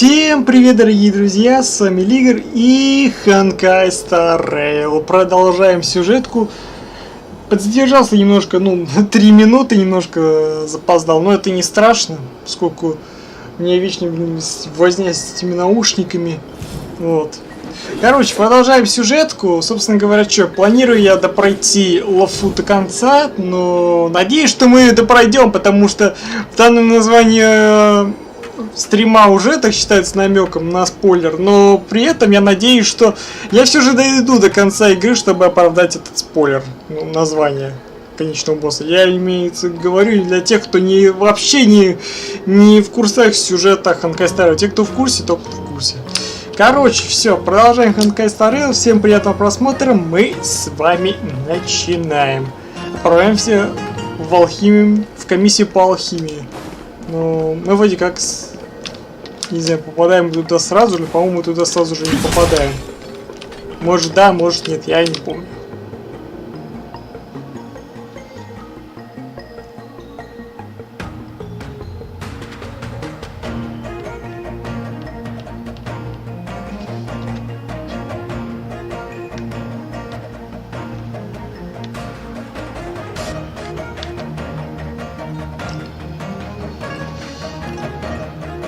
Всем привет, дорогие друзья, с вами Лигр и Honkai Старейл. Продолжаем сюжетку. Подзадержался немножко, 3 минуты, немножко запоздал, но это не страшно, поскольку у меня вечно возня с этими наушниками. Вот. Короче, продолжаем сюжетку. Собственно говоря, планирую я допройти лафу до конца, но надеюсь, что мы допройдем, потому что в данном названии стрима уже, так считается, намеком на спойлер, но при этом я надеюсь, что я все же дойду до конца игры, чтобы оправдать этот спойлер, название конечного босса. Я, имеется, говорю для тех, кто вообще не в курсах сюжета Honkai Star Rail. Те, кто в курсе, то в курсе. Короче, все, продолжаем Honkai Star Rail. Всем приятного просмотра. Мы с вами начинаем. Отправляемся в алхимию, в комиссию по алхимии. Но мы вроде как, не знаю, попадаем туда сразу же, по-моему, туда сразу же не попадаем. Может да, может нет, я не помню.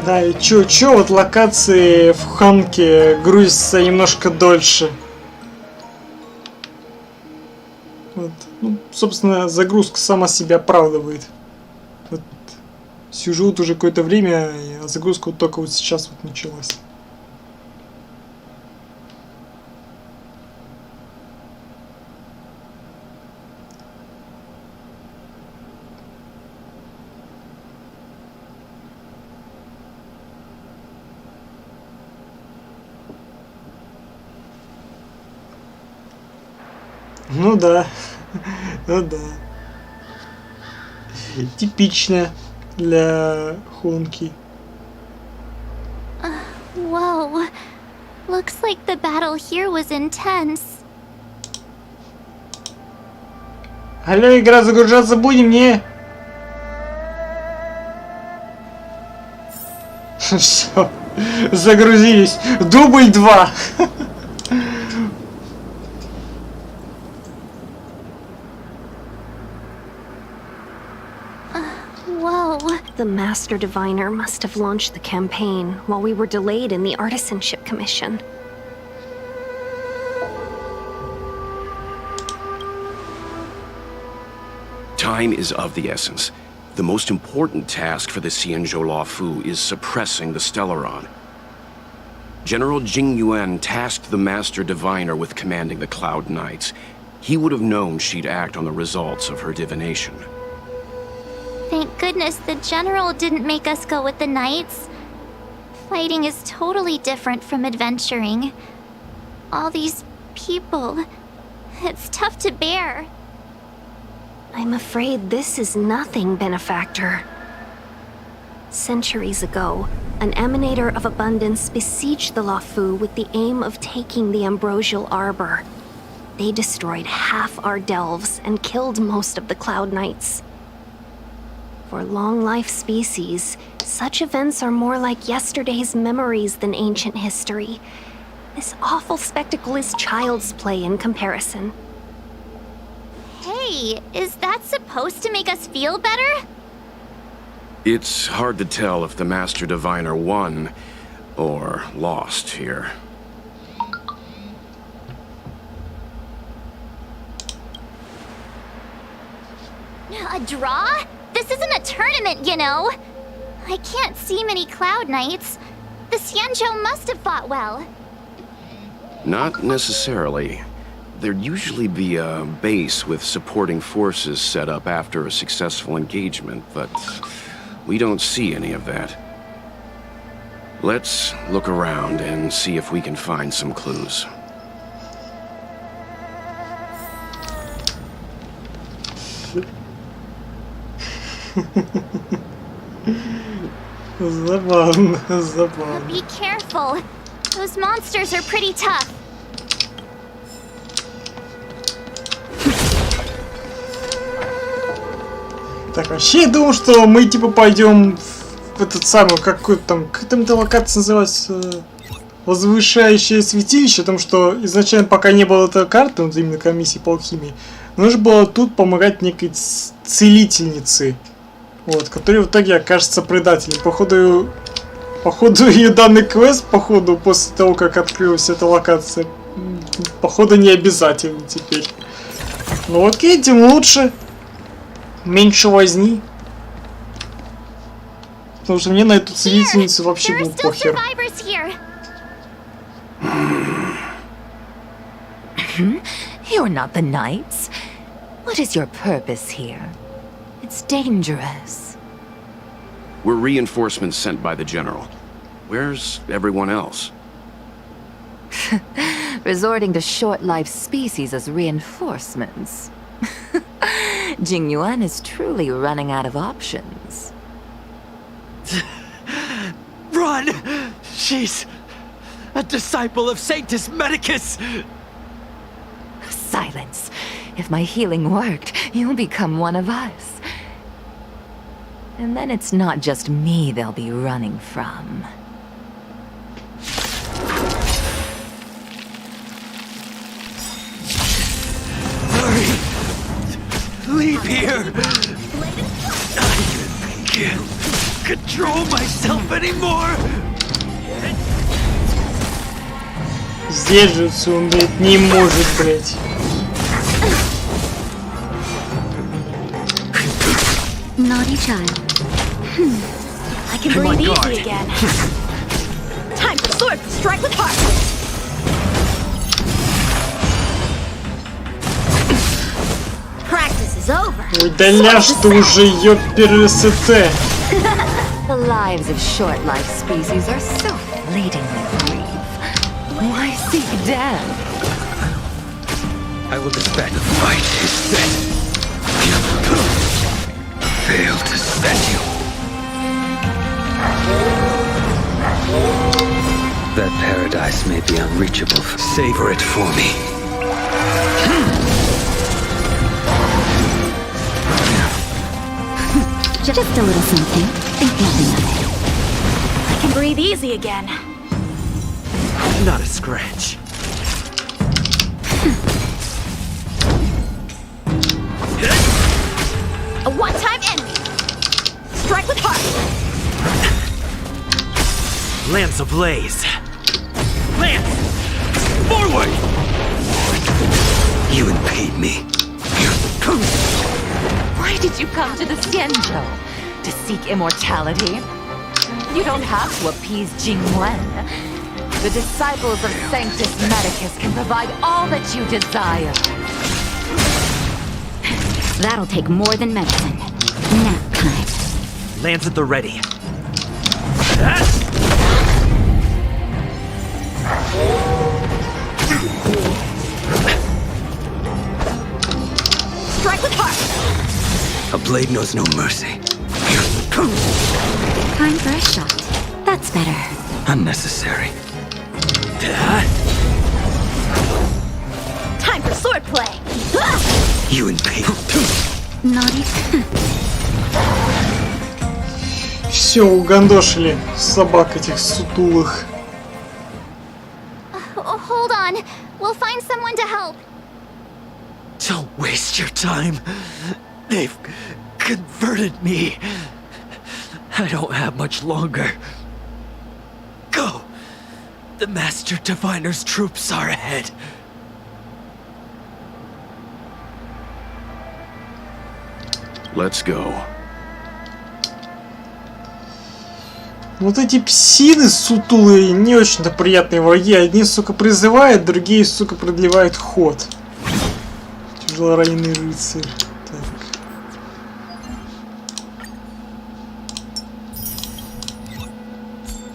Да, и чё, вот локации в Ханке грузятся немножко дольше. Вот. Собственно, загрузка сама себя оправдывает. Вот. Сижу вот уже какое-то время, а загрузка вот только вот сейчас вот началась. Ну да, типично для Honkai. Whoa, looks like the battle here was intense. Алло, игра, загружаться будем, не? Все, загрузились. Дубль 2. The Master Diviner must have launched the campaign while we were delayed in the Artisanship Commission. Time is of the essence. The most important task for the Xianzhou Luofu is suppressing the Stellaron. General Jing Yuan tasked the Master Diviner with commanding the Cloud Knights. He would have known she'd act on the results of her divination. Thank goodness the General didn't make us go with the Knights. Fighting is totally different from adventuring. All these people, it's tough to bear. I'm afraid this is nothing, Benefactor. Centuries ago, an Emanator of Abundance besieged the Luofu with the aim of taking the Ambrosial Arbor. They destroyed half our delves and killed most of the Cloud Knights. For long-life species, such events are more like yesterday's memories than ancient history. This awful spectacle is child's play in comparison. Hey, is that supposed to make us feel better? It's hard to tell if the Master Diviner won or lost here. A draw? This isn't a tournament, you know. I can't see many Cloud Knights. The Xianzhou must have fought well. Not necessarily. There'd usually be a base with supporting forces set up after a successful engagement, but we don't see any of that. Let's look around and see if we can find some clues. Забавно. Be careful. Those monsters are pretty tough. Так, вообще я думал, что мы типа пойдем в этот самый, как там эта локация называлась, возвышающее святилище, потому что изначально, пока не было этой карты, вот именно комиссии по алхимии, нужно было тут помогать некой целительнице, вот, которая в итоге окажется предателем. Походу ее данный квест, походу, после того, как открылась эта локация, походу не обязательно теперь. Ну окей, тем лучше. Меньше возни. Потому что мне на эту целительницу вообще был похер. You're not the knights. What is your purpose here? It's dangerous. We're reinforcements sent by the general. Where's everyone else? Resorting to short-lived species as reinforcements. Jingyuan is truly running out of options. Run! She's a disciple of Sanctus Medicus! Silence. If my healing worked, you'll become one of us. And then it's not just me they'll be running from. Hurry! Leave here! I can't control myself anymore! Сдерживаться он, блядь, не может, блядь. Naughty child. I can breathe easy again. Time for sword to strike with heart. Practice is over. Ой, да ляжь ты уже, ёпересете. The lives of short-lived species are so fleetingly brief. Why seek death? I will dispatch. The fight is set. Fail to set you. That paradise may be unreachable. Savor it for me. Just a little something. Think nothing of it. I can breathe easy again. Not a scratch. A one-time enemy. Strike with heart. Lance ablaze. Lance! Forward! You impede me. Why did you come to the Xianzhou? To seek immortality? You don't have to appease Jingyuan. The disciples of Sanctus Medicus can provide all that you desire. That'll take more than medicine. Nap time. Lance at the ready. Strike with heart. A blade knows no mercy. Time for a shot. That's better. Unnecessary. Time for swordplay. You impede. Naughty. Все, угандошили собак этих сутулых. Hold on. We'll find someone to help. Don't waste your time. They've converted me. I don't have much longer. Go. The Master Diviner's troops are ahead. Let's go. Вот эти псины сутулые не очень-то приятные враги. Одни, сука, призывают, другие, сука, продлевают ход. Тяжелораненый рыцарь. Так.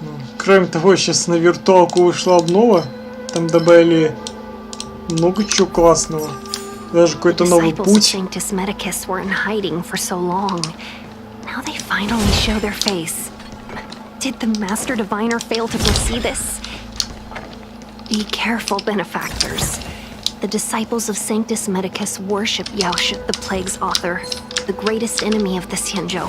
Ну, кроме того, сейчас на виртуалку вышла обнова. Там добавили много чего классного. Даже какой-то новый путь. Sanctus Medicus were in hiding for so long. Now they finally show their face. Did the Master Diviner fail to foresee this? Be careful, benefactors. The disciples of Sanctus Medicus worship Yaoshut, the Plague's author, the greatest enemy of the Xianzhou.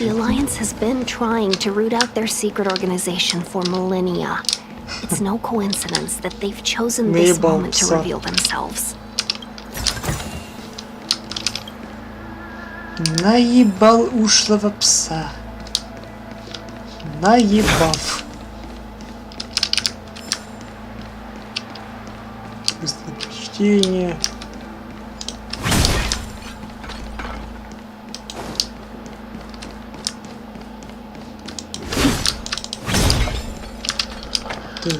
The Alliance has been trying to root out their secret organization for millennia. It's no coincidence that they've chosen this moment to reveal themselves. Наебал ушлого пса. Наебав. Быстрое прочтение. Так.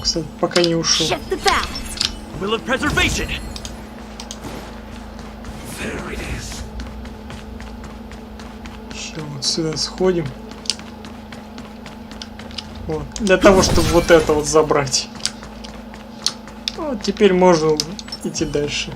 Кстати, пока не ушел. Shift the balance. Will of preservation. Сейчас вот сюда сходим. Вот. Для того, чтобы вот это вот забрать. Вот теперь можно идти дальше.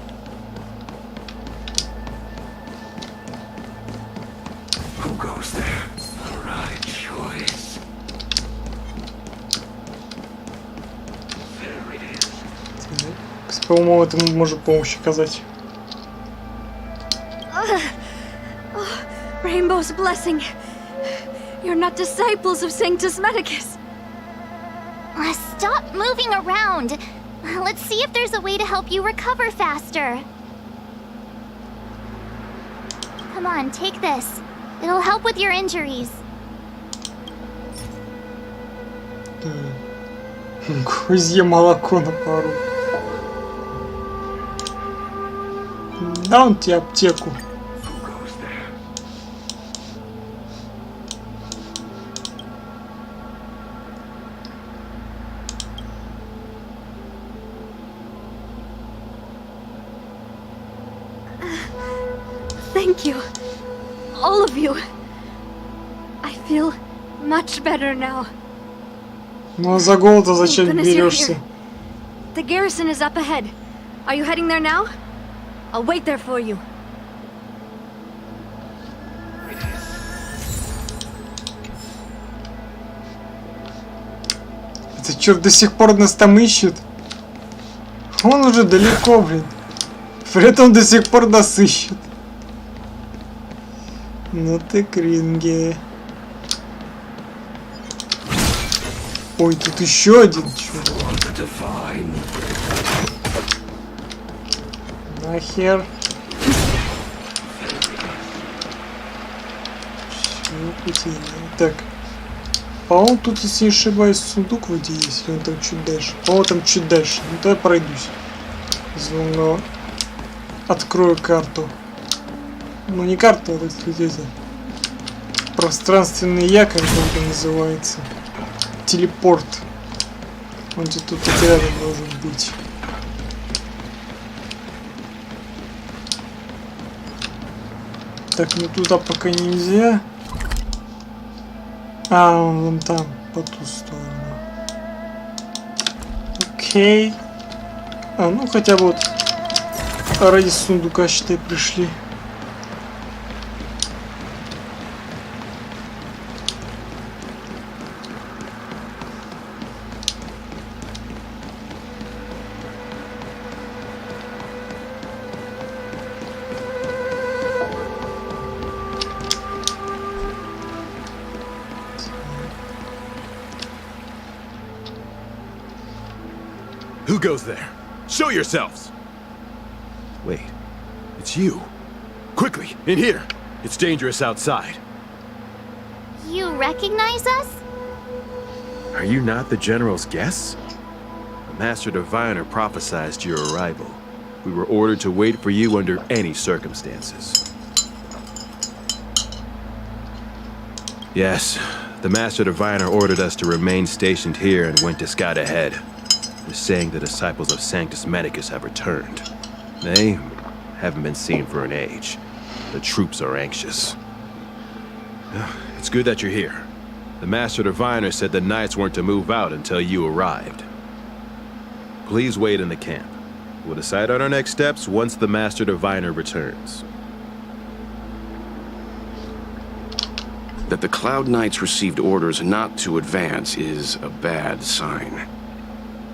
По-моему, это может помощь оказать. Rainbow's blessing. You're not disciples of Sanctus Medicus. Stop moving around. Let's see if there's a way to help you recover faster. Come on, take this. It'll help with your injuries. Козье молоко на пару. Дам тебе аптеку. Thank you. All of you. I feel much better now. Ну а за голода зачем Goodness, you're берешься? here. The garrison is up ahead. Are you heading there now? I'll wait there for you. Это черт до сих пор нас там ищет. Он уже далеко, блин. При этом до сих пор нас ищет. Ну ты кринги. Ой, тут еще один черт. Нахер. Так. По-моему, тут, если не ошибаюсь, сундук вроде есть. Или он там чуть дальше. По-моему, там чуть дальше. Ну, давай пройдусь. Заодно открою карту. Ну, не карту, а так сказать, это. Пространственный якорь, как это называется. Телепорт. Он где-то тут рядом должен быть. Так, ну туда пока нельзя. А, он вон там, по ту сторону. Окей. А, ну хотя бы вот ради сундука, считай, пришли. Who goes there? Show yourselves! Wait, it's you. Quickly, in here. It's dangerous outside. You recognize us? Are you not the General's guests? The Master Diviner prophesied your arrival. We were ordered to wait for you under any circumstances. Yes, the Master Diviner ordered us to remain stationed here and went to scout ahead. They're saying the disciples of Sanctus Medicus have returned. They haven't been seen for an age. The troops are anxious. It's good that you're here. The Master Diviner said the Knights weren't to move out until you arrived. Please wait in the camp. We'll decide on our next steps once the Master Diviner returns. That the Cloud Knights received orders not to advance is a bad sign.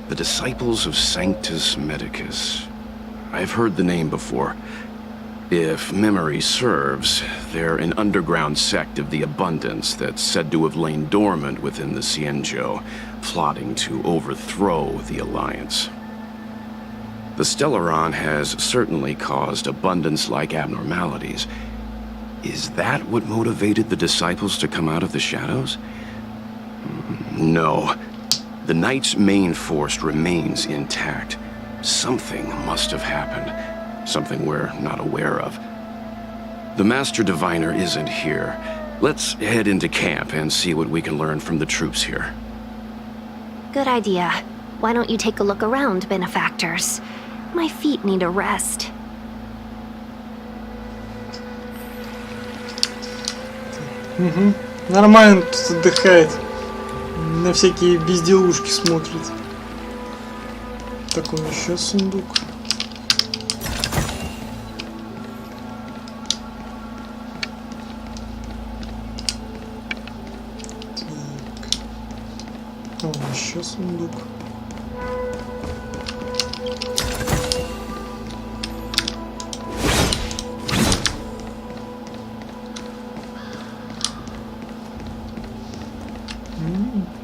The disciples of Sanctus Medicus. I've heard the name before. If memory serves, they're an underground sect of the Abundance that's said to have lain dormant within the Xianzhou, plotting to overthrow the Alliance. The Stellaron has certainly caused Abundance-like abnormalities. Is that what motivated the disciples to come out of the shadows? No. The Knight's main force remains intact. Something must have happened. Something we're not aware of. The Master Diviner isn't here. Let's head into camp and see what we can learn from the troops here. Good idea. Why don't you take a look around, benefactors? My feet need a rest. Угу. Нормально тут отдыхает. На всякие безделушки смотрит. Так, он еще сундук. Так. Вон еще сундук.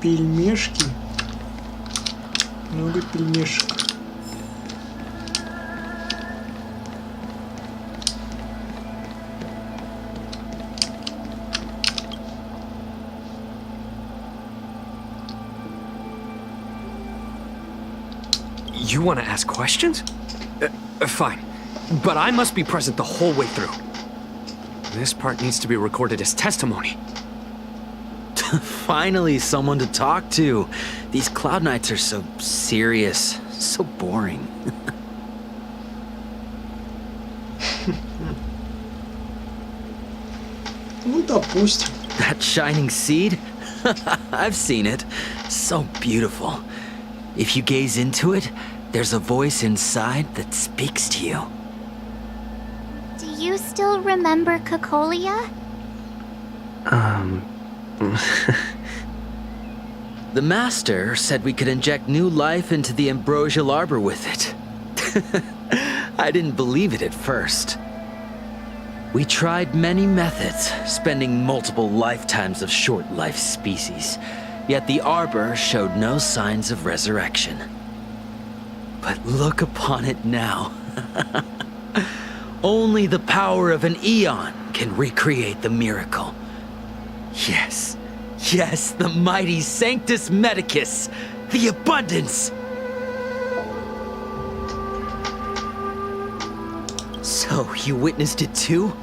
Пельмешки. Много пельмешек. You want to ask questions? Fine. But I must be present the whole way through. This part needs to be recorded as testimony. Finally, someone to talk to. These Cloud Knights are so serious, so boring. Ну, допустим. That shining seed? I've seen it. So beautiful. If you gaze into it, there's a voice inside that speaks to you. Do you still remember Cocolia? The Master said we could inject new life into the ambrosial arbor with it. I didn't believe it at first. We tried many methods, spending multiple lifetimes of short-life species, yet the arbor showed no signs of resurrection. But look upon it now. Only the power of an eon can recreate the miracle. Yes, yes, the mighty Sanctus Medicus, the Abundance! So, you witnessed it too?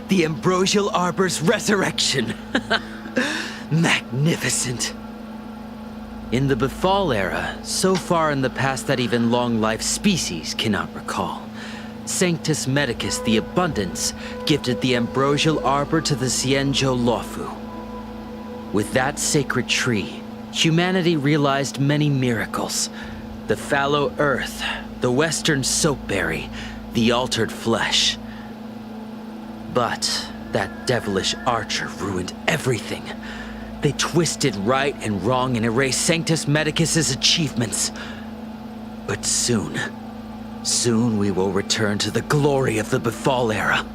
The ambrosial arbor's resurrection! Magnificent! In the Befall era, so far in the past that even long-life species cannot recall, Sanctus Medicus, the Abundance, gifted the ambrosial arbor to the Xianzhou Luofu. With that sacred tree, humanity realized many miracles. The fallow earth, the western soapberry, the altered flesh. But that devilish archer ruined everything. They twisted right and wrong and erased Sanctus Medicus's achievements. But soon we will return to the glory of the Befall era.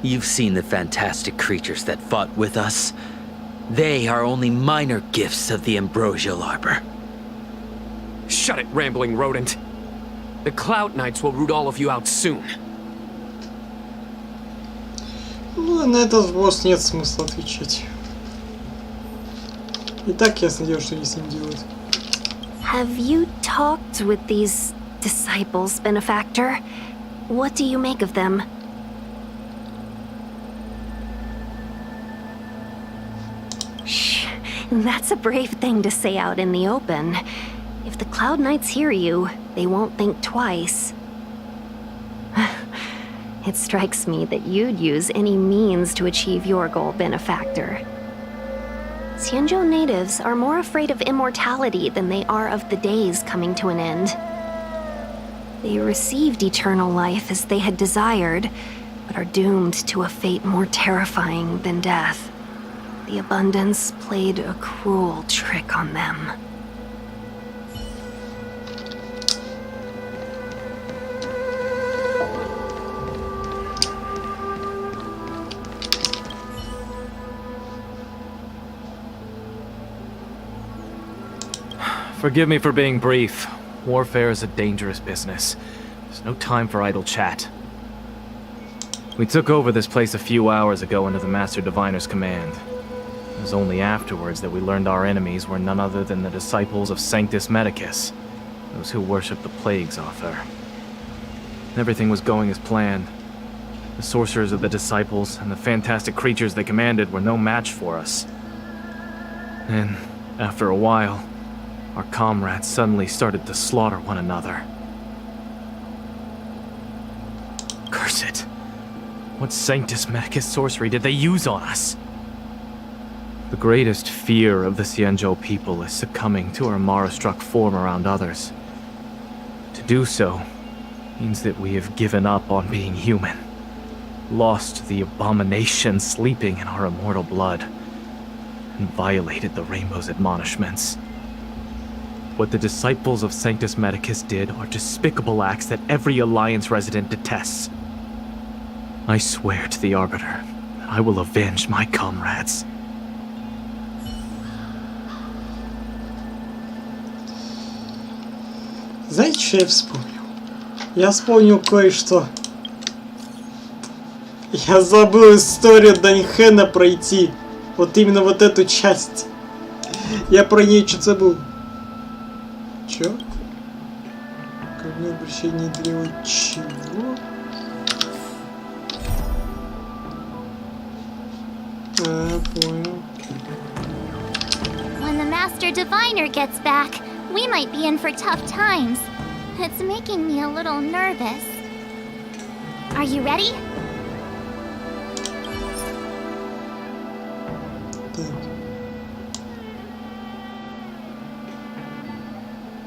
You've seen the fantastic creatures that fought with us. They are only minor gifts of the ambrosial arbor. Shut it, rambling rodent. The Cloud Knights will root all of you out soon. Ну, на этот вопрос нет смысла отвечать. И так ясно дело, что они с ним делают. Have you talked with these disciples, benefactor? What do you make of them? Shh, that's a brave thing to say out in the open. If the Cloud Knights hear you, they won't think twice. It strikes me that you'd use any means to achieve your goal, benefactor. Xianzhou natives are more afraid of immortality than they are of the days coming to an end. They received eternal life as they had desired, but are doomed to a fate more terrifying than death. The Abundance played a cruel trick on them. Forgive me for being brief. Warfare is a dangerous business. There's no time for idle chat. We took over this place a few hours ago under the Master Diviner's command. It was only afterwards that we learned our enemies were none other than the disciples of Sanctus Medicus, those who worship the plague's author. Everything was going as planned. The sorcerers of the disciples and the fantastic creatures they commanded were no match for us. And after a while, our comrades suddenly started to slaughter one another. Curse it! What Sanctus Medicus sorcery did they use on us? The greatest fear of the Xianzhou people is succumbing to our Mara-struck form around others. To do so means that we have given up on being human, lost the abomination sleeping in our immortal blood, and violated the Rainbow's admonishments. What the disciples of Sanctus Medicus did are despicable acts that every Alliance resident detests. I swear to the Arbiter that I will avenge my comrades. Знаете, что я вспомнил? Я вспомнил кое-что. Я забыл историю Даньхэна пройти. Вот именно вот эту часть. Я про нее что-то забыл. Чё? Ко мне обращение требует чего? Понял. When the Master Diviner gets back, we might be in for tough times. It's making me a little nervous. Are you ready?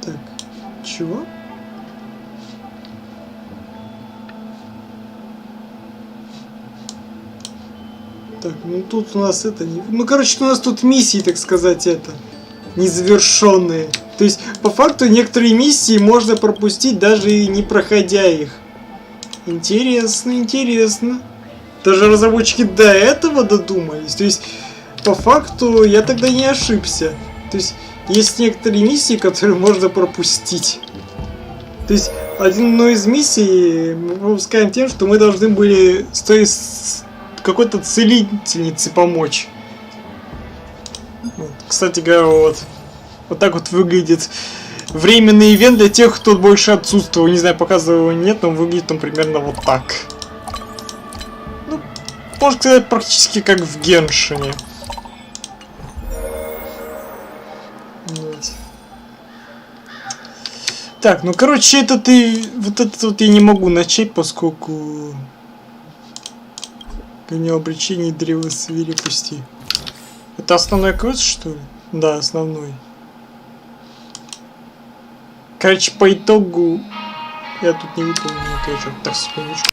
Так, чего? Так, ну тут у нас это не... Ну, короче, у нас тут миссии, так сказать, это... незавершенные. То есть, по факту, некоторые миссии можно пропустить, даже и не проходя их. Интересно, интересно. Даже разработчики до этого додумались. То есть, по факту, я тогда не ошибся. То есть, есть некоторые миссии, которые можно пропустить. То есть, одну из миссий мы пропускаем тем, что мы должны были с какой-то целительнице помочь. Вот. Кстати говоря, вот так вот выглядит временный ивент для тех, кто больше отсутствовал. Не знаю, показываю его нет, но выглядит он примерно вот так. Ну, можно сказать, практически как в Геншине. Вот. Так, ну короче, этот я не могу начать, поскольку у него обречение древа свирепости. Это основной квест, что ли? Да, основной. Короче, по итогу я тут не выполнил никакого. Так, секундочку.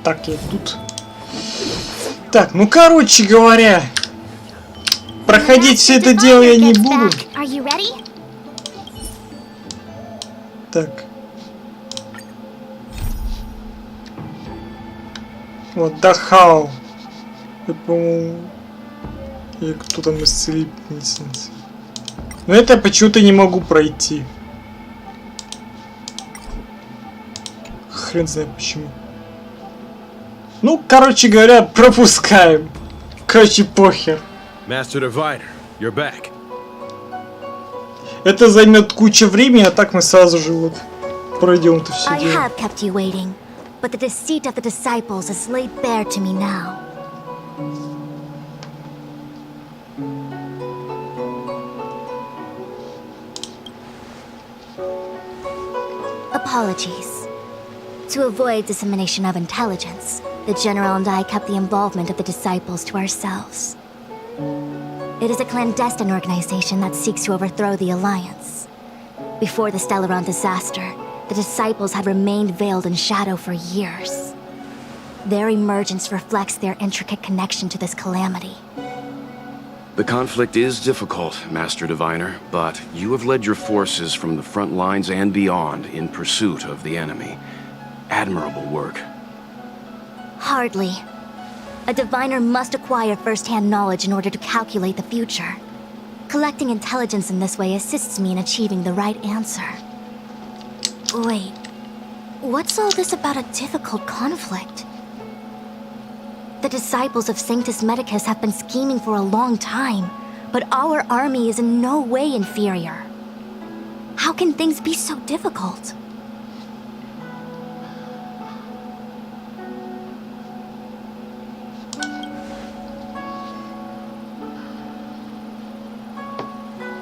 Так, я тут. Так, ну короче говоря, проходить все это дело я не буду. Так. Вот, Дахау. Я, по-моему... Или кто там исцелительница. Но это я почему-то не могу пройти. Хрен знает почему. Ну, короче говоря, пропускаем. Короче, похер. Master Diviner, you're back. Это займет кучу времени, а так мы сразу же вот пройдем это все I дело. have kept you waiting, but the deceit of the disciples is laid bare to me now. Apologies. To avoid dissemination of intelligence, the General and I kept the involvement of the disciples to ourselves. It is a clandestine organization that seeks to overthrow the Alliance. Before the Stellaron disaster, the disciples had remained veiled in shadow for years. Their emergence reflects their intricate connection to this calamity. The conflict is difficult, Master Diviner, but you have led your forces from the front lines and beyond in pursuit of the enemy. Admirable work. Hardly. A diviner must acquire first-hand knowledge in order to calculate the future. Collecting intelligence in this way assists me in achieving the right answer. Wait, what's all this about a difficult conflict? The disciples of Sanctus Medicus have been scheming for a long time, but our army is in no way inferior. How can things be so difficult?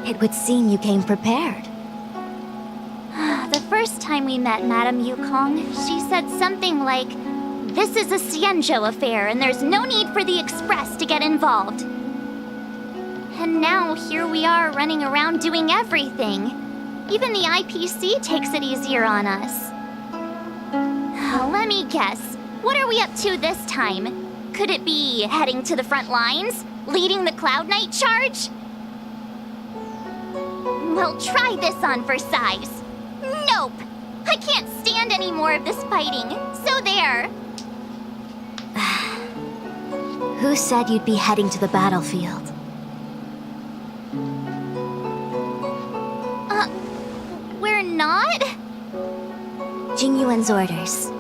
It would seem you came prepared. The first time we met Madame Yukong, she said something like, "This is a Xianzhou affair and there's no need for the Express to get involved." And now here we are running around doing everything. Even the IPC takes it easier on us. Let me guess, what are we up to this time? Could it be heading to the front lines? Leading the Cloud Knight charge? Well, try this on for size. Nope! I can't stand any more of this fighting, so there. Who said you'd be heading to the battlefield? We're not? Jingyuan's orders.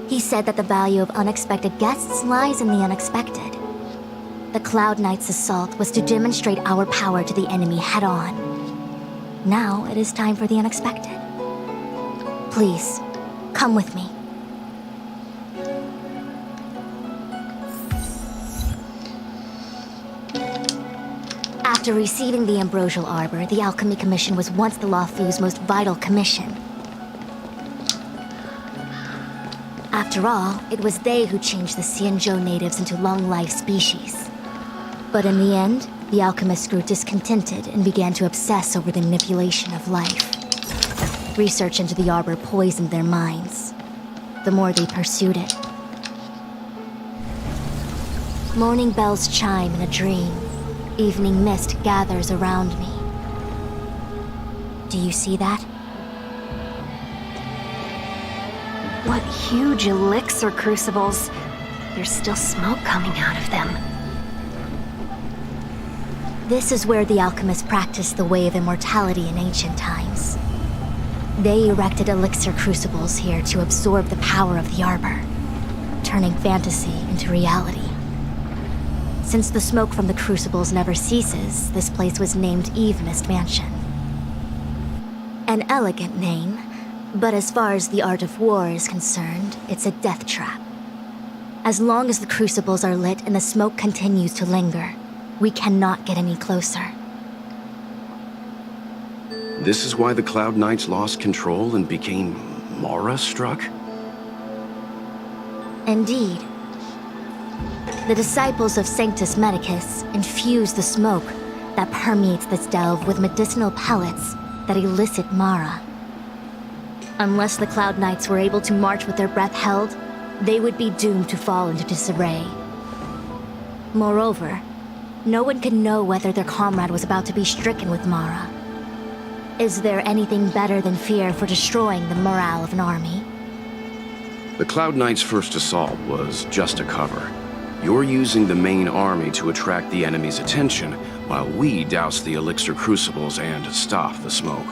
He said that the value of unexpected guests lies in the unexpected. The Cloud Knight's assault was to demonstrate our power to the enemy head-on. Now it is time for the unexpected. Please, come with me. After receiving the Ambrosial Arbor, the Alchemy Commission was once the Luofu's most vital commission. After all, it was they who changed the Xianzhou natives into long-life species. But in the end, the alchemists grew discontented and began to obsess over the manipulation of life. Research into the arbor poisoned their minds. The more they pursued it. Morning bells chime in a dream. Evening mist gathers around me. Do you see that? What huge elixir crucibles. There's still smoke coming out of them. This is where the alchemists practiced the way of immortality in ancient times. They erected elixir crucibles here to absorb the power of the arbor, turning fantasy into reality. Since the smoke from the crucibles never ceases, this place was named Eve Mist Mansion. An elegant name, but as far as the art of war is concerned, it's a death trap. As long as the crucibles are lit and the smoke continues to linger, we cannot get any closer. This is why the Cloud Knights lost control and became Mara-struck? Indeed. The disciples of Sanctus Medicus infuse the smoke that permeates this delve with medicinal pellets that elicit Mara. Unless the Cloud Knights were able to march with their breath held, they would be doomed to fall into disarray. Moreover, no one could know whether their comrade was about to be stricken with Mara. Is there anything better than fear for destroying the morale of an army? The Cloud Knights' first assault was just a cover. You're using the main army to attract the enemy's attention, while we douse the elixir crucibles and stop the smoke.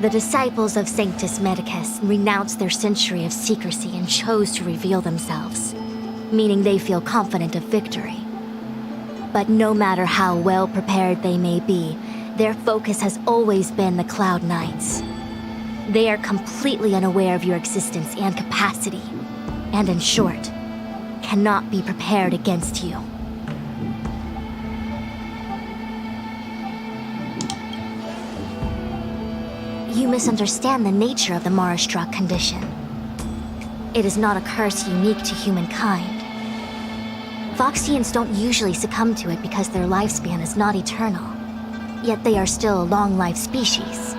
The disciples of Sanctus Medicus renounced their century of secrecy and chose to reveal themselves, meaning they feel confident of victory. But no matter how well prepared they may be, their focus has always been the Cloud Knights. They are completely unaware of your existence and capacity, and in short, cannot be prepared against you. You misunderstand the nature of the Mara-struck condition. It is not a curse unique to humankind. Foxians don't usually succumb to it because their lifespan is not eternal. Yet they are still a long-lived species.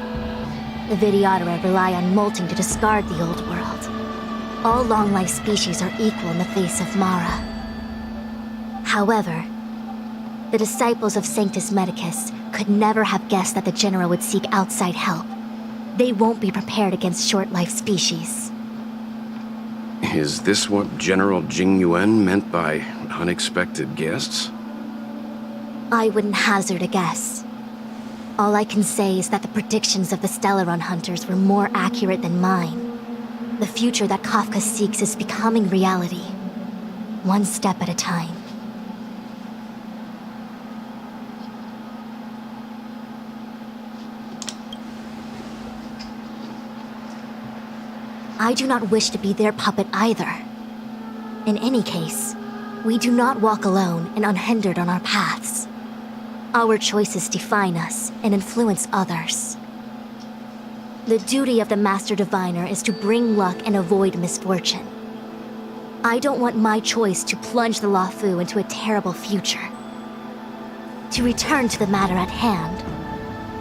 The Vidyadhara rely on molting to discard the old world. All long-lived species are equal in the face of Mara. However, the disciples of Sanctus Medicus could never have guessed that the General would seek outside help. They won't be prepared against short-lived species. Is this what General Jing Yuan meant by unexpected guests? I wouldn't hazard a guess. All I can say is that the predictions of the Stellaron hunters were more accurate than mine. The future that Kafka seeks is becoming reality. One step at a time. I do not wish to be their puppet either. In any case, we do not walk alone and unhindered on our paths. Our choices define us and influence others. The duty of the Master Diviner is to bring luck and avoid misfortune. I don't want my choice to plunge the Luofu into a terrible future. To return to the matter at hand,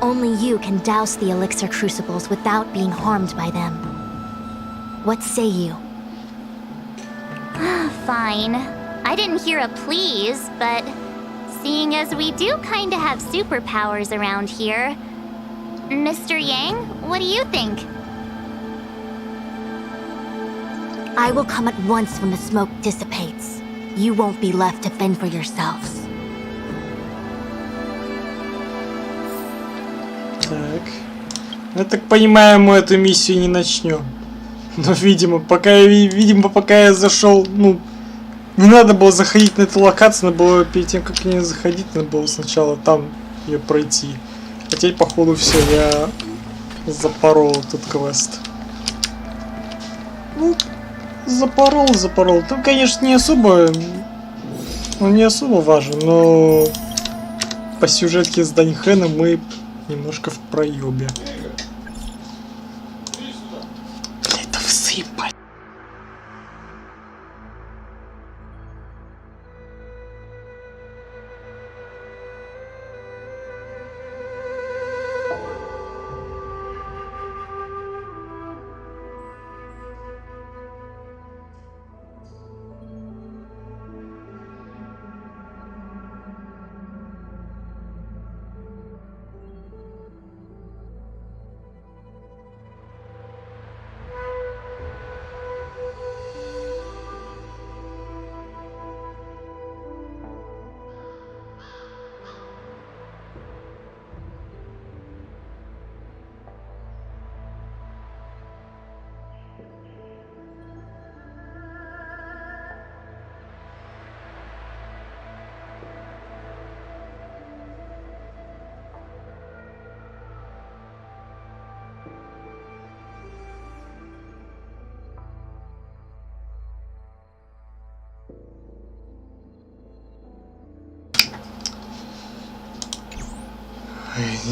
only you can douse the elixir crucibles without being harmed by them. What say you? Fine. I didn't hear a please, but seeing as we do kinda have superpowers around here, Mr. Yang, what do you think? I will come at once when the smoke dissipates. You won't be left to fend for yourselves. Так. Я так понимаю, мы эту миссию не начнем. Но, видимо, пока я зашел, ну, не надо было заходить на эту локацию, надо было перед тем, как не заходить, надо было сначала там ее пройти. А теперь, походу, все, я запорол этот квест. Ну, запорол. Там, конечно, не особо важен, но по сюжетке с Даньхэном мы немножко в проебе. Блять, да всыпать.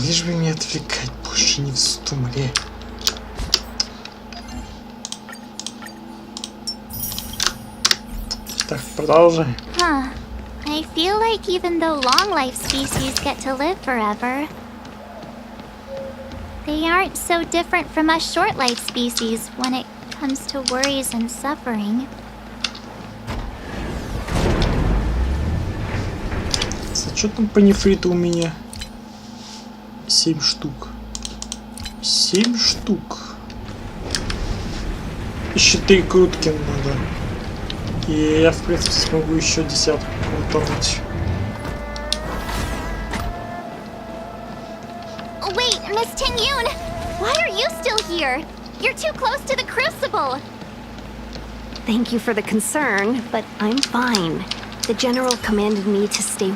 Лишь бы меня отвлекать, больше не вздумали. Так, продолжаем. Huh. I feel like even though long-life species get to live forever, they aren't so different from us short-life species when it comes to worries and suffering. Что там по нефриту у меня? 7 штук. 7 штук. Еще 3 крутки надо. И я, в принципе, смогу еще десятку крутануть. Wait, Miss Ting-Yun! Why are you still here? You're too close to the crucible! Thank you for the concern, but I'm fine. The General commanded me to stay...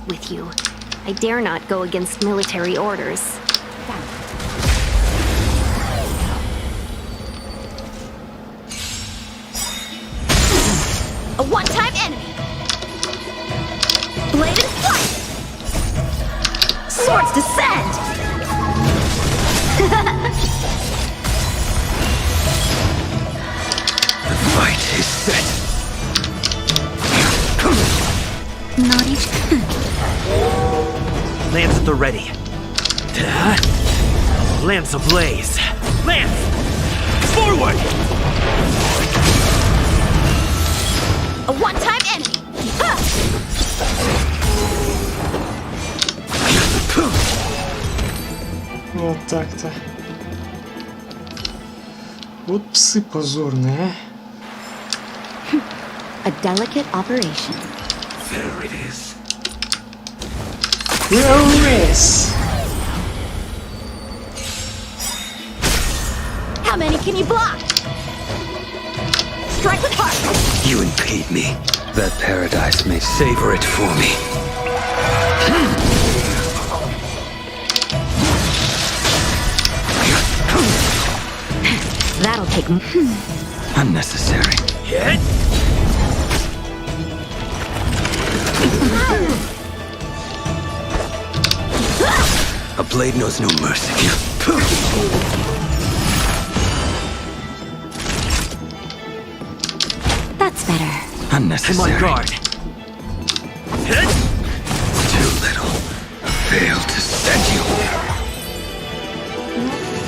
with you. I dare not go against military orders. A one-time enemy. Blade and flight. Swords descend. The fight is set. Not each. Lance at the ready. Lance ablaze. Lance! Forward! A one-time enemy. Ha! Вот так-то. Вот псы позорные, а. A delicate operation. There it is. Yes. How many can you block? Strike with heart. You impede me. That paradise may savor it for me. That'll take. Unnecessary. Hit! A blade knows no mercy. That's better. Unnecessary. I'm on guard. Hit! Too little. Failed to send you.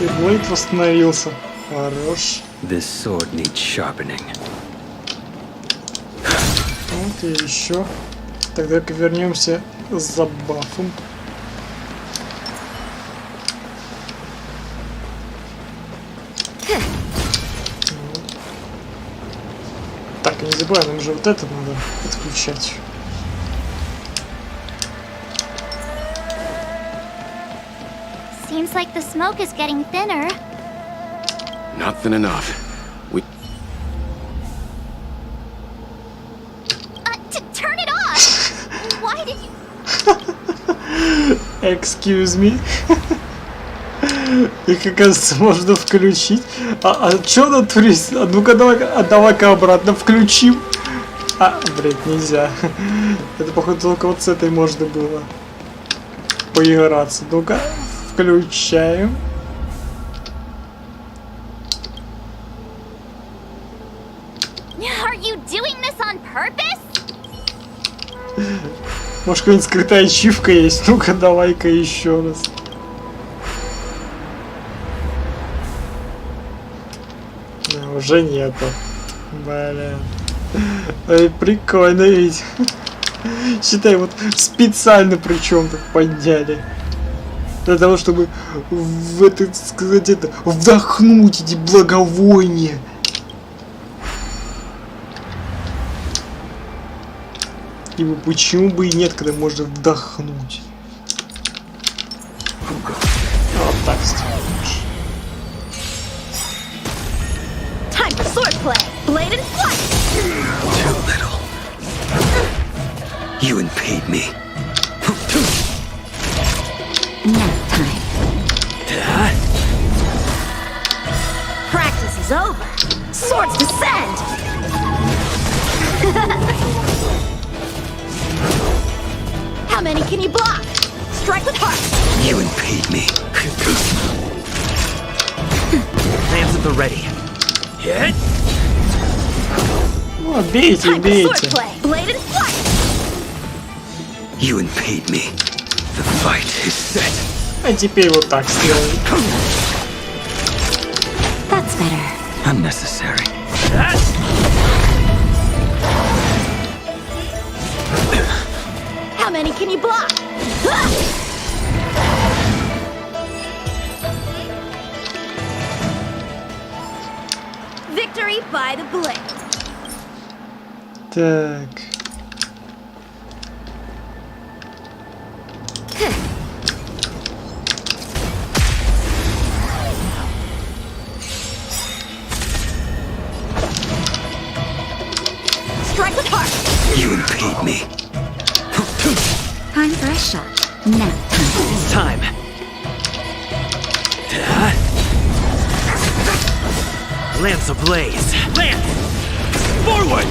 И Блейд восстановился. Хорош. This sword needs sharpening. Вот и еще. Тогда-ка вернемся за бафом. Так, и не забывай, нам же вот это надо подключать. Seems like the smoke is getting thinner. Not thin enough. Turn it off! Why did you... Excuse me. Их, оказывается, можно включить. А чё натурись? А ну-ка, давай-ка обратно включим. Блин, нельзя. Это, походу, только вот с этой можно было поиграться. Ну-ка, включаем. Are you doing this on purpose? Может, какая-нибудь скрытая ачивка есть? Ну-ка, давай-ка еще раз. Уже нету. Блин. Ой, прикольно ведь. Считай, вот специально причем так подняли. Для того, чтобы в это, сказать, это, вдохнуть эти благовония. Ибо почему бы и нет, когда можно вдохнуть. Вот так сделаешь. Time for swordplay. Blade and flight. Too little. You impede me. Nap time. Practice is over. Swords descend. How many can you block? Strike with heart. You impede me. Lance at the ready. Hit! Ну, бейте, Time for бейте. swordplay. Blade and flight. You impede me. The fight is set. А теперь вот так сделаем. That's better. Unnecessary. How many can you block? Victory by the blade. Так. Strike with heart. You impede me. Time for a shot. Nap time. It's time. Lance ablaze. Lance! Forward!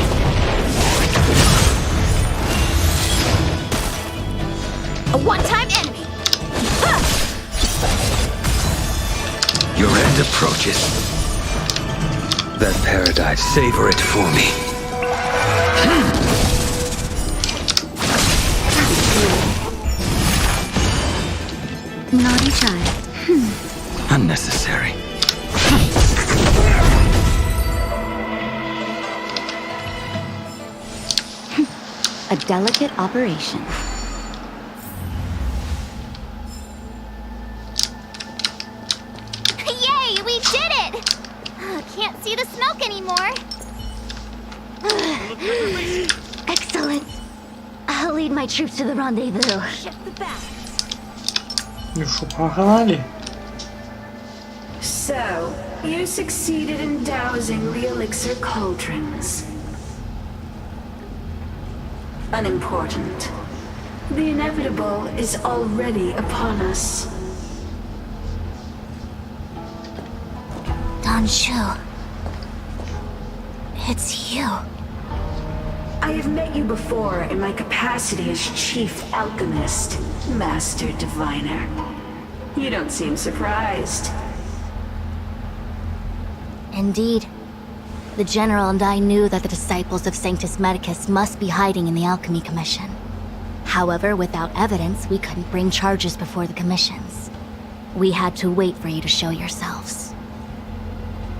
A one-time enemy. Your end approaches. That paradise, savor it for me. Naughty child. Unnecessary. A delicate operation. Yay, we did it! Can't see the smoke anymore. Excellent. I'll lead my troops to the rendezvous. Shift the back. Ну что, погнали? So, you succeeded in dousing the elixir cauldrons. Unimportant. The inevitable is already upon us. Don Shu. It's you. I have met you before in my capacity as Chief Alchemist, Master Diviner. You don't seem surprised. Indeed. The General and I knew that the disciples of Sanctus Medicus must be hiding in the Alchemy Commission. However, without evidence, we couldn't bring charges before the commissions. We had to wait for you to show yourselves.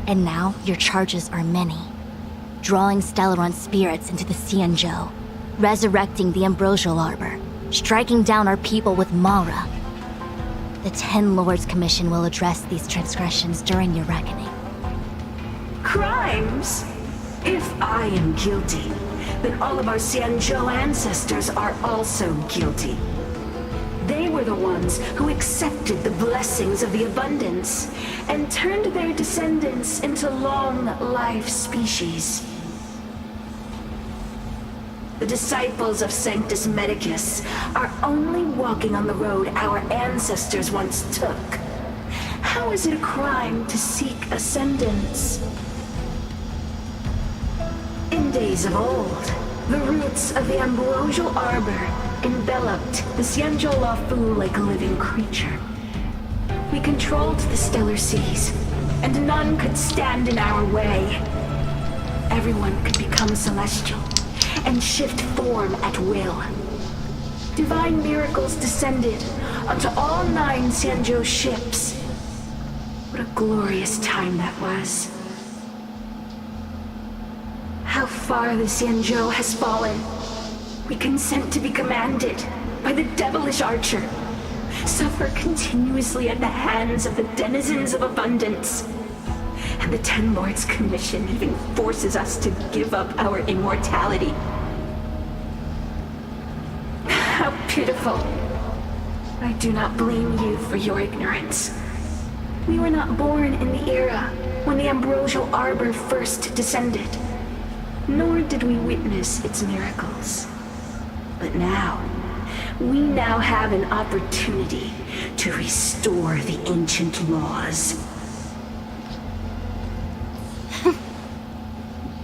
And now, your charges are many. Drawing Stellaron spirits into the Xianzhou, resurrecting the Ambrosial Arbor, striking down our people with Mara. The Ten Lords Commission will address these transgressions during your reckoning. Crimes? If I am guilty, then all of our Xianzhou ancestors are also guilty. They were the ones who accepted the blessings of the abundance and turned their descendants into long-life species. The disciples of Sanctus Medicus are only walking on the road our ancestors once took. How is it a crime to seek ascendance? In days of old, the roots of the Ambrosial Arbor enveloped the Xianzhou Lafu like a living creature. We controlled the stellar seas, and none could stand in our way. Everyone could become celestial and shift form at will. Divine miracles descended onto all 9 Xianzhou ships. What a glorious time that was. How far the Xianzhou has fallen. We consent to be commanded by the devilish archer. Suffer continuously at the hands of the denizens of abundance. And the Ten Lords Commission even forces us to give up our immortality. How pitiful. I do not blame you for your ignorance. We were not born in the era when the Ambrosial Arbor first descended. Nor did we witness its miracles. But now, we now have an opportunity to restore the ancient laws.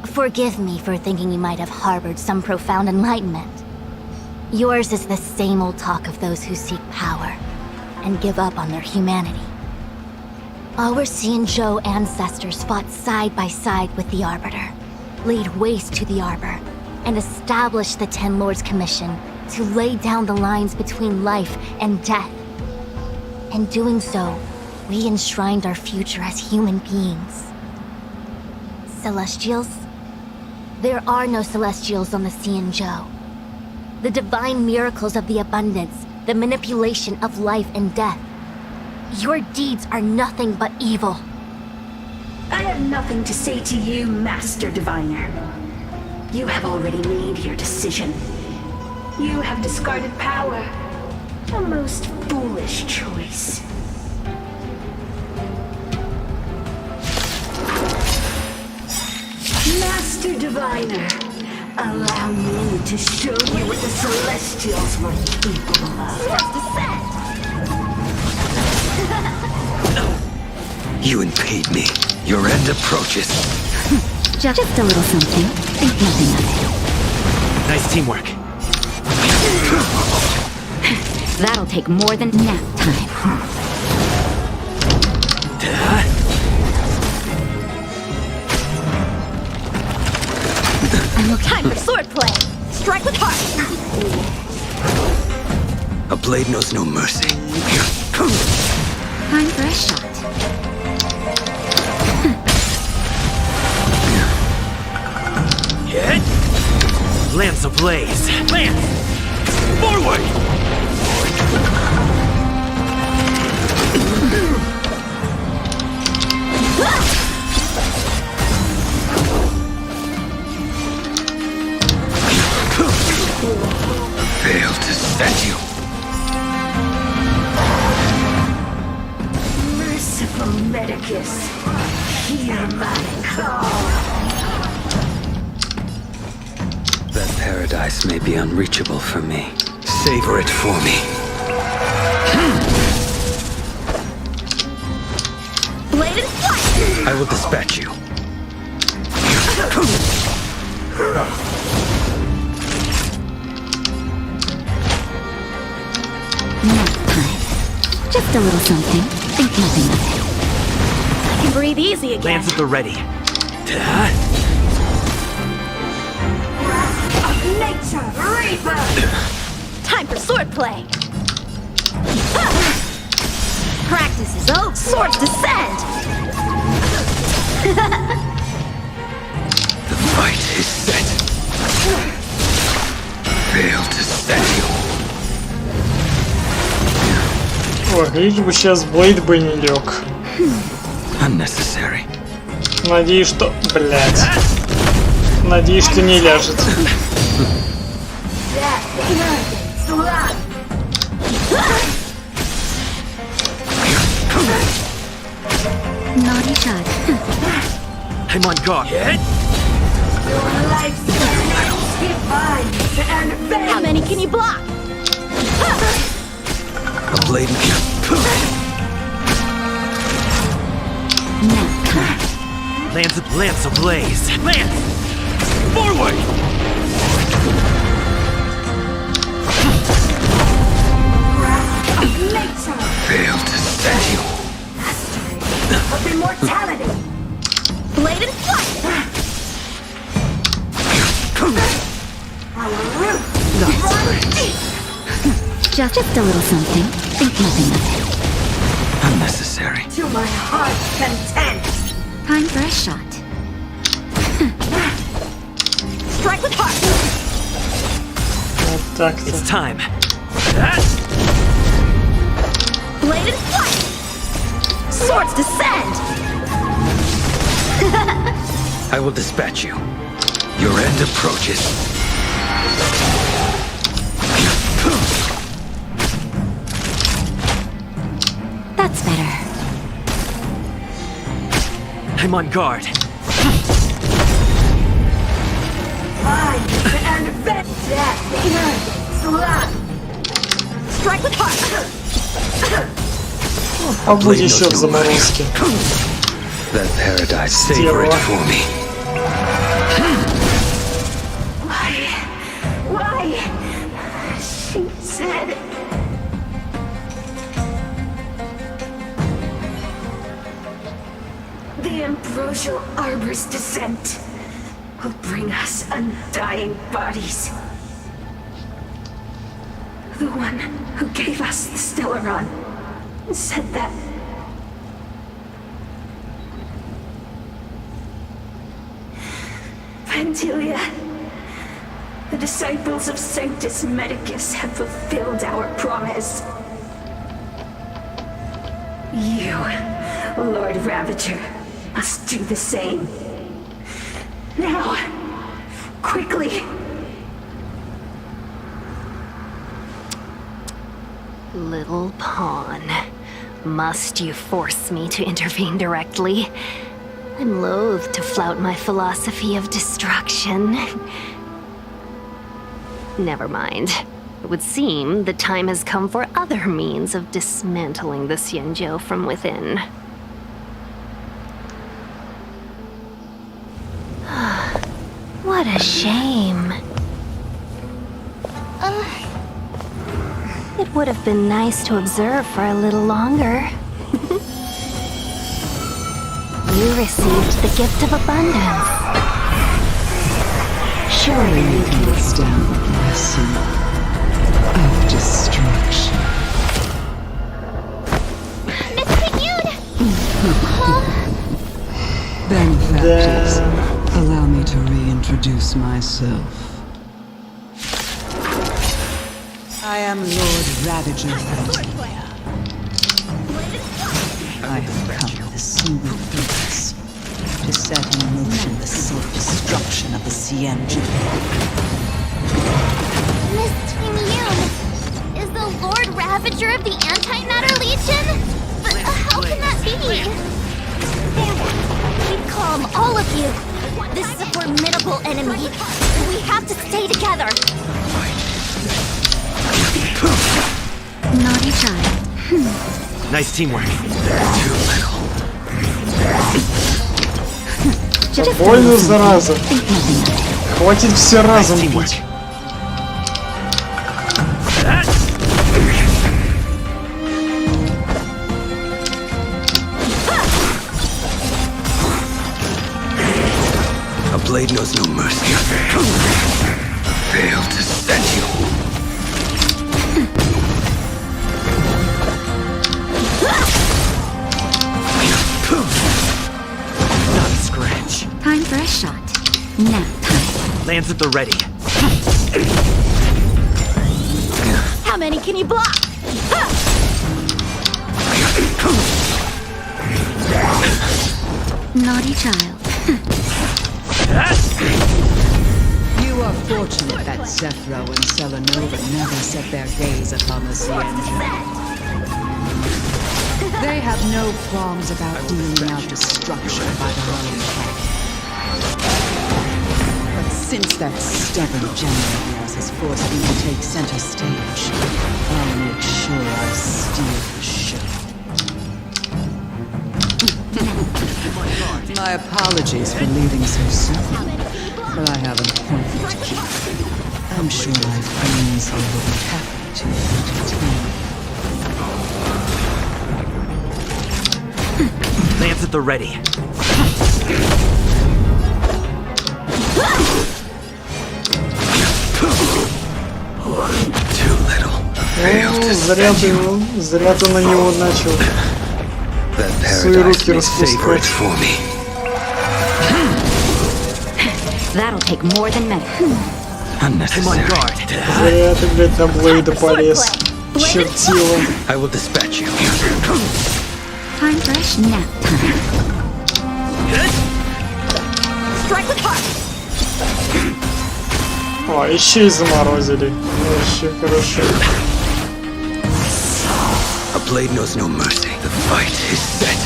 Forgive me for thinking you might have harbored some profound enlightenment. Yours is the same old talk of those who seek power and give up on their humanity. Our Xianzhou ancestors fought side by side with the Arbiter, laid waste to the Arbor, and established the Ten Lords Commission to lay down the lines between life and death. In doing so, we enshrined our future as human beings. Celestials? There are no Celestials on the Xianzhou. The divine miracles of the abundance, the manipulation of life and death. Your deeds are nothing but evil. I have nothing to say to you, Master Diviner. You have already made your decision. You have discarded power. A most foolish choice. Master Diviner, Allow me to show you what the Celestials were capable of. You impede me. Your end approaches. Just a little something. Think nothing of it. Nice teamwork. That'll take more than nap time. Time for swordplay. Strike with heart. A blade knows no mercy. Time for a shot. Hit! Lance ablaze! Lance! Forward! Failed to set you. Merciful Medicus, hear my call. That paradise may be unreachable for me. Savor it for me. Blade and flight. I will dispatch you. Nap time. Just a little something. Think nothing of it. I can breathe easy again. Lance at the ready. Nature Reaper! Time for swordplay. Practice is over. Swords descend. The fight is set. Failed to set you. Ой, лишь бы сейчас Блейд бы не лег. Unnecessary. Надеюсь, что... Блять. Надеюсь, что не ляжет. Naughty shot. I'm on guard. Hit! How many can you block? A blade. Nap time. Lance ablaze. Lance! Forward! Failed to set you. Of immortality! Blade and flight. Just a little something. Think nothing of it. Unnecessary. To my heart's content! Time for a shot. Strike with heart. Вот так-то. It's time. Blade and flight. Swords descend. I will dispatch you. Your end approaches. That's better. I'm on guard. Strike with heart. Побудь еще в заморозке. That paradise, savor it for me. Why? She said... The ambrosial arbor's descent will bring us undying bodies. The one who gave us the Stellaron said that. Fantilia, the disciples of Sanctus Medicus have fulfilled our promise. You, Lord Ravager, must do the same. Now, quickly. Little pawn. Must you force me to intervene directly? I'm loath to flout my philosophy of destruction. Never mind. It would seem the time has come for other means of dismantling the Xianzhou from within. What a shame. It would have been nice to observe for a little longer. You received the gift of abundance. Surely you can withstand the blessing of destruction. Benefactors, allow me to reintroduce myself. I am Lord Ravager Fantilia. I have come with a single purpose: to set in motion the self-destruction of the Xianzhou. Miss Tingyun is the Lord Ravager of the Antimatter Legion? But how can that be? Keep calm, all of you. This is a formidable enemy. We have to stay together. Naughty child. Nice teamwork. Too little. Больно, зараза. Хватит все разом бить. A blade knows no mercy. Failed to set you. Not a scratch. Time for a shot. Nap time. Lands at the ready. How many can you block? Naughty child. You are fortunate that Zephyro and Selenova never set their gaze upon the Xianzhou. They have no qualms about dealing out destruction by their own hand. But since that stubborn general of yours has forced me to take center stage, I'll make sure I steal the show. My apologies for leaving so soon, but I have an appointment to keep. I'm sure my friends here will be happy to entertain. Lands at the ready. Too little. Зря ты на него начал свои руки распускать. That'll take more than medicine. Unnecessary. Зря ты, блядь, на Блейда полез. Чертила. I will dispatch you. Time for a nap time. Strike with heart. О, еще и заморозили. Вообще хорошо. A blade knows no mercy. The fight is set.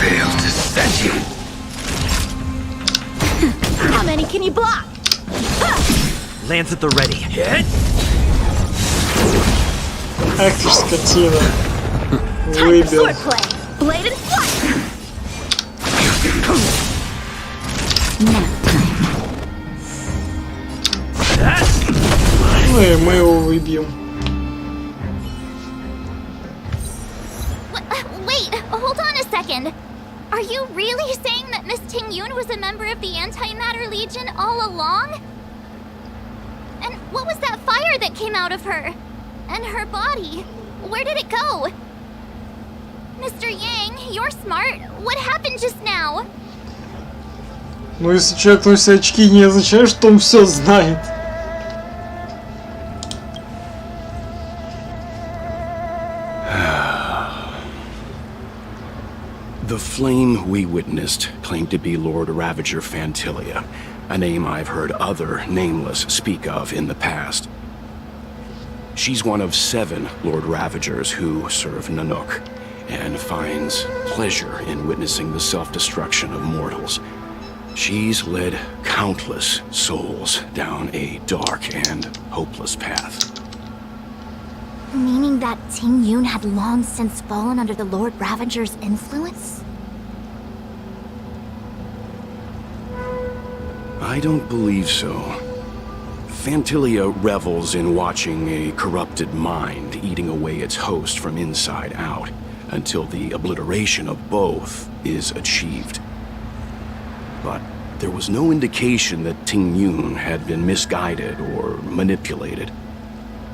Failed to set you. How many can you block? Lands at the ready. Ах ты ж скотина. Time for Выбил. swordplay. Blade and flight. Nap time. Ну и мы его выбьем. Wait, hold on a second. Are you really saying that Miss Tingyun was a member of the Antimatter Legion all along? And what was that fire that came out of her? And her body? Where did it go? Mr. Yang, you're smart. What happened just now? Ну если человек носит очки, не означает, что он все знает. The flame we witnessed claimed to be Lord Ravager Fantilia, a name I've heard other nameless speak of in the past. She's one of 7 Lord Ravagers who serve Nanook, and finds pleasure in witnessing the self-destruction of mortals. She's led countless souls down a dark and hopeless path. Meaning that Ting Yun had long since fallen under the Lord Ravager's influence? I don't believe so. Fantilia revels in watching a corrupted mind eating away its host from inside out, until the obliteration of both is achieved. But there was no indication that Ting Yun had been misguided or manipulated.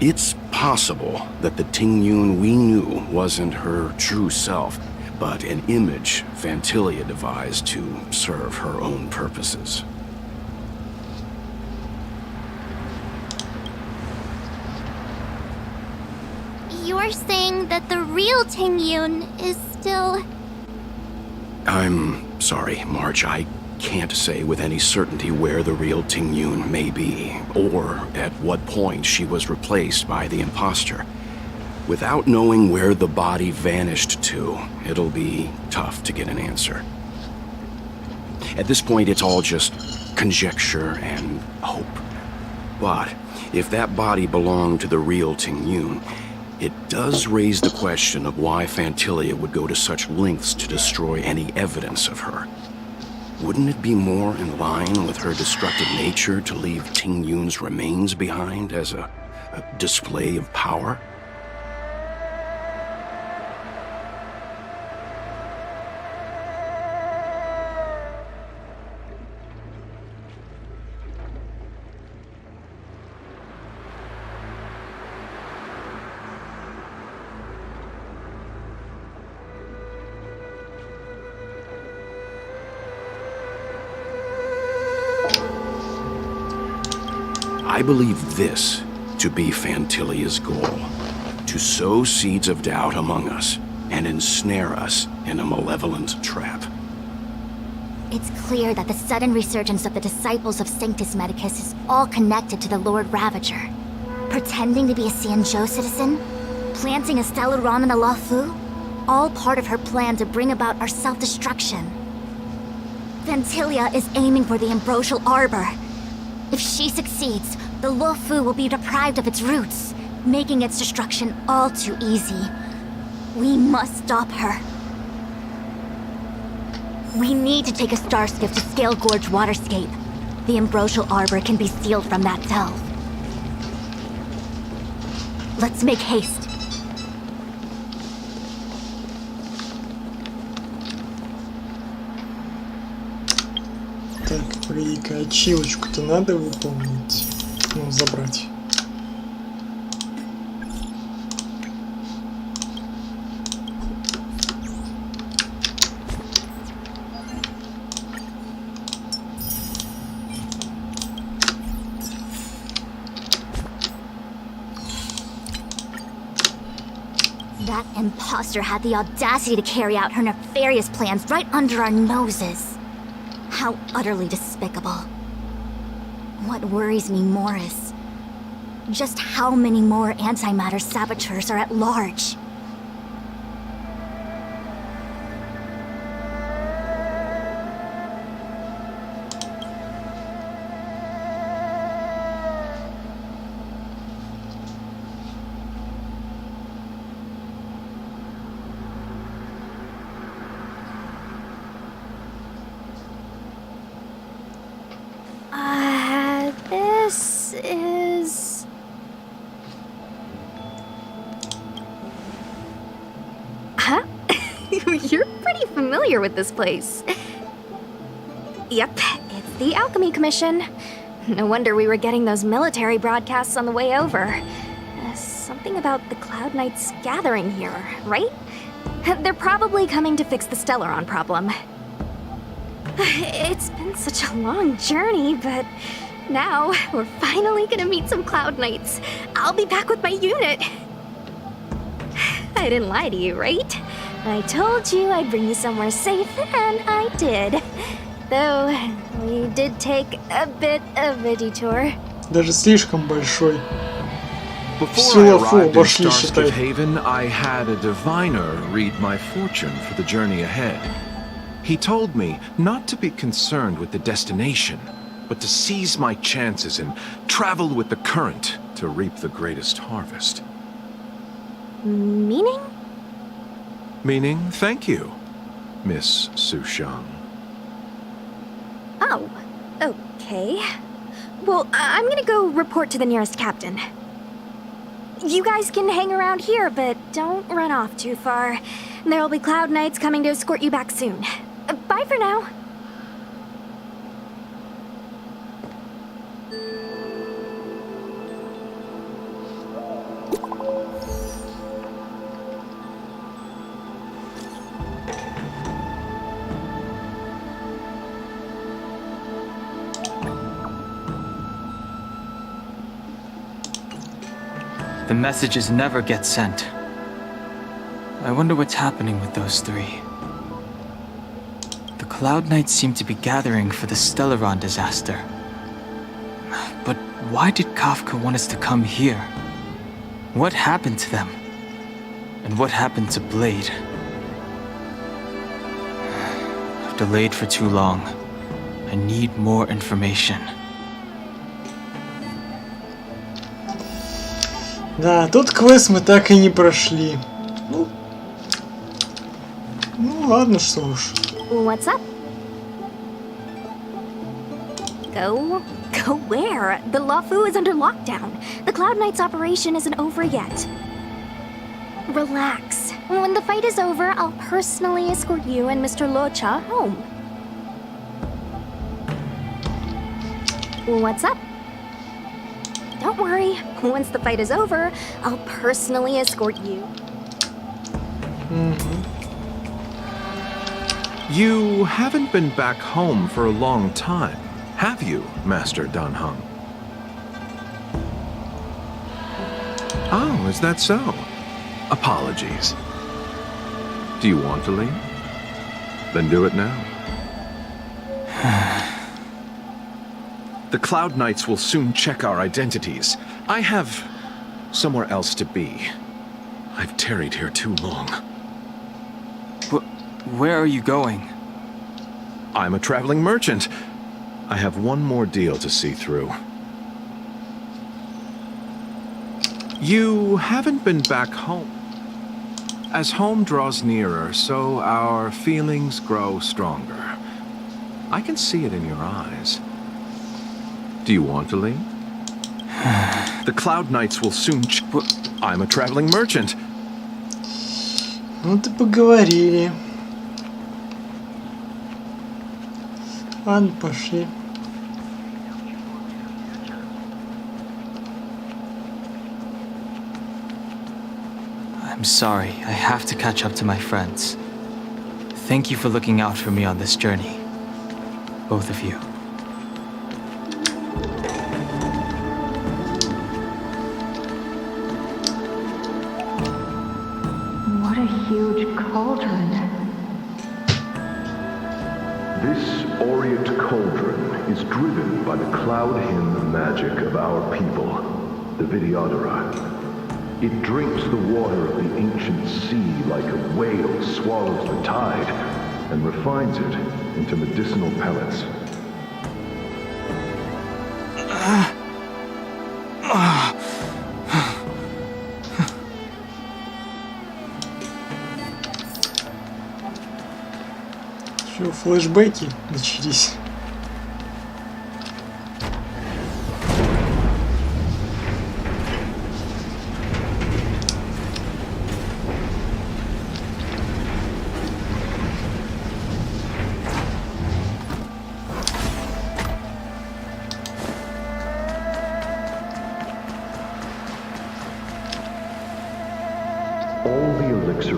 It's possible that the Ting Yun we knew wasn't her true self, but an image Fantilia devised to serve her own purposes. You're saying that the real Ting Yun is still... I'm sorry, March. I can't say with any certainty where the real Ting Yun may be, or at what point she was replaced by the imposter. Without knowing where the body vanished to, it'll be tough to get an answer. At this point, it's all just conjecture and hope. But if that body belonged to the real Ting Yun, it does raise the question of why Fantilia would go to such lengths to destroy any evidence of her. Wouldn't it be more in line with her destructive nature to leave Ting Yun's remains behind as a display of power? I believe this to be Fantilia's goal, to sow seeds of doubt among us and ensnare us in a malevolent trap. It's clear that the sudden resurgence of the disciples of Sanctus Medicus is all connected to the Lord Ravager. Pretending to be a Xianzhou citizen, planting a Stellaron in a Luofu, all part of her plan to bring about our self-destruction. Fantilia is aiming for the Ambrosial Arbor. If she succeeds, the Luofu will be deprived of its roots, making its destruction all too easy. We must stop her. We need to take a star skiff to Scale Gorge Waterscape. The Ambrosial Arbor can be sealed from that delve. Let's make haste. Так, погоди-ка, ачивочку-то надо выполнить. Ну, забрать. That imposter had the audacity to carry out her nefarious plans right under our noses. How utterly despicable. What worries me more is just how many more antimatter saboteurs are at large. This is... Huh? You're pretty familiar with this place. Yep, it's the Alchemy Commission. No wonder we were getting those military broadcasts on the way over. Something about the Cloud Knights gathering here, right? They're probably coming to fix the Stellaron problem. It's been such a long journey, but now we're finally gonna meet some Cloud Knights. I'll be back with my unit. I didn't lie to you, right? I told you I'd bring you somewhere safe, and I did. Though, we did take a bit of a detour. Даже слишком большой. Before I arrived in Starskip Haven, I had a diviner read my fortune for the journey ahead. He told me not to be concerned with the destination, but to seize my chances and travel with the current to reap the greatest harvest. Meaning? Meaning, thank you, Miss Sushang. Oh, okay. Well, I'm gonna go report to the nearest captain. You guys can hang around here, but don't run off too far. There'll be Cloud Knights coming to escort you back soon. Bye for now. The messages never get sent. I wonder what's happening with those three. The Cloud Knights seem to be gathering for the Stellaron disaster. But why did Kafka want us to come here? What happened to them? And what happened to Blade? I've delayed for too long. I need more information. Да, тот квест мы так и не прошли. Ну ладно, что уж. What's up? Go where? The Luofu is under lockdown. The Cloud Knights operation isn't over yet. Relax. When the fight is over, I'll personally escort you and Mr. Locha home. What's up? Don't worry. Once the fight is over, I'll personally escort you. You haven't been back home for a long time, have you, Master Danheng? Oh, is that so? Apologies. Do you want to leave? Then do it now. The Cloud Knights will soon check our identities. I have somewhere else to be. I've tarried here too long. Where are you going? I'm a traveling merchant. I have one more deal to see through. You haven't been back home. As home draws nearer, so our feelings grow stronger. I can see it in your eyes. Do you want to leave? The Cloud Knights will soon I'm a traveling merchant. Вот и поговорили. Ладно, пошли. I'm sorry, I have to catch up to my friends. Thank you for looking out for me on this journey. Both of you. What a huge cauldron. This Orient cauldron is driven by the cloud hymn magic of our people, the Vidyadhara. It drinks the water of the ancient sea like a whale swallows the tide and refines it into medicinal pellets. Что, флешбеки начались?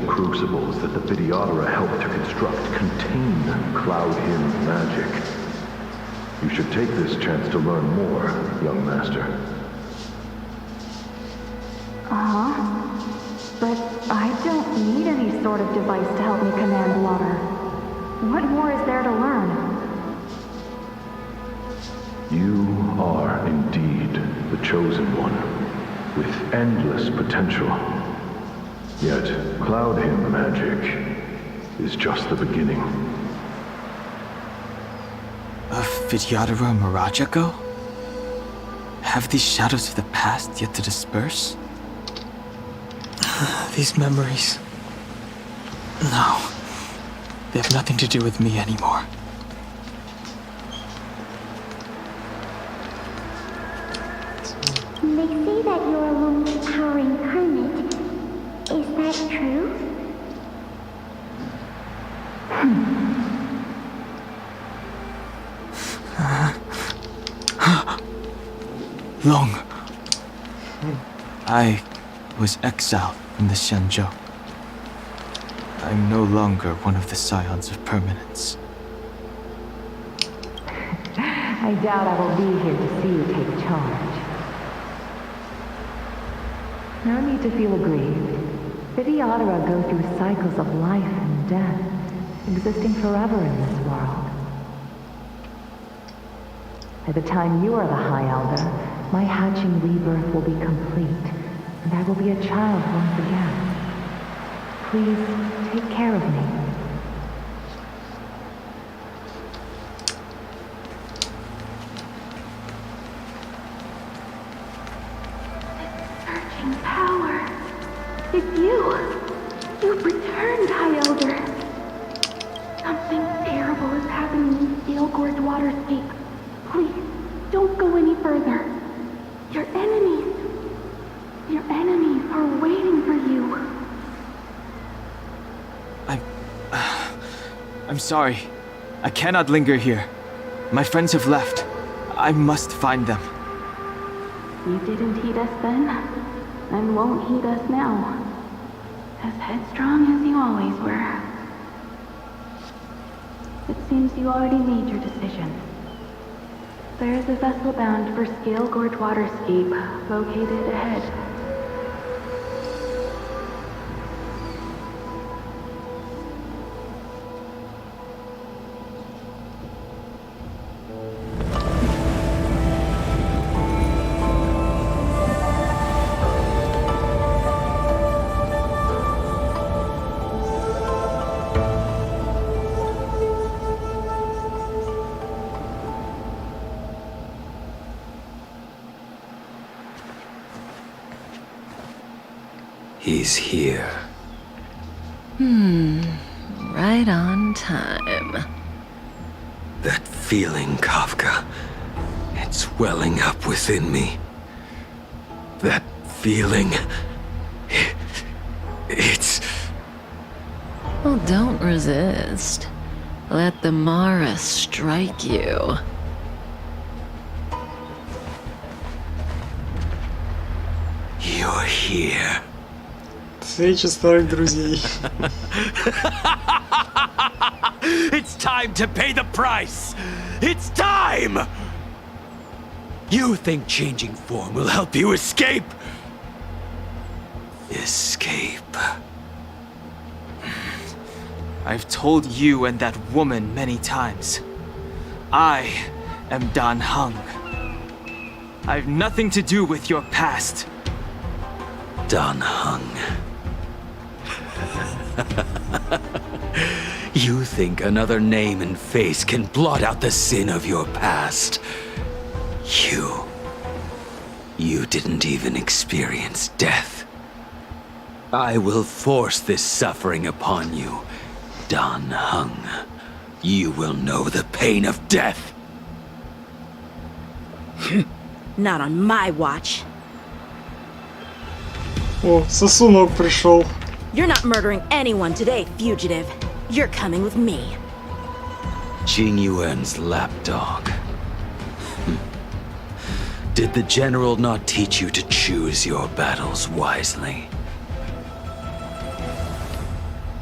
Crucibles that the Vidyadhara helped to construct contain cloud hymn magic. You should take this chance to learn more, young master. But I don't need any sort of device to help me command water. What more is there to learn? You are indeed the chosen one, with endless potential. Yet, cloud hymn magic is just the beginning. Vidyadhara and Miraja go? Have these shadows of the past yet to disperse? These memories... No. They have nothing to do with me anymore. They say that you're a lonely power incarnate. Is that true? Long. I was exiled from the Xianzhou. I'm no longer one of the scions of permanence. I doubt I will be here to see you take charge. No need to feel aggrieved. Vidyadhara go through cycles of life and death, existing forever in this world. By the time you are the High Elder, my hatching rebirth will be complete, and I will be a child once again. Please, take care of me. Searching power. It's you. You've returned, High Elder. Something terrible is happening in Steel Gorge Waterscape. Please, don't go any further. Your enemies are waiting for you. I'm sorry. I cannot linger here. My friends have left. I must find them. You didn't heed us then, and won't heed us now. As headstrong as you always were. It seems you already made your decision. There is a vessel bound for Scale Gorge Waterscape, located ahead. He's here. Right on time. That feeling, Kafka. It's welling up within me. That feeling... It's... Well, don't resist. Let the Mara strike you. You're here. Встреча старых друзей. It's time to pay the price! It's time! You think changing form will help you escape? Escape. I've told you and that woman many times. I am Dan Heng. I've nothing to do with your past. Dan Heng. You think another name and face can blot out the sin of your past? You didn't even experience death. I will force this suffering upon you, Dan Heng. You will know the pain of death. Not on my watch. О, сосунок пришел. You're not murdering anyone today, fugitive. You're coming with me. Jing Yuan's lapdog. Did the general not teach you to choose your battles wisely?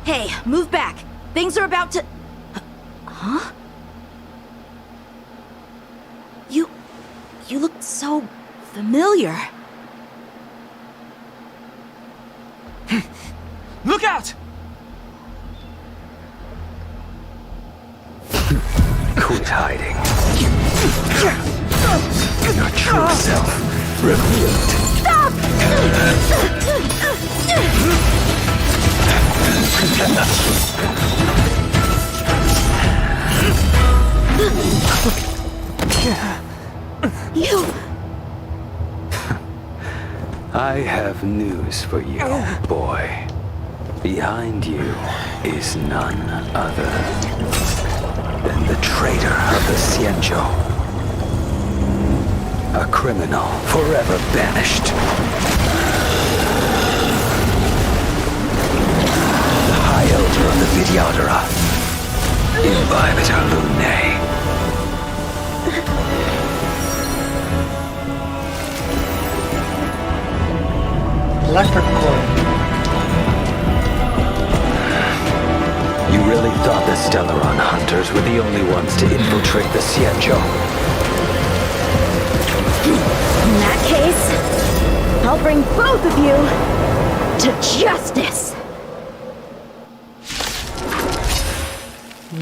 Hey, move back. Things are about to... Huh? You look so familiar. Look out! Quit hiding. Your true self revealed. Stop! have news for you, boy. Behind you is none other than the traitor of the Xianzhou. A criminal forever banished. The High Elder of the Videodora. Imbibitor Lunae. You really thought the Stellaron hunters were the only ones to infiltrate the Xianzhou? In that case, I'll bring both of you to justice.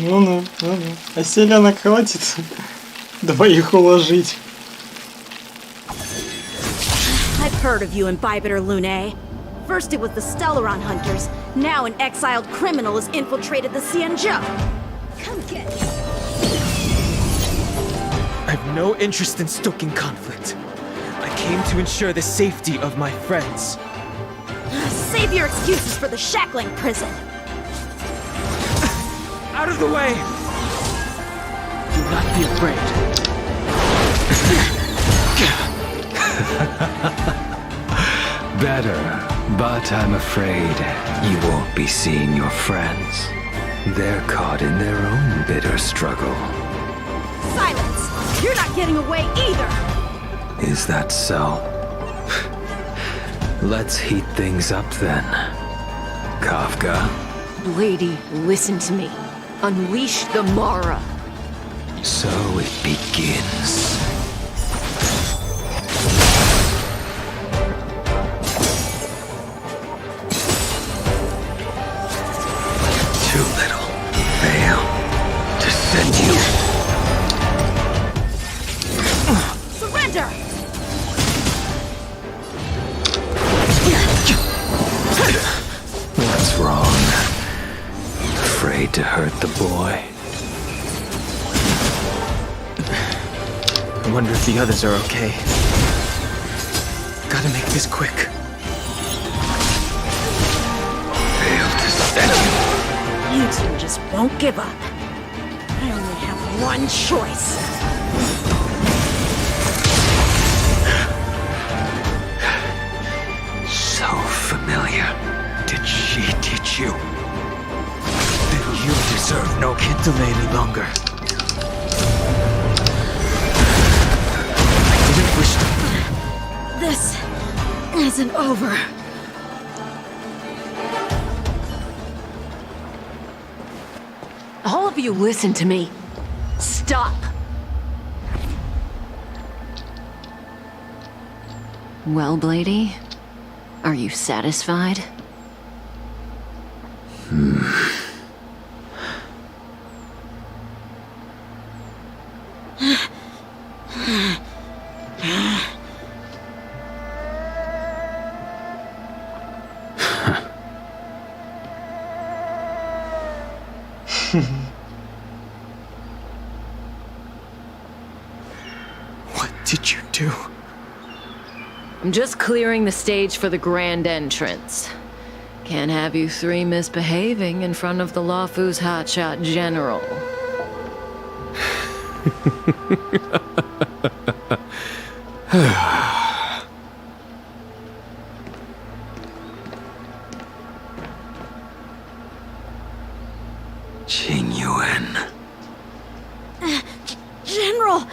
Ну-ну. А селянок хватит двоих уложить. I've heard of you, Imbibitor Lunae. First it was the Stellaron hunters, now an exiled criminal has infiltrated the Xianzhou. Come get me. I have no interest in stoking conflict. I came to ensure the safety of my friends. Save your excuses for the shackling prison. Out of the way! Do not be afraid. Better, but I'm afraid you won't be seeing your friends. They're caught in their own bitter struggle. Silence! You're not getting away either! Is that so? Let's heat things up then. Kafka? Lady, listen to me. Unleash the Mara. So it begins. Too little fail to send you. Surrender! What's wrong? Afraid to hurt the boy? I wonder if the others are okay. Gotta make this quick. Failed to send you. You two just won't give up. I only have one choice. So familiar. Did she teach you? Then you deserve no can't delay any longer. I didn't wish to. This isn't over. All of you listen to me. Stop. Well, Blady, are you satisfied? What did you do? I'm just clearing the stage for the grand entrance. Can't have you three misbehaving in front of the Luofu's hotshot general. Qing Yuan. General!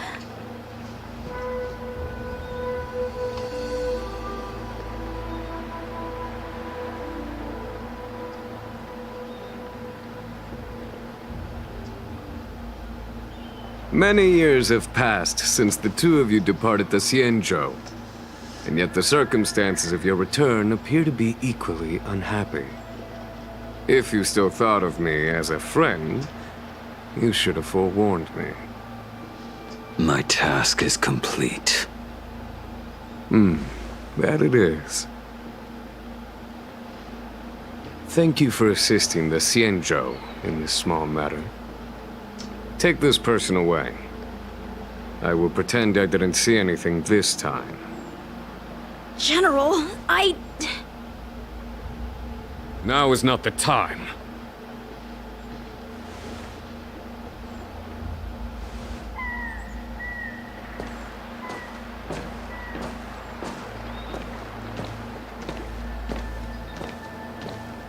Many years have passed since the two of you departed the Xianzhou, and yet the circumstances of your return appear to be equally unhappy. If you still thought of me as a friend, you should have forewarned me. My task is complete. That it is. Thank you for assisting the Xianzhou in this small matter. Take this person away. I will pretend I didn't see anything this time. General, Now is not the time.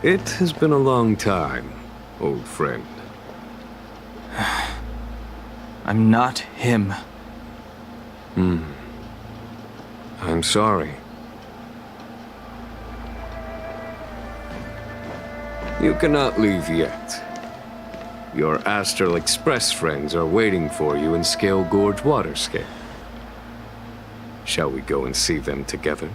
It has been a long time, old friend. I'm not him. I'm sorry. You cannot leave yet. Your Astral Express friends are waiting for you in Scale Gorge Waterscape. Shall we go and see them together?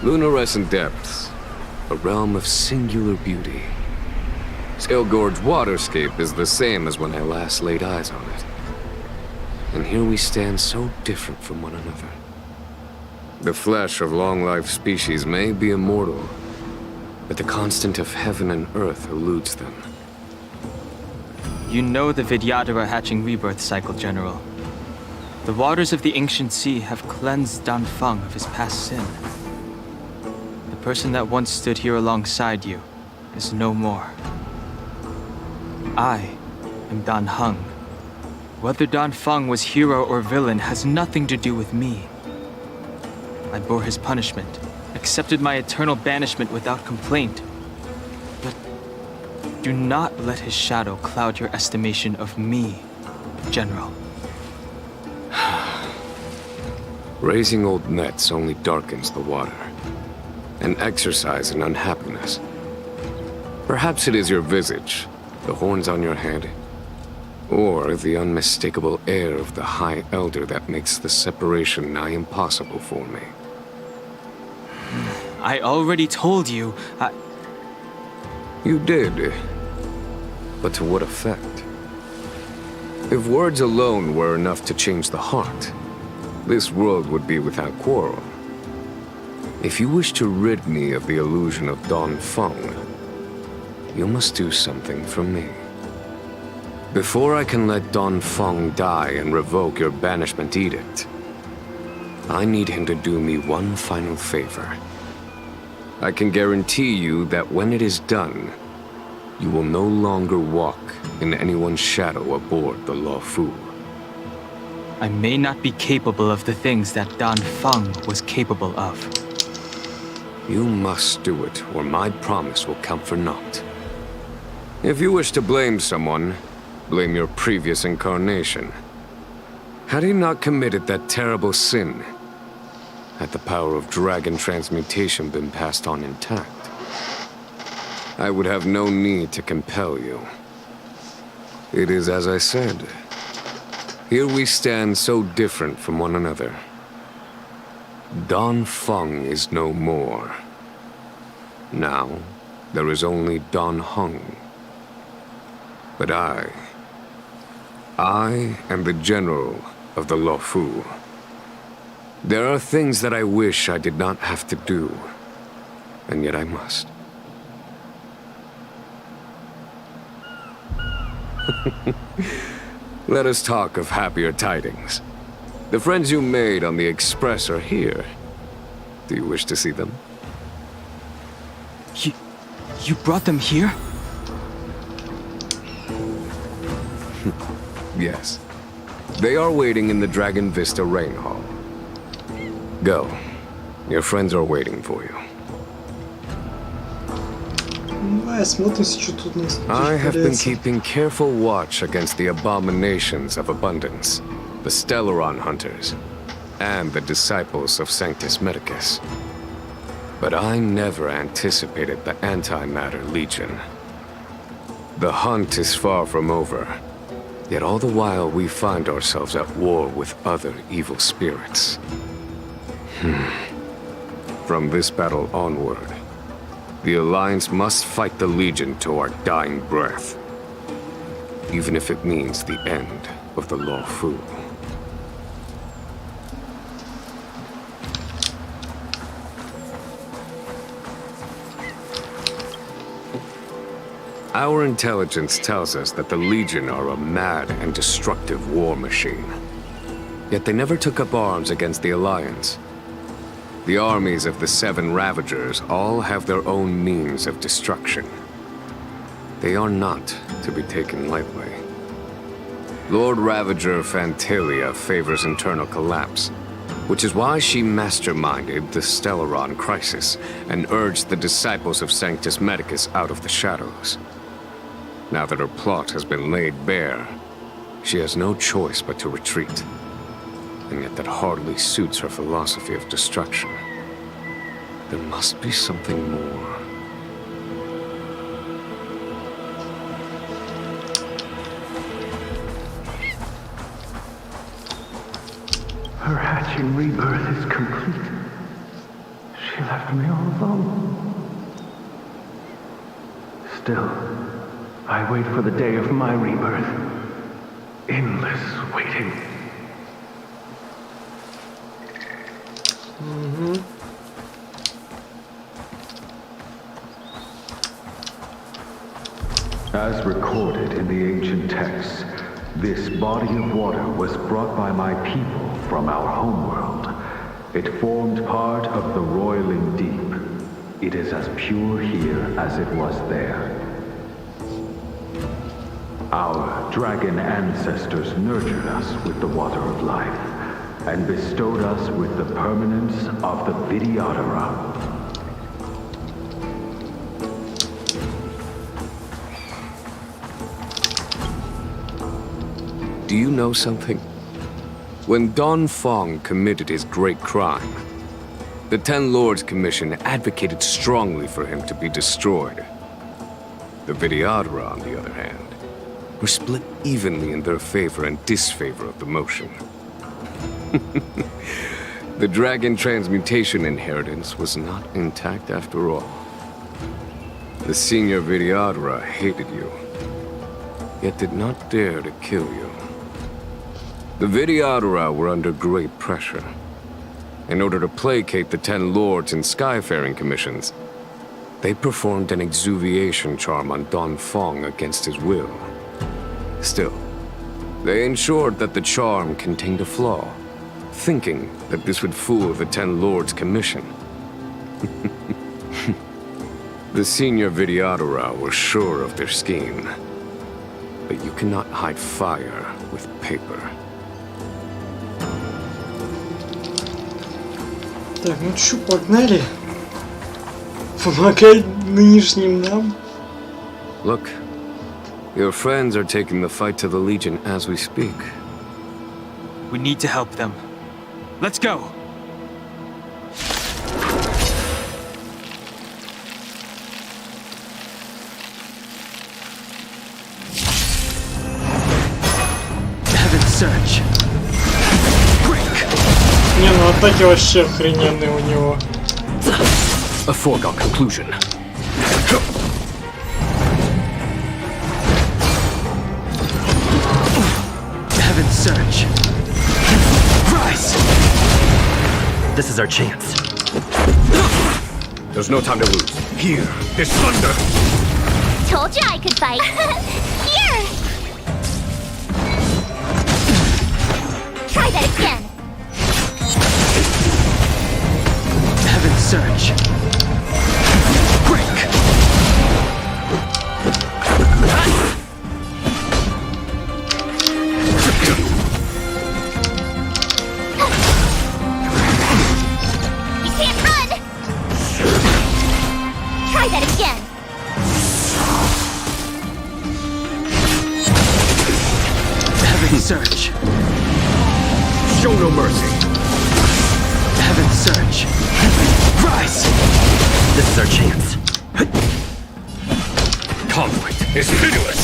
Lunarescent depths, a realm of singular beauty. Scale Gorge Waterscape is the same as when I last laid eyes on it. And here we stand so different from one another. The flesh of long-lived species may be immortal, but the constant of heaven and earth eludes them. You know the Vidyadhara hatching rebirth cycle, General. The waters of the ancient sea have cleansed Danfeng of his past sin. The person that once stood here alongside you is no more. I am Dan Heng. Whether Danfeng was hero or villain has nothing to do with me. I bore his punishment, accepted my eternal banishment without complaint. But do not let his shadow cloud your estimation of me, General. Raising old nets only darkens the water. An exercise in unhappiness. Perhaps it is your visage, the horns on your head, or the unmistakable air of the High Elder that makes the separation nigh impossible for me. I already told you, You did. But to what effect? If words alone were enough to change the heart, this world would be without quarrel. If you wish to rid me of the illusion of Danfeng, you must do something for me. Before I can let Danfeng die and revoke your banishment edict, I need him to do me one final favor. I can guarantee you that when it is done, you will no longer walk in anyone's shadow aboard the Luofu. I may not be capable of the things that Danfeng was capable of. You must do it, or my promise will count for naught. If you wish to blame someone, blame your previous incarnation. Had he not committed that terrible sin, had the power of dragon transmutation been passed on intact, I would have no need to compel you. It is as I said. Here we stand so different from one another. Danfeng is no more. Now, there is only Dan Heng. But I am the general of the Luofu. There are things that I wish I did not have to do, and yet I must. Let us talk of happier tidings. The friends you made on the Express are here. Do you wish to see them? You brought them here? Yes. They are waiting in the Dragon Vista Rain Hall. Go. Your friends are waiting for you. I have been keeping careful watch against the abominations of abundance, the Stellaron hunters, and the disciples of Sanctus Medicus. But I never anticipated the Antimatter Legion. The hunt is far from over, yet all the while we find ourselves at war with other evil spirits. From this battle onward, the Alliance must fight the Legion to our dying breath. Even if it means the end of the Law Fu. Our intelligence tells us that the Legion are a mad and destructive war machine. Yet they never took up arms against the Alliance. The armies of the Seven Ravagers all have their own means of destruction. They are not to be taken lightly. Lord Ravager Fantilia favors internal collapse, which is why she masterminded the Stellaron crisis and urged the disciples of Sanctus Medicus out of the shadows. Now that her plot has been laid bare, she has no choice but to retreat. And yet that hardly suits her philosophy of destruction. There must be something more. Her hatching rebirth is complete. She left me all alone. Still, I wait for the day of my rebirth. Endless waiting. As recorded in the ancient texts, this body of water was brought by my people from our homeworld. It formed part of the roiling deep. It is as pure here as it was there. Our dragon ancestors nurtured us with the water of life, and bestowed us with the permanence of the Videodora. Do you know something? When Don Fong committed his great crime, the Ten Lords Commission advocated strongly for him to be destroyed. The Videodora, on the other hand, were split evenly in their favor and disfavor of the motion. The dragon transmutation inheritance was not intact after all. The senior Videodora hated you, yet did not dare to kill you. The Videodora were under great pressure. In order to placate the Ten Lords and Skyfaring Commissions, they performed an exuviation charm on Don Fong against his will. Still, they ensured that the charm contained a flaw, thinking that this would fool the Ten Lords Commission. The senior Videodora were sure of their scheme, but you cannot hide fire with paper. Так, ну чё, погнали. Помогай нынешним нам. Look, your friends are taking the fight to the Legion as we speak. We need to help them. Let's go! Heaven's Search. Не, ну атаки вообще охрененные у него. A foregone conclusion. Heaven's Search. Rise! This is our chance. There's no time to lose. Here is thunder! Told you I could fight. Here! Try that again. Heaven's Search. Break! You can't run! Try that again. Heaven's Search. Show no mercy. Heaven's Search. Rise! This is our chance. Conflict is pitiless.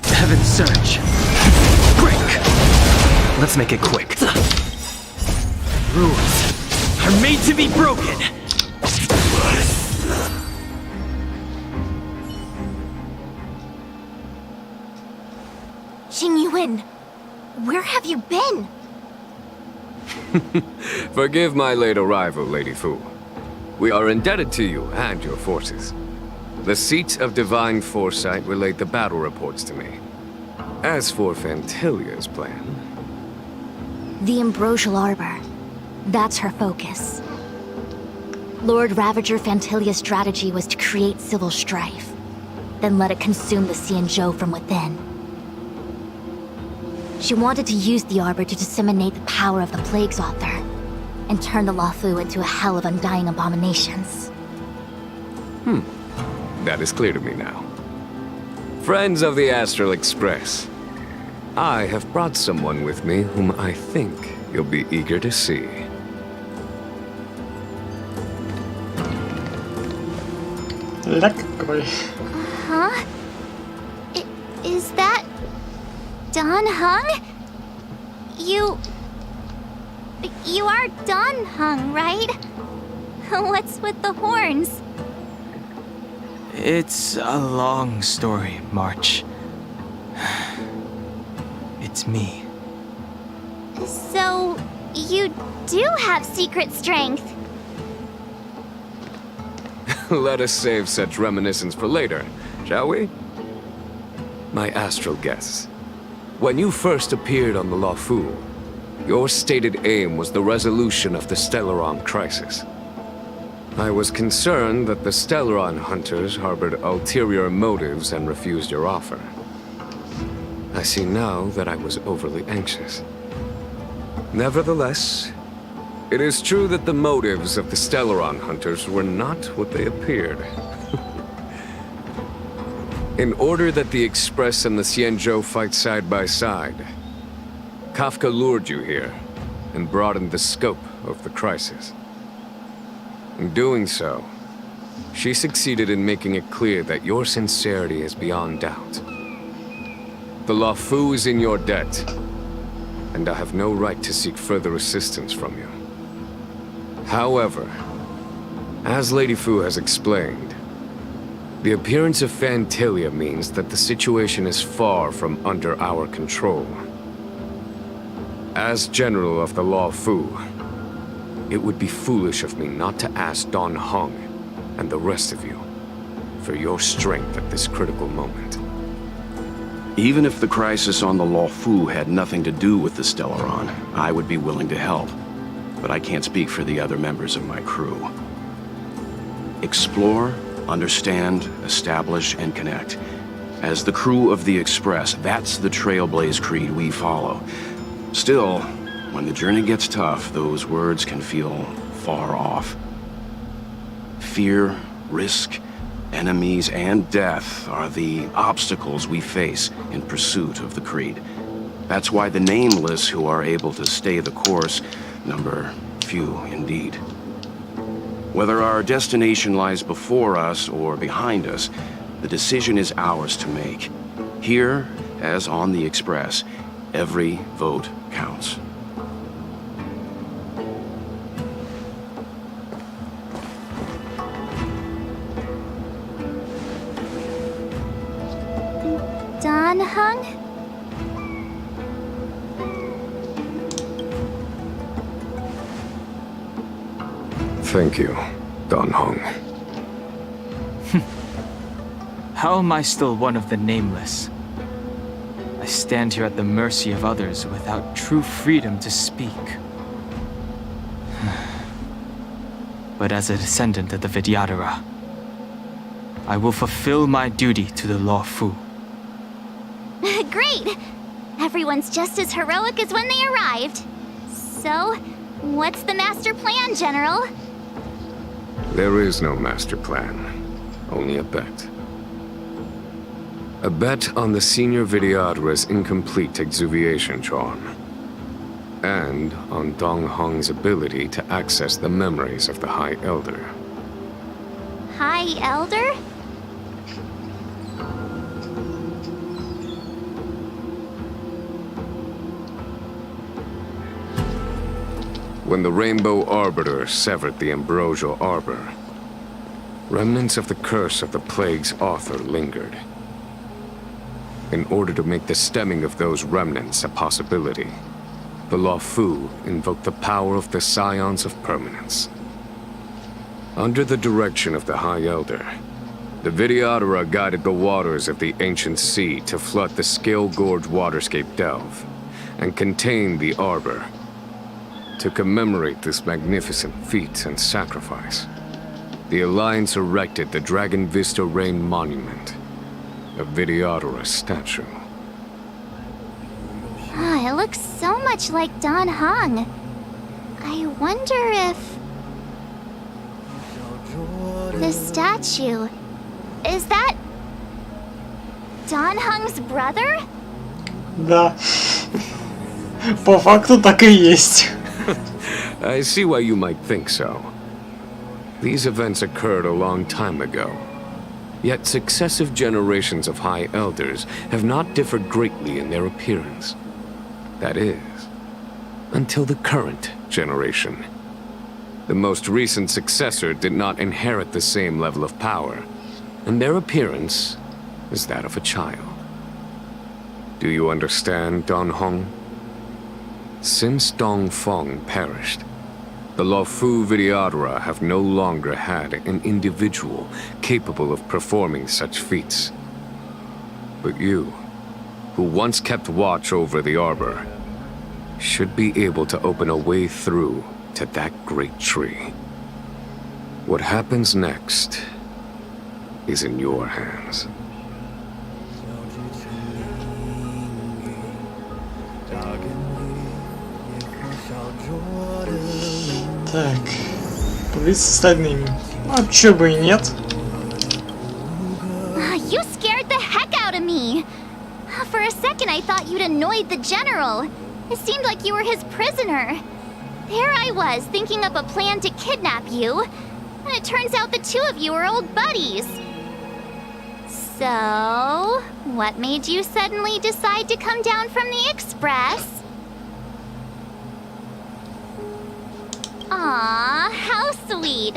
Heaven's Search. Break! Let's make it quick. rules are made to be broken. Jing Yuan, where have you been? Forgive my late arrival, Lady Fu. We are indebted to you and your forces. The seat of divine foresight relayed the battle reports to me. As for Fantilia's plan... The Ambrosial Arbor. That's her focus. Lord Ravager Fantilia's strategy was to create civil strife, then let it consume the Xianzhou from within. She wanted to use the Arbor to disseminate the power of the Plague's author, and turn the Luofu into a hell of undying abominations. That is clear to me now. Friends of the Astral Express, I have brought someone with me whom I think you'll be eager to see. Huh? Is that... Don Hung? You are Don Hung, right? What's with the horns? It's a long story, March. It's me. So, you do have secret strength. Let us save such reminiscence for later, shall we? My astral guests. When you first appeared on the Luofu, your stated aim was the resolution of the Stellaron crisis. I was concerned that the Stellaron hunters harbored ulterior motives and refused your offer. I see now that I was overly anxious. Nevertheless, it is true that the motives of the Stellaron hunters were not what they appeared. In order that the Express and the Xianzhou fight side by side, Kafka lured you here and broadened the scope of the crisis. In doing so, she succeeded in making it clear that your sincerity is beyond doubt. The Luofu is in your debt, and I have no right to seek further assistance from you. However, as Lady Fu has explained, the appearance of Fantilia means that the situation is far from under our control. As General of the Luofu, it would be foolish of me not to ask Don Hung and the rest of you for your strength at this critical moment. Even if the crisis on the Luofu had nothing to do with the Stellaron, I would be willing to help. But I can't speak for the other members of my crew. Explore, understand, establish, and connect. As the crew of the Express, that's the Trailblaze creed we follow. Still, when the journey gets tough, those words can feel far off. Fear, risk, enemies, and death are the obstacles we face in pursuit of the creed. That's why the nameless who are able to stay the course number few indeed. Whether our destination lies before us or behind us, the decision is ours to make. Here, as on the Express, every vote counts. Don Hung? Thank you, Don Hung. How am I still one of the nameless? I stand here at the mercy of others without true freedom to speak. But as a descendant of the Vidyadhara, I will fulfill my duty to the Luofu. Great! Everyone's just as heroic as when they arrived. So, what's the master plan, General? There is no master plan, only a bet. A bet on the Senior Vidyadhara's incomplete exuviation charm. And on Dong Hong's ability to access the memories of the High Elder. High Elder? when the Rainbow Arbiter severed the Ambrosial Arbor, remnants of the curse of the plague's author lingered. In order to make the stemming of those remnants a possibility, the Luofu invoked the power of the Scions of Permanence. Under the direction of the High Elder, the Videodora guided the waters of the ancient sea to flood the Scale Gorge waterscape delve and contain the Arbor. To commemorate this magnificent feat and sacrifice, the Alliance erected the Dragon Vista Rain Monument, a Videodora statue. Ah, it looks so much like Dan Heng. I wonder if... the statue... is that... Dan Heng's brother? Да. По факту так и есть. I see why you might think so. These events occurred a long time ago. Yet successive generations of High Elders have not differed greatly in their appearance. That is, until the current generation. The most recent successor did not inherit the same level of power, and their appearance is that of a child. Do you understand, Don Hong? Since Dong Feng perished, the Luofu Videodora have no longer had an individual capable of performing such feats. But you, who once kept watch over the Arbor, should be able to open a way through to that great tree. What happens next is in your hands. Так, поговорить с остальными. А чё бы и нет. You scared the heck out of me! For a second I thought you'd annoyed the general. It seemed like you were his prisoner. There I was, thinking up a plan to kidnap you. And it turns out the two of you are old buddies. So, what made you suddenly decide to come down from the express? Aw, how sweet.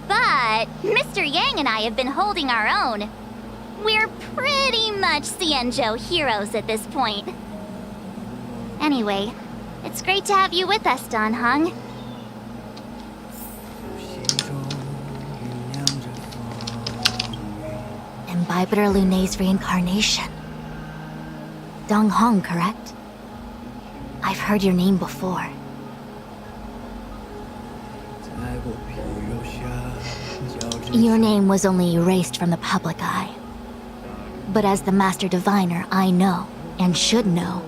But Mr. Yang and I have been holding our own. We're pretty much Xianzhou heroes at this point. Anyway, it's great to have you with us, Dan Heng. Imbibitor Lunay's reincarnation. Dong Hong, correct? I've heard your name before. Your name was only erased from the public eye. But as the Master Diviner, I know, and should know,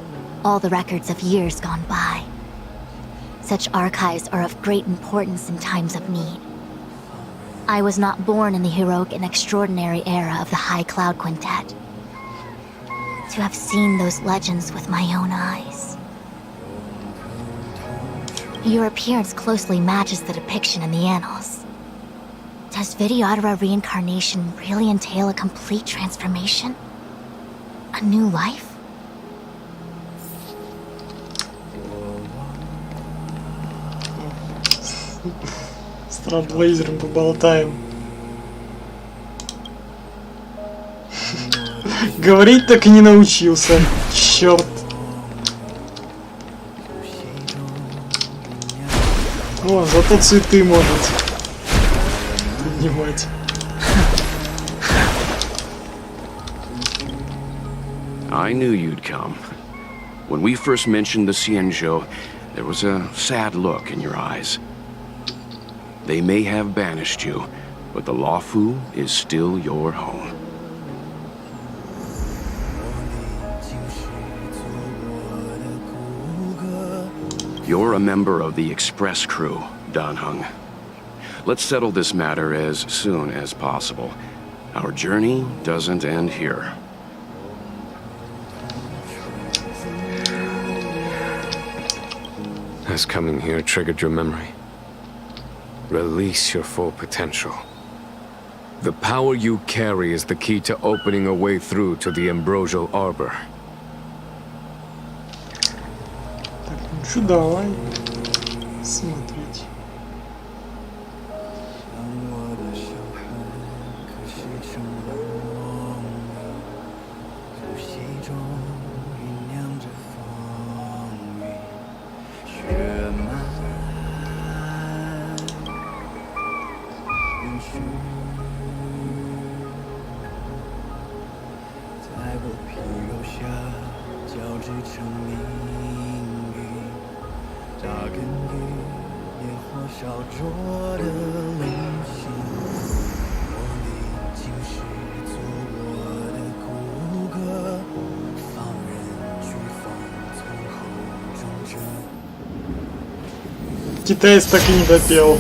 all the records of years gone by. Such archives are of great importance in times of need. I was not born in the heroic and extraordinary era of the High Cloud Quintet. To have seen those legends with my own eyes. Your appearance closely matches the depiction in the annals. Does Videodora reincarnation really entail a complete transformation? A new life? С Траблейзером поболтаем. Говорить так и не научился. Черт. О, зато цветы может поднимать. I knew you'd come. When we first mentioned the Xianzhou, there was a sad look in your eyes. They may have banished you, but the Luofu is still your home. You're a member of the Express crew, Dan Heng. Let's settle this matter as soon as possible. Our journey doesn't end here. Has coming here triggered your memory? Release your full potential. The power you carry is the key to opening a way through to the Ambrosial Arbor. Ну давай. смотреть. Китаец так и не допел.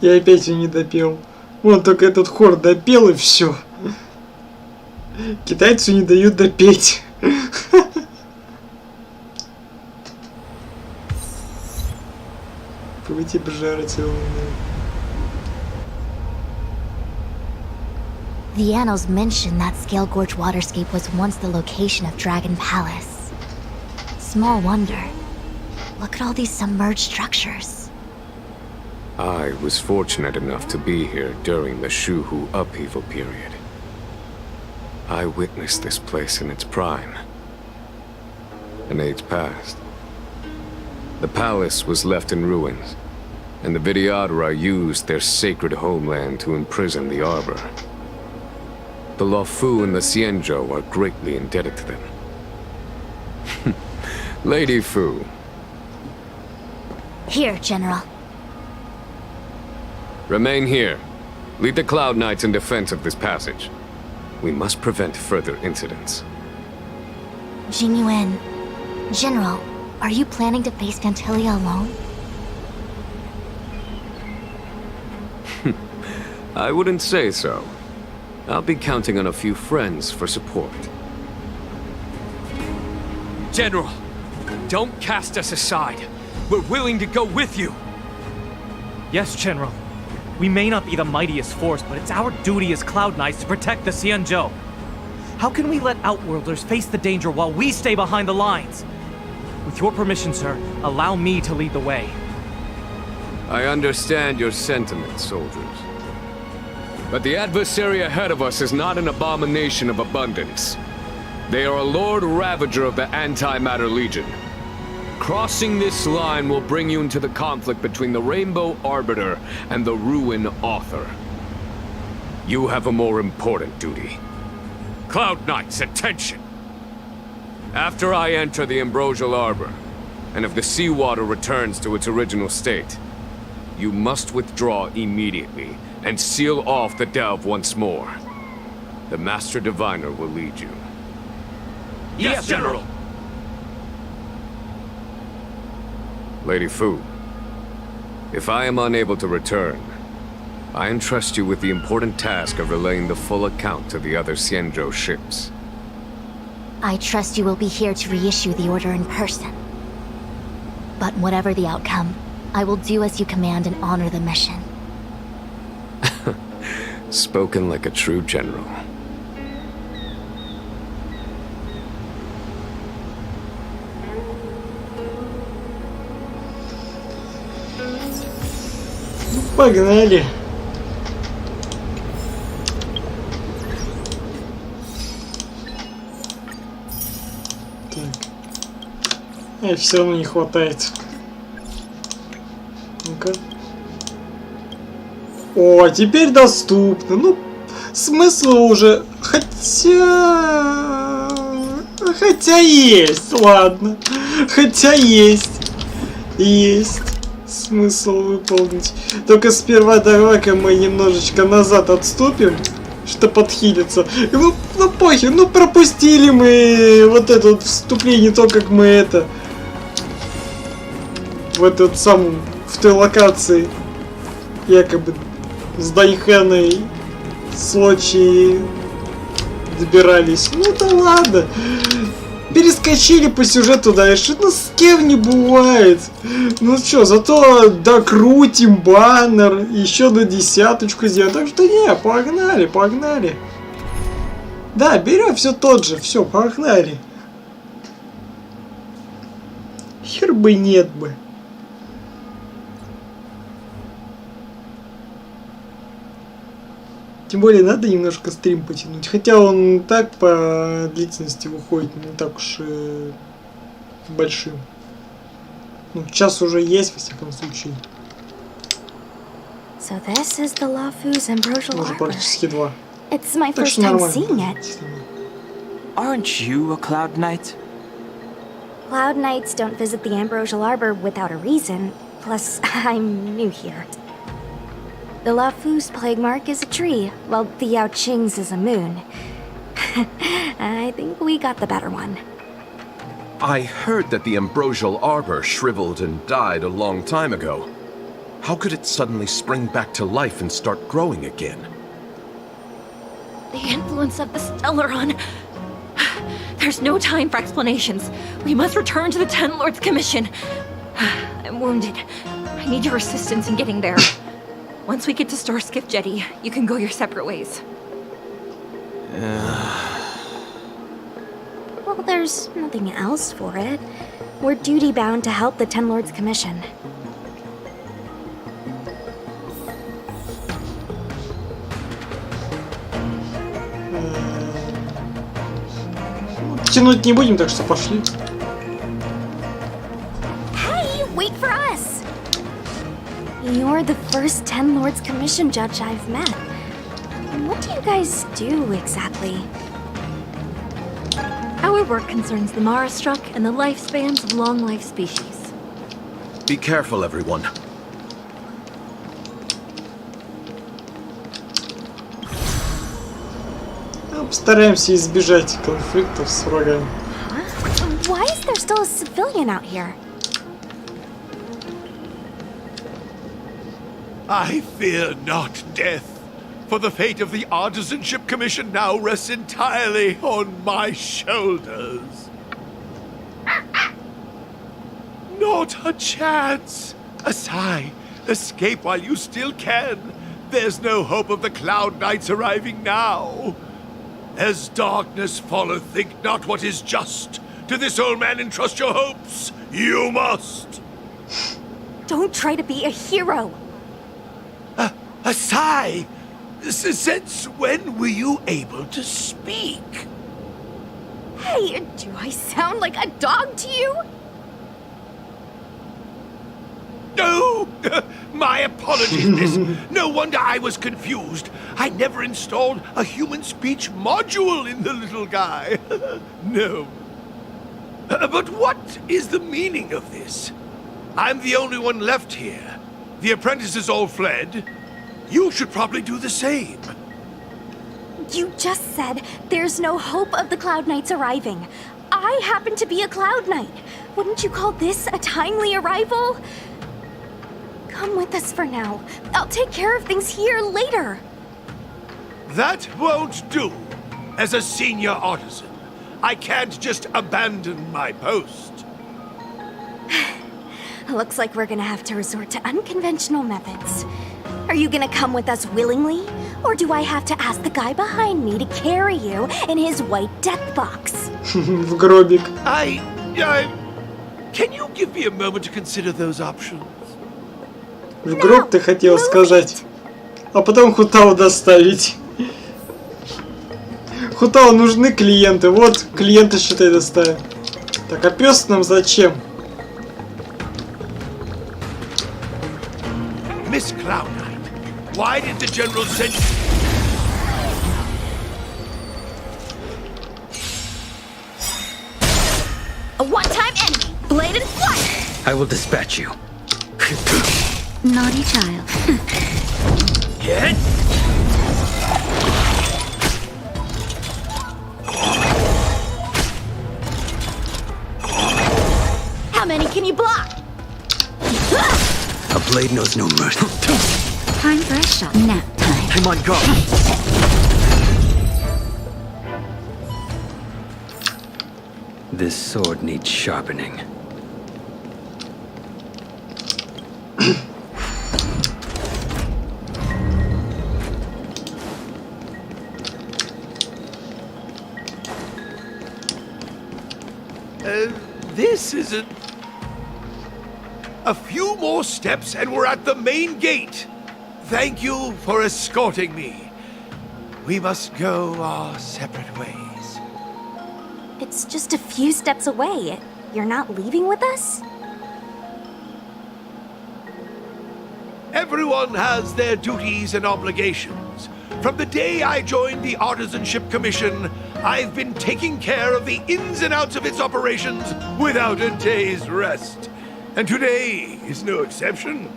Я опять ее не допел. Вон только этот хор допел и все. Китайцу не дают допеть. Будьте доброжелательны. The annals mention that Scale Gorge waterscape was once the location of Dragon Palace. Small wonder. Look at all these submerged structures. I was fortunate enough to be here during the Shuhu upheaval period. I witnessed this place in its prime. An age passed. The palace was left in ruins, and the Vidyadhara used their sacred homeland to imprison the Arbor. The Luofu and the Xianzhou are greatly indebted to them. Lady Fu. Here, General. Remain here. Lead the Cloud Knights in defense of this passage. We must prevent further incidents. Jingyuan, General, are you planning to face Fantilia alone? I wouldn't say so. I'll be counting on a few friends for support. General, don't cast us aside. We're willing to go with you. Yes, General. We may not be the mightiest force, but it's our duty as Cloud Knights to protect the Xianzhou. How can we let Outworlders face the danger while we stay behind the lines? With your permission, sir, allow me to lead the way. I understand your sentiments, soldiers. But the adversary ahead of us is not an abomination of abundance. They are a Lord Ravager of the Antimatter Legion. Crossing this line will bring you into the conflict between the Rainbow Arbiter and the Ruin Author. You have a more important duty. Cloud Knights, attention! After I enter the Ambrosial Arbor, and if the seawater returns to its original state, you must withdraw immediately and seal off the delve once more. The Master Diviner will lead you. Yes, General! Lady Fu, if I am unable to return, I entrust you with the important task of relaying the full account to the other Xianzhou ships. I trust you will be here to reissue the order in person. But whatever the outcome, I will do as you command and honor the mission. Spoken like a true general. Погнали. Так. Все равно не хватает. Ну-ка. О, теперь доступно. Ну, смысла уже. Хотя... Хотя есть, ладно. Хотя есть. Есть смысл выполнить. Только сперва давай-ка мы немножечко назад отступим, что подхилиться. Ну похер, ну пропустили мы вот это вот вступление, то как мы это в этот самом, в той локации якобы с Даньхэной с Лочи добирались. Ну да ладно. Перескочили по сюжету дальше. Ну с кем не бывает. Ну чё, зато докрутим баннер. Еще на 10-очку сделаем. Так что не, погнали, погнали. Да, берем все тот же. Все, погнали. Хер бы нет бы. Тем более надо немножко стрим потянуть. Хотя он так по длительности выходит не так уж и большим. Ну, час уже есть, во всяком случае. So this is the Lafu's ambrosial Уже arbor. практически 2. It's my Так first что time нормально. seeing it. Aren't you a Cloud Knight? Cloud Knights don't visit the ambrosial arbor without a reason. Plus, I'm new here. The Lafu's plague mark is a tree, while the Yao Qing's is a moon. I think we got the better one. I heard that the ambrosial arbor shriveled and died a long time ago. How could it suddenly spring back to life and start growing again? The influence of the Stellaron. There's no time for explanations. We must return to the Ten Lords Commission. I'm wounded. I need your assistance in getting there. Once we get to Star Skiff Jetty, you can go your separate ways. Well, there's nothing else for it. We're duty-bound to help the Ten Lords Commission. Тянуть не будем, так что пошли. Hey, wait for us! You're the first Ten Lords Commission judge I've met. What do you guys do exactly? Our work concerns the Marastruck and the lifespans of long-life species. Be careful, everyone. Постараемся избежать конфликтов с врагами. Why is there still a civilian out here? I fear not death, for the fate of the Artisanship Commission now rests entirely on my shoulders. Not a chance! Asai, escape while you still can. There's no hope of the Cloud Knights arriving now. As darkness falleth, think not what is just. To this old man entrust your hopes. You must. Don't try to be a hero. Asai, since when were you able to speak? Hey, do I sound like a dog to you? No! My apologies, miss. No wonder I was confused. I never installed a human speech module in the little guy. No. But what is the meaning of this? I'm the only one left here. The apprentices all fled. You should probably do the same. You just said there's no hope of the Cloud Knights arriving. I happen to be a Cloud Knight. Wouldn't you call this a timely arrival? Come with us for now. I'll take care of things here later. That won't do. As a senior artisan, I can't just abandon my post. Looks like we're gonna have to resort to unconventional methods. Are you gonna come with us willingly? Or do I have to ask the guy behind me to carry you in his white death box? В гробик. Can you give me a moment to consider those options? В гроб ты хотел сказать. А потом Хутау доставить. Хутау нужны клиенты. Вот, клиенты, считай, доставим. Так, а пес нам зачем? Miss Cloud Knight, why did the General send... A one-time enemy. Blade and flight. I will dispatch you. Naughty child. Get! How many can you block? A blade knows no mercy. Time for a shot. Nap time. I'm on guard. This sword needs sharpening. This isn't... A few more steps and we're at the main gate. Thank you for escorting me. We must go our separate ways. It's just a few steps away. You're not leaving with us? Everyone has their duties and obligations. From the day I joined the Artisanship Commission, I've been taking care of the ins and outs of its operations without a day's rest. And today is no exception.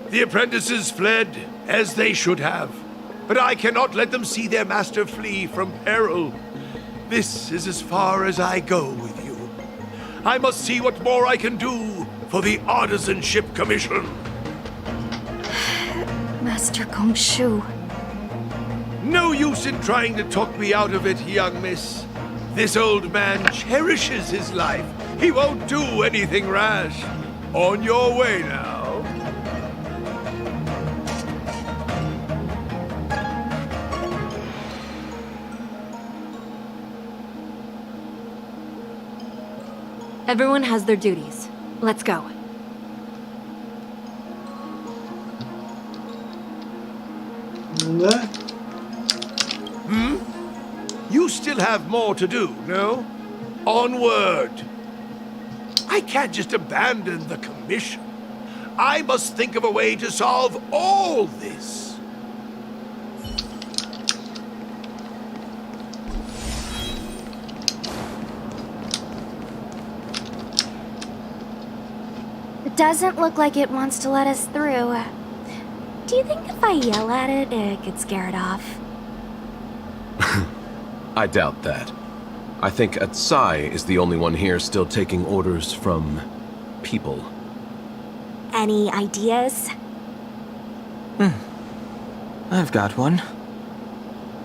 The apprentices fled, as they should have. But I cannot let them see their master flee from peril. This is as far as I go with you. I must see what more I can do for the Artisanship Commission. Master Gongshu. No use in trying to talk me out of it, young miss. This old man cherishes his life. He won't do anything rash. On your way now. Everyone has their duties. Let's go. Да? You still have more to do, no? Onward. I can't just abandon the commission. I must think of a way to solve all this. It doesn't look like it wants to let us through. Do you think if I yell at it, it could scare it off? I doubt that. I think Atsai is the only one here still taking orders from people. Any ideas? I've got one.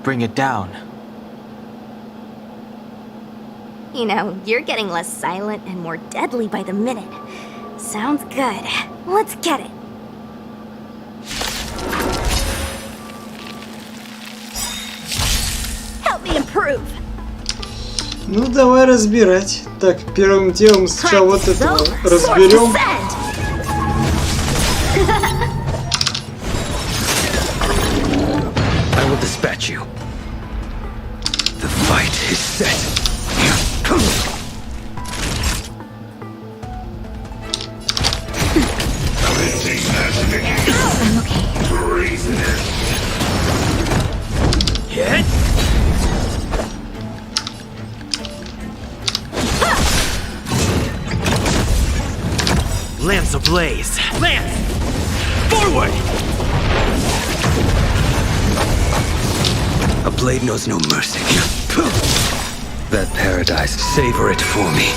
Bring it down. You know, you're getting less silent and more deadly by the minute. Sounds good. Let's get it. Help me improve. Ну давай разбирать. Так, первым делом сначала вот этого разберем. I will dispatch you. The fight is set. I'm okay. Hit! Lance ablaze! Lance! Forward! A blade knows no mercy. That paradise, savor it for me.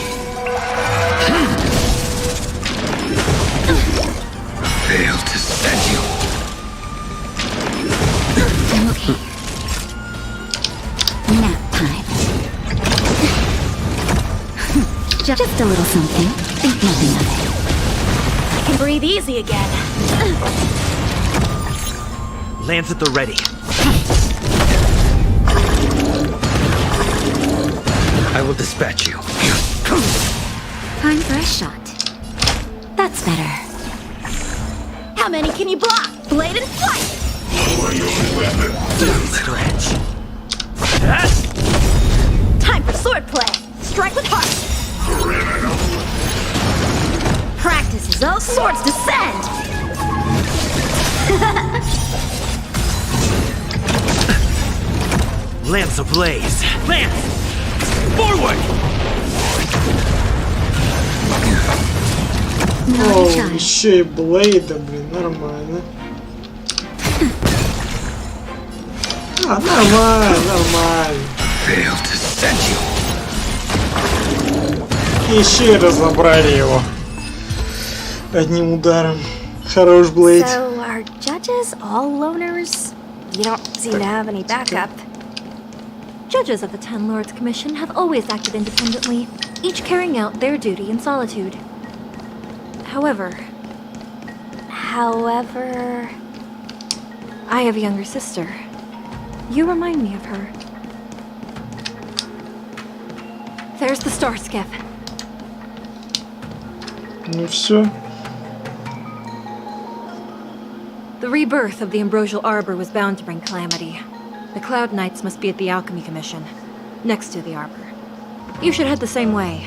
Failed to send you. I'm okay. Nap time. Just a little something. Think nothing of it. I can breathe easy again. Lance at the ready. I will dispatch you. Time for a shot. That's better. How many can you block? Blade and flight. Stretch. Time for swordplay. Strike with heart. Practice is all swords descend. Lance ablaze! Lance! Forward! О, еще и Блейда, блин, нормально. А, нормально. Еще и разобрали его одним ударом. Хорош, Блейд. So, are judges all loners? You don't seem to have any backup. Judges of the Ten Lords Commission have always acted independently, each carrying out their duty in solitude. However, I have a younger sister. You remind me of her. There's the star skiff. Ну все. The rebirth of the Ambrosial Arbor was bound to bring calamity. The Cloud Knights must be at the Alchemy Commission, next to the Arbor. You should head the same way.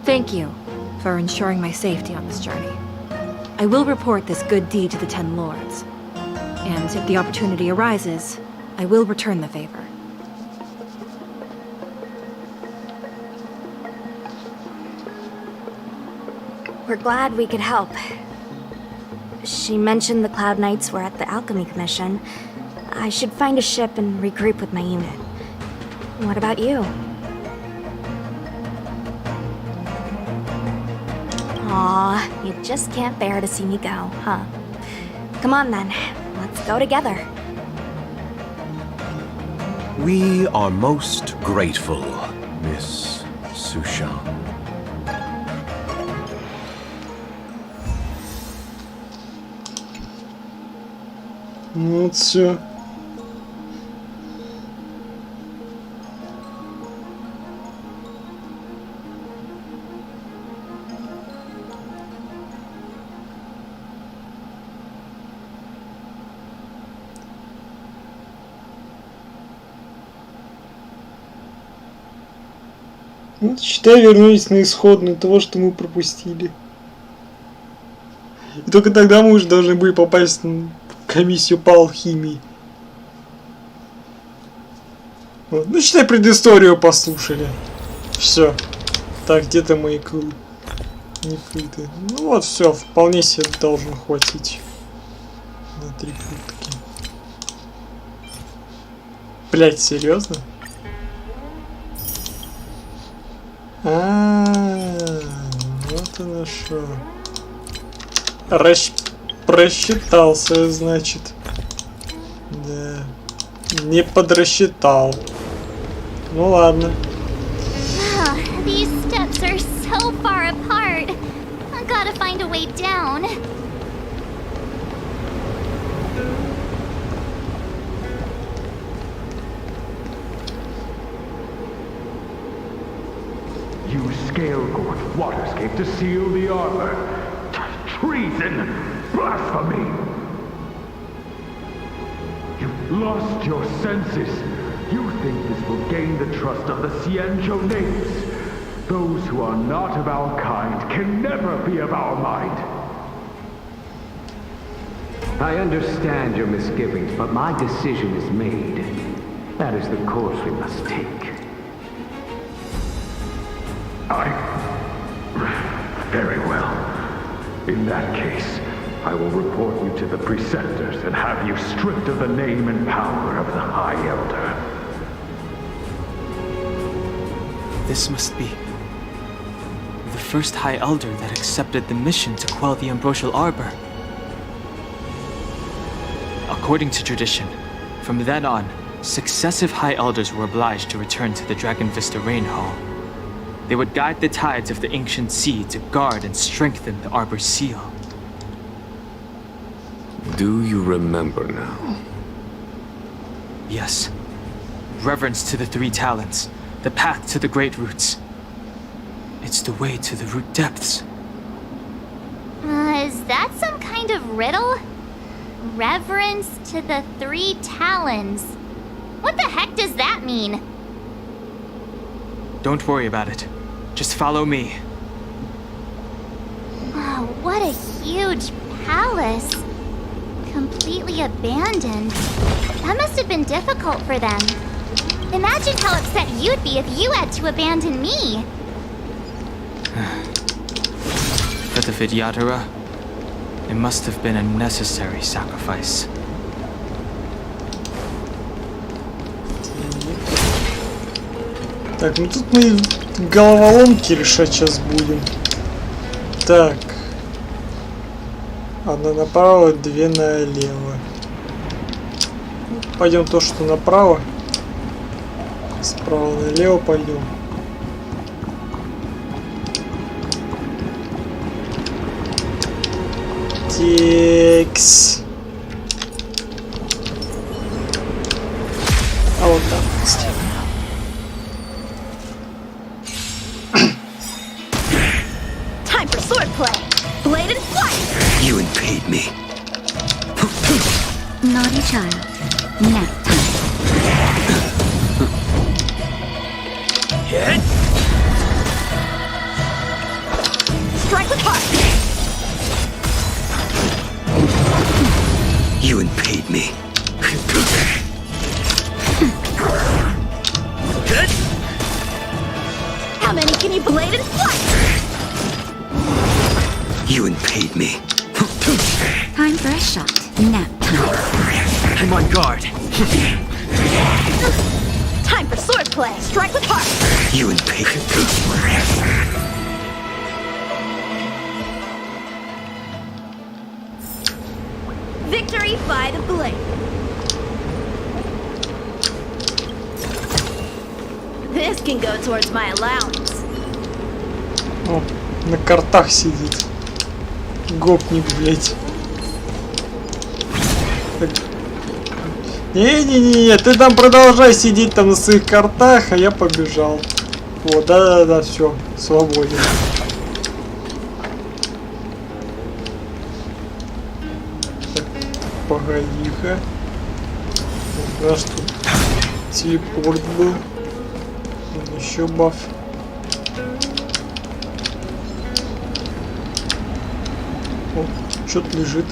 Thank you for ensuring my safety on this journey. I will report this good deed to the Ten Lords. And if the opportunity arises, I will return the favor. We're glad we could help. She mentioned the Cloud Knights were at the Alchemy Commission. I should find a ship and regroup with my unit. What about you? Aw, you just can't bear to see me go, huh? Come on then, let's go together. We are most grateful, Miss Sushan. Ну вот все. Вот, считай, вернулись на исходную того, что мы пропустили. И только тогда мы уже должны были попасть в комиссию по алхимии. Вот. Ну, считай, предысторию послушали. Все. Так, где-то мои нефриты. Ну вот, все, вполне себе должно хватить на 3 путки. Блять, серьезно? Вот оно шо. Просчитался, значит. Да. Не подрасчитал. Ну ладно. These steps are so far apart. I gotta find a way down. You scale-gorge waterscape to seal the arbor. Treason! Blasphemy! You've lost your senses. You think this will gain the trust of the Xianzhou natives. Those who are not of our kind can never be of our mind. I understand your misgivings, but my decision is made. That is the course we must take. Very well. In that case, I will report you to the preceptors and have you stripped of the name and power of the High Elder. This must be the first High Elder that accepted the mission to quell the Ambrosial Arbor. According to tradition, from then on, successive High Elders were obliged to return to the Dragon Vista Rain Hall. They would guide the tides of the ancient sea to guard and strengthen the Arbor's seal. Do you remember now? Yes. Reverence to the 3 talents, the path to the great roots. It's the way to the root depths. Is that some kind of riddle? Reverence to the 3 talons. What the heck does that mean? Don't worry about it. Just follow me. Oh, what a huge palace. Completely abandoned. That must have been difficult for them. Imagine how upset you'd be if you had to abandon me. benefit of Idiotera, it must have been a necessary sacrifice. Так, ну тут мы головоломки решать сейчас будем. Так. Одна направо, две налево. Пойдем то, что направо. Справа налево пойдем. Текс. А вот так. Time for swordplay. Blade and flight. You impede me. Naughty child. Nap time. Hit. Strike with heart. You impede me. How many can you blade and flight? You impede me. Time for a shot. Nap time. I'm on guard. Time for swordplay. Strike with heart. You impede. Victory by the blade. This can go towards my allowance. О, на картах сидит. Гопник, блять. Не-не-не, ты там продолжай сидеть там на своих картах, а я побежал. Вот, да-да-да, все, свободен. Так, погоди-ка. Наш тут телепорт был. Еще баф. О, что-то лежит.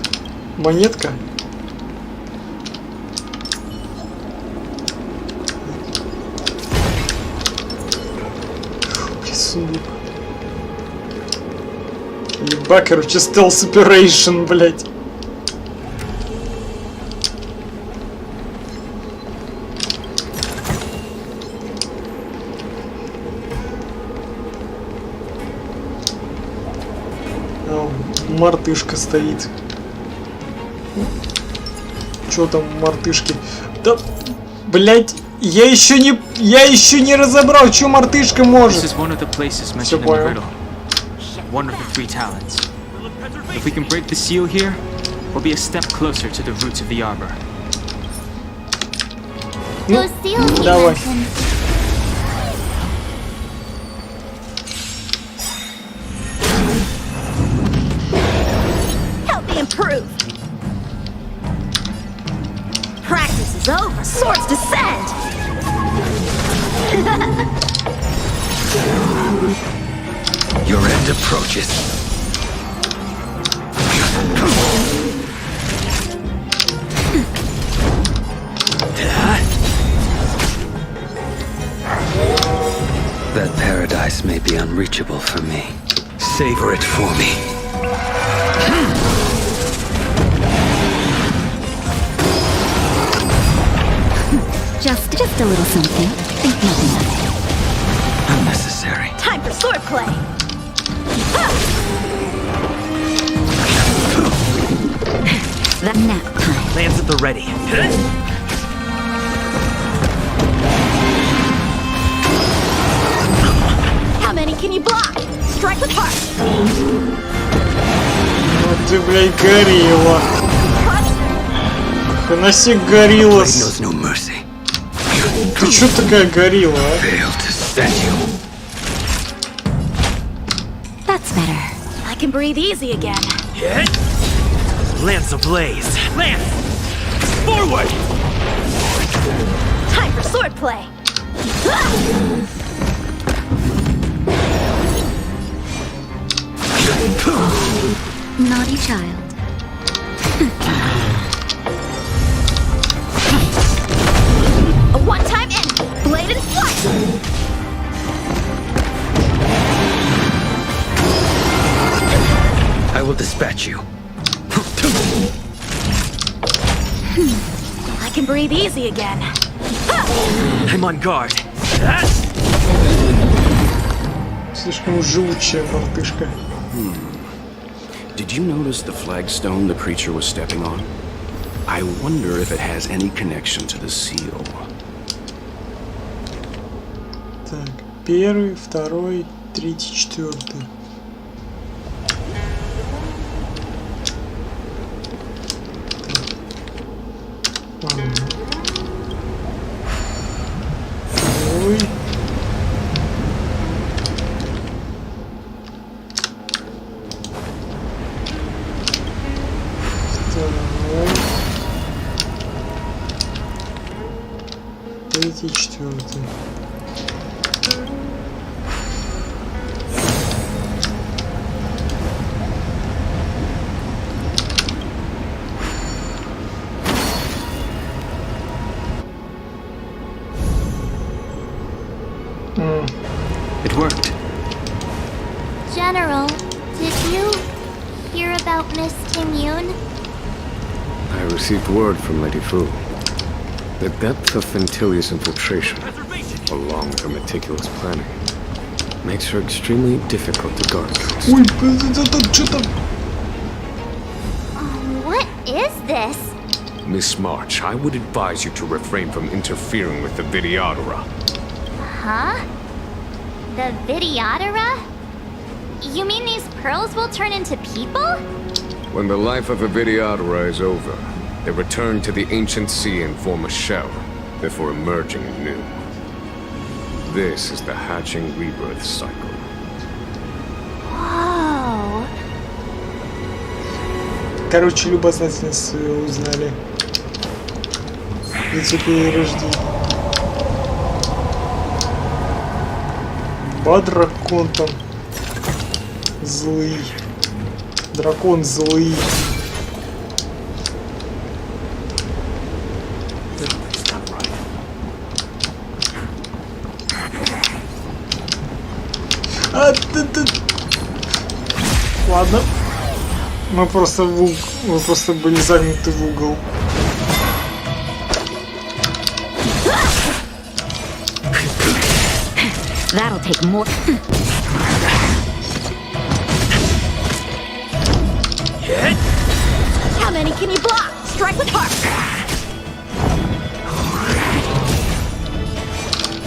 Монетка. Сундук. Еба, короче, стелс оперейшн, блять. Мартышка стоит. Чё там мартышки? Да, блять, я еще не разобрал, что мартышка может. Все понял. One of the three talents. If we can break the seal here, we'll be a step closer to the roots of the arbor. Those seals you давай. mentioned. Help me improve. Practice is over. Swords descend. Your end approaches. That paradise may be unreachable for me. Savor it for me. Just a little something. Think nothing of it. Unnecessary. Time for swordplay. That nap time. Lands at the ready. How many can you block? Strike with heart. Ну ты, блядь, горилла. Ханаси горилла. No mercy. Ты чё такая горилла, а? That's better. I can breathe easy again. Hit. Lance ablaze. Lance! Forward! Time for swordplay. Naughty child. A one-time end. Blade and flight. will dispatch you. I can breathe easy again. I'm on guard. Слишком живучая мартышка. Did you notice the flagstone the creature was stepping on? I wonder if it has any connection to the seal. Так, первый, второй, третий, четвертый. Второй. Третий, четвертый. It worked. General, did you hear about Miss Ting-Yun? I received word from Lady Fu. The depth of Fantilia's infiltration, along with her meticulous planning, makes her extremely difficult to guard against. What is this? Miss March, I would advise you to refrain from interfering with the Videodora. Huh? The Videodora? You mean these pearls will turn into people? When the life of a Videodora is over, they return to the ancient sea and form a shell, before emerging anew. This is the hatching rebirth cycle. Whoa. Короче, любознательность узнали. Эти перерождения. Дракон там злый. Дракон злый. Ладно. Мы просто были загнуты в угол. That'll take more. How many can you block? Strike with heart.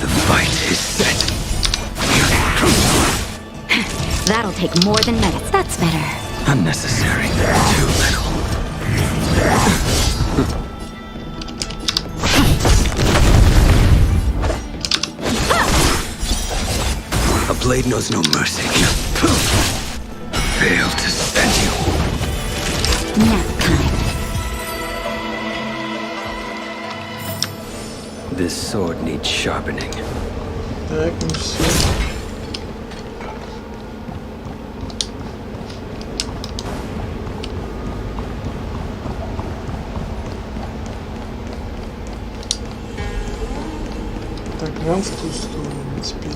The fight is set. That'll take more than minutes. That's better. Unnecessary. Too little. A blade knows no mercy. Fail to send you. Nap time. This sword needs sharpening. Так, ну все. Так, нам в ту сторону теперь.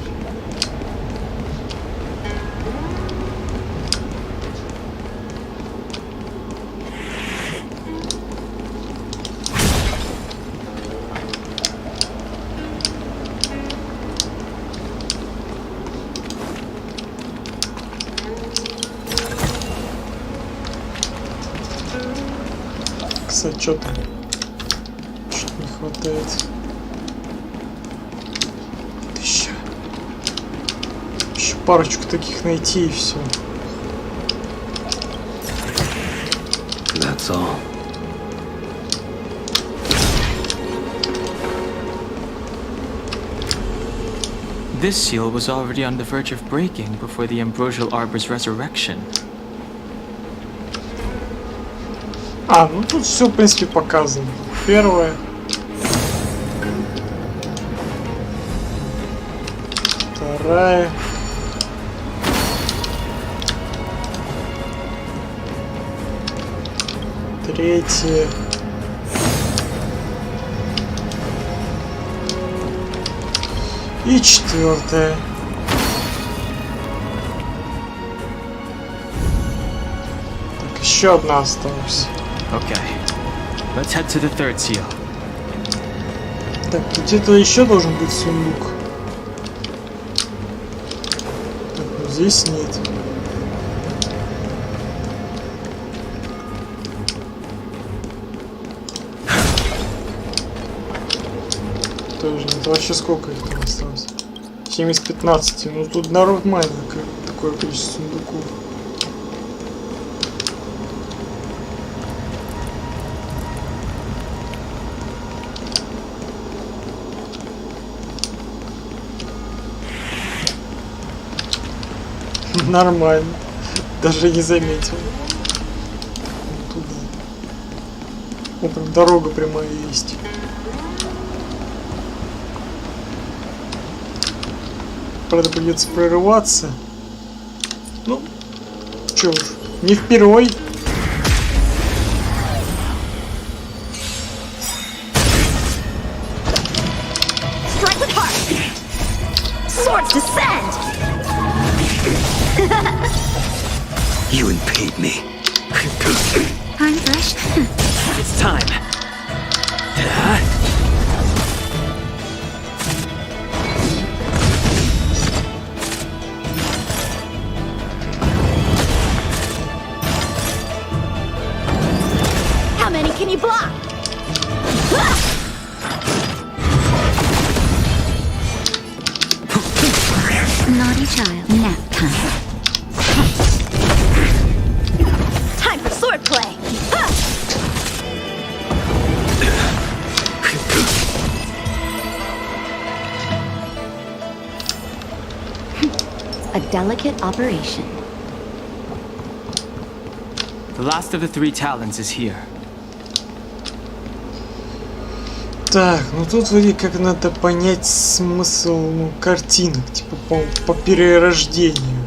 Кстати, что там? Что-то не хватает. Еще парочку таких найти и все. That's all. This seal was already on the verge of breaking before the Ambrosial Arbor's resurrection. А, ну тут все, в принципе, показано. Первое. Вторая. Третья. И четвертая. еще одна осталась. Okay. Let's head to the third seal. Так, тут где-то еще должен быть сундук. Так, ну здесь нет. Тоже нет. Вообще сколько их там осталось? 7 из 15. Ну тут нормально, как такое количество сундуков. Нормально. Даже не заметил. Туда. О, прям дорога прямая есть. Правда, придется прорываться. Ну, чё уж, не впервой. You impede me. Time fresh? It's time. How many can you block? Naughty child. Nap time. Time for swordplay. A delicate operation. The last of the 3 talons is here. Так, ну тут вроде как надо понять смысл, ну, картинок, типа по перерождению.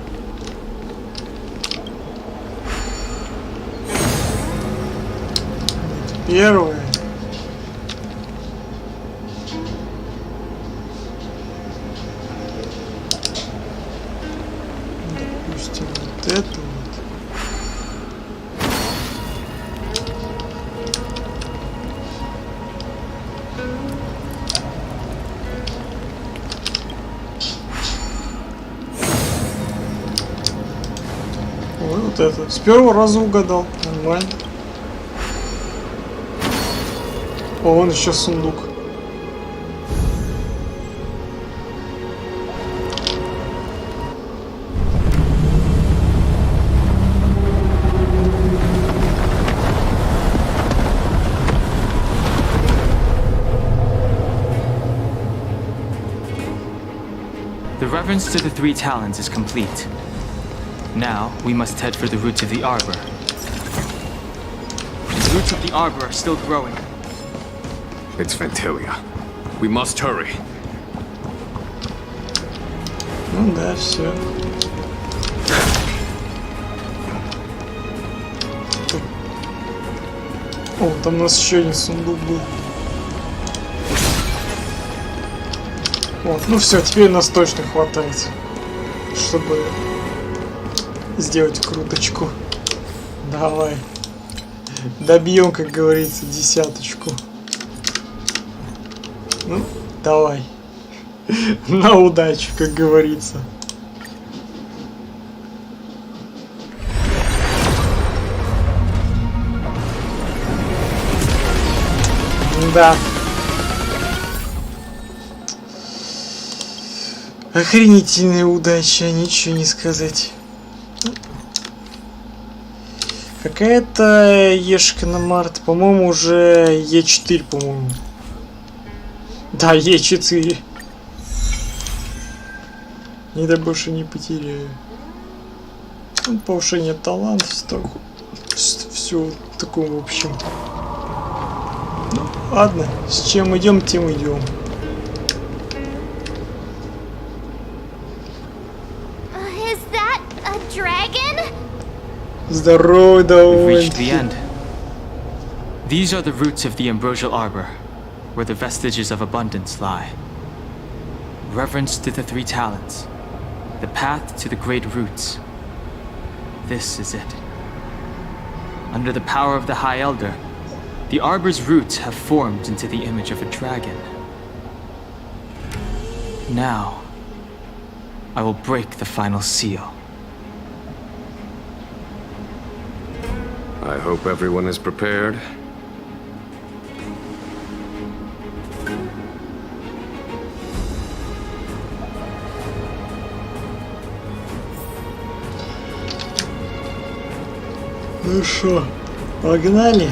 Первое. Допустим, вот это вот. Ой, вот это. С первого раза угадал. Нормально. О, вон еще сундук. The reverence to the 3 talons is complete. Now, we must head for the roots of the arbor. The roots of the arbor are still growing. It's Fantilia. We must hurry. Ну да, все. О, там у нас еще один сундук был. Вот, ну все, теперь нас точно хватает, чтобы сделать круточку. Давай. Добьем, как говорится, 10. Ну, давай. На удачу, как говорится. Да. Охренительная удача, ничего не сказать. Какая-то ешка на март, по-моему, уже Е4, по-моему. Да, Е4. Не да больше не потеряю. Ну, повышение талантов, все такое, в общем. Ну, ладно, с чем идем, тем идем. Is that a dragon? Здорово, We've reached довольно. the end. These are the roots of the ambrosial arbor, where the vestiges of abundance lie. Reverence to the 3 talents, the path to the great roots. This is it. Under the power of the High Elder, the Arbor's roots have formed into the image of a dragon. Now, I will break the final seal. I hope everyone is prepared. Ну шо, погнали?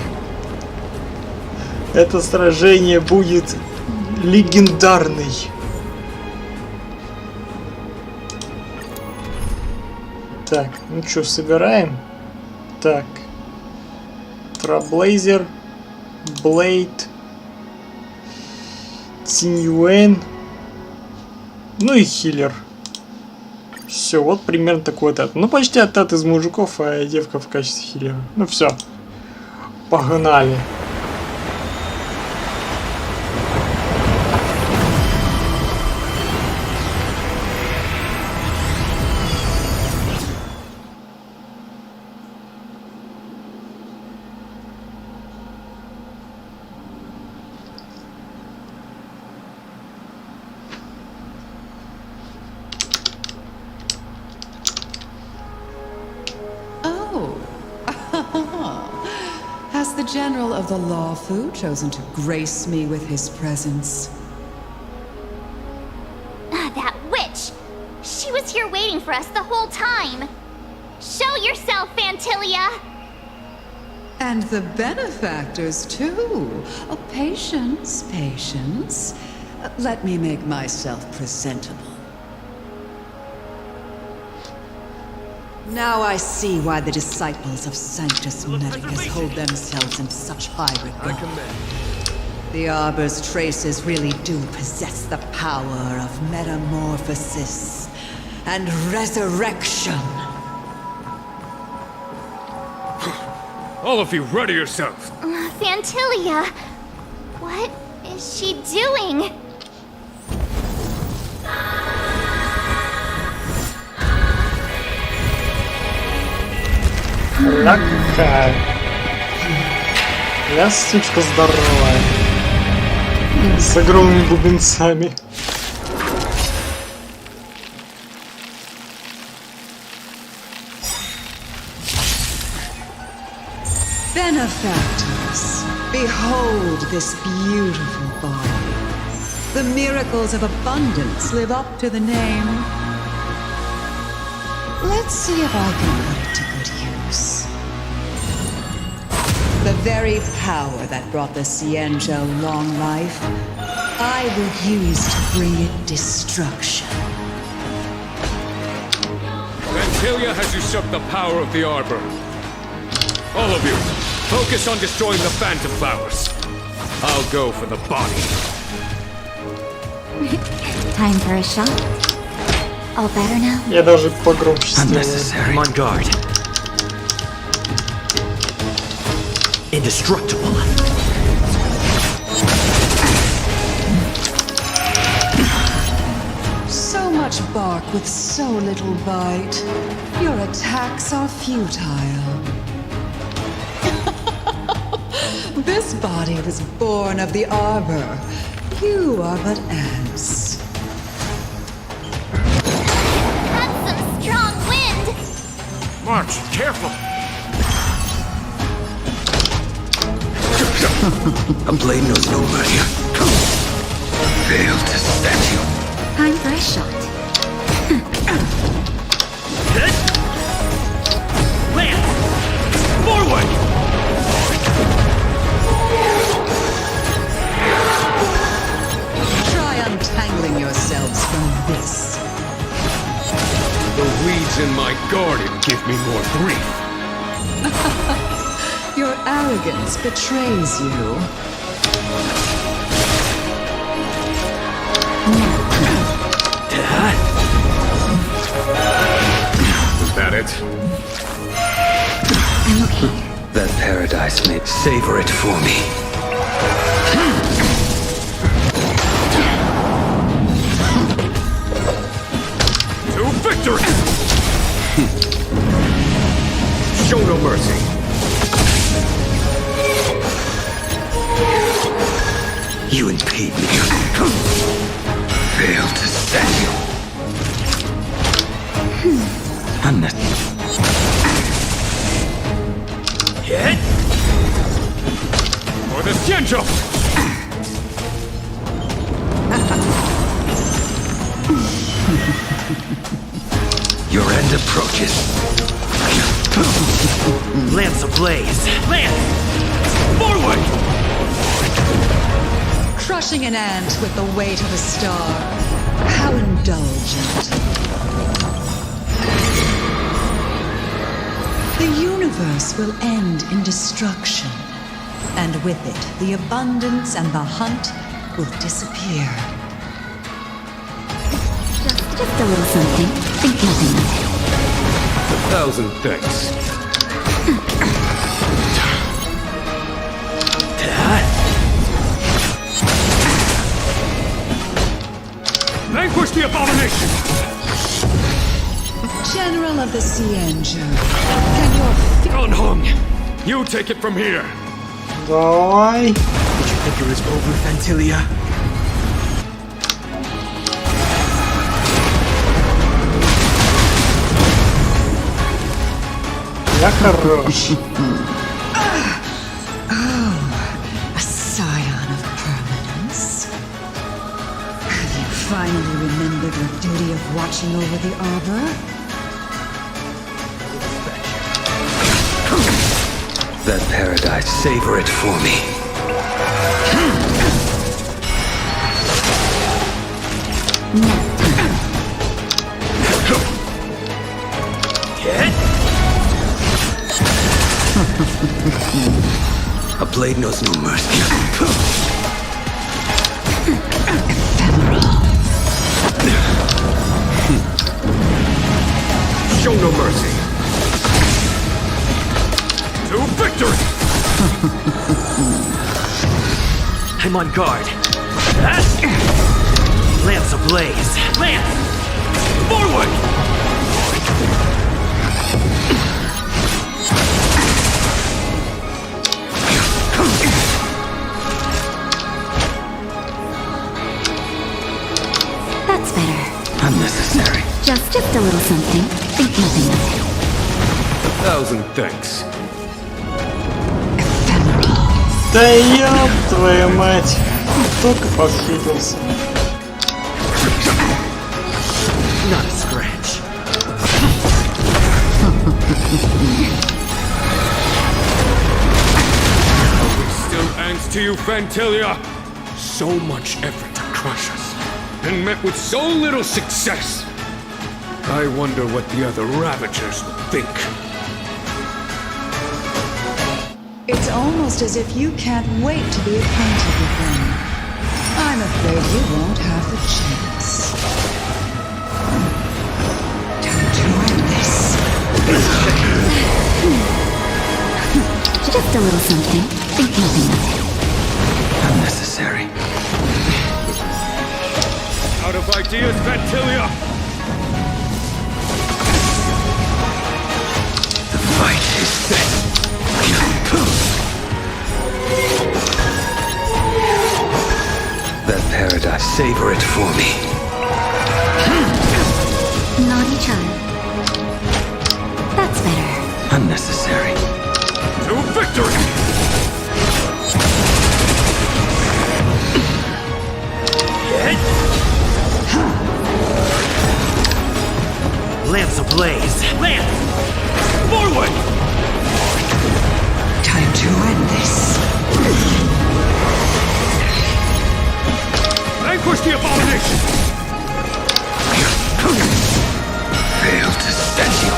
Это сражение будет легендарный. Так, ну что, собираем? Так. Траблейзер, Блейд, Циньюэн, ну и хиллер. Все, вот примерно такой отряд. Ну, почти отряд из мужиков, а девка в качестве хиллера. Ну все, погнали. Has the General of the Lawfu chosen to grace me with his presence? That witch! She was here waiting for us the whole time! Show yourself, Fantilia! And the benefactors, too. Oh, patience, patience. Let me make myself presentable. Now I see why the disciples of Sanctus Medicus hold themselves in such high regard. The Arbor's traces really do possess the power of metamorphosis and resurrection. All of you, ready yourselves! Fantilia! What is she doing? Ля какая. Ля сучка здоровая. С огромными бубенцами. Benefactors, behold this beautiful body. The miracles of abundance live up to the name. Let's see if I can put it to good use. The very power that brought the Xianzhou long life, I will use to bring it destruction. Fantillia has usurped the power of the Arbor. All of you, focus on destroying the Phantom Flowers. I'll go for the body. Time for a shot. All better now? Я даже погромче сделаю. I'm on guard. Indestructible. So much bark with so little bite. Your attacks are futile. This body was born of the Arbor. You are but ants. That's some strong wind! March, careful! A blade knows no mercy. Failed to stand you. Time for a shot. Lance! Forward! Try untangling yourselves from this. The weeds in my garden give me more grief. Your arrogance betrays you. Is that it? I'm okay. That paradise may savor it for me. To victory! Show no mercy. You impede me. Fail to stand you. Hit! For the Xianzhou! Your end approaches. Lance ablaze! Lance! Forward! Crushing an ant with the weight of a star. How indulgent. The universe will end in destruction. And with it, the abundance and the hunt will disappear. Just a little something. Think nothing of it. 1,000 thanks. Vanquish the abomination! General of the Xianzhou, can your... Donhong, you take it from here. Давай. Did you think it was over, Fantilia? Я хорош. A scion of permanence. Have you finally remembered your duty of watching over the arbor? That paradise, savor it for me. Hit! A blade knows no mercy. Show no mercy. To victory! I'm on guard. Lance ablaze. Lance! Forward! That's better. Unnecessary. Just a little something. Think nothing of it. 1,000 thanks. Да ёб твою мать. Только подхитился. Not a scratch. We still answer to you, Fantilia. So much effort to crush us, and met with so little success. I wonder what the other Ravagers would think. It's almost as if you can't wait to be acquainted with them. I'm afraid you won't have the chance. Don't try this. Just a little something. Think nothing of it. Unnecessary. Out of ideas, Fantilia! The fight is set. That paradise, savor it for me. Naughty child. That's better. Unnecessary. To victory! Hit! Lance ablaze. Lance! Forward! Time to end this. Vanquish the abomination! Fail to stand you.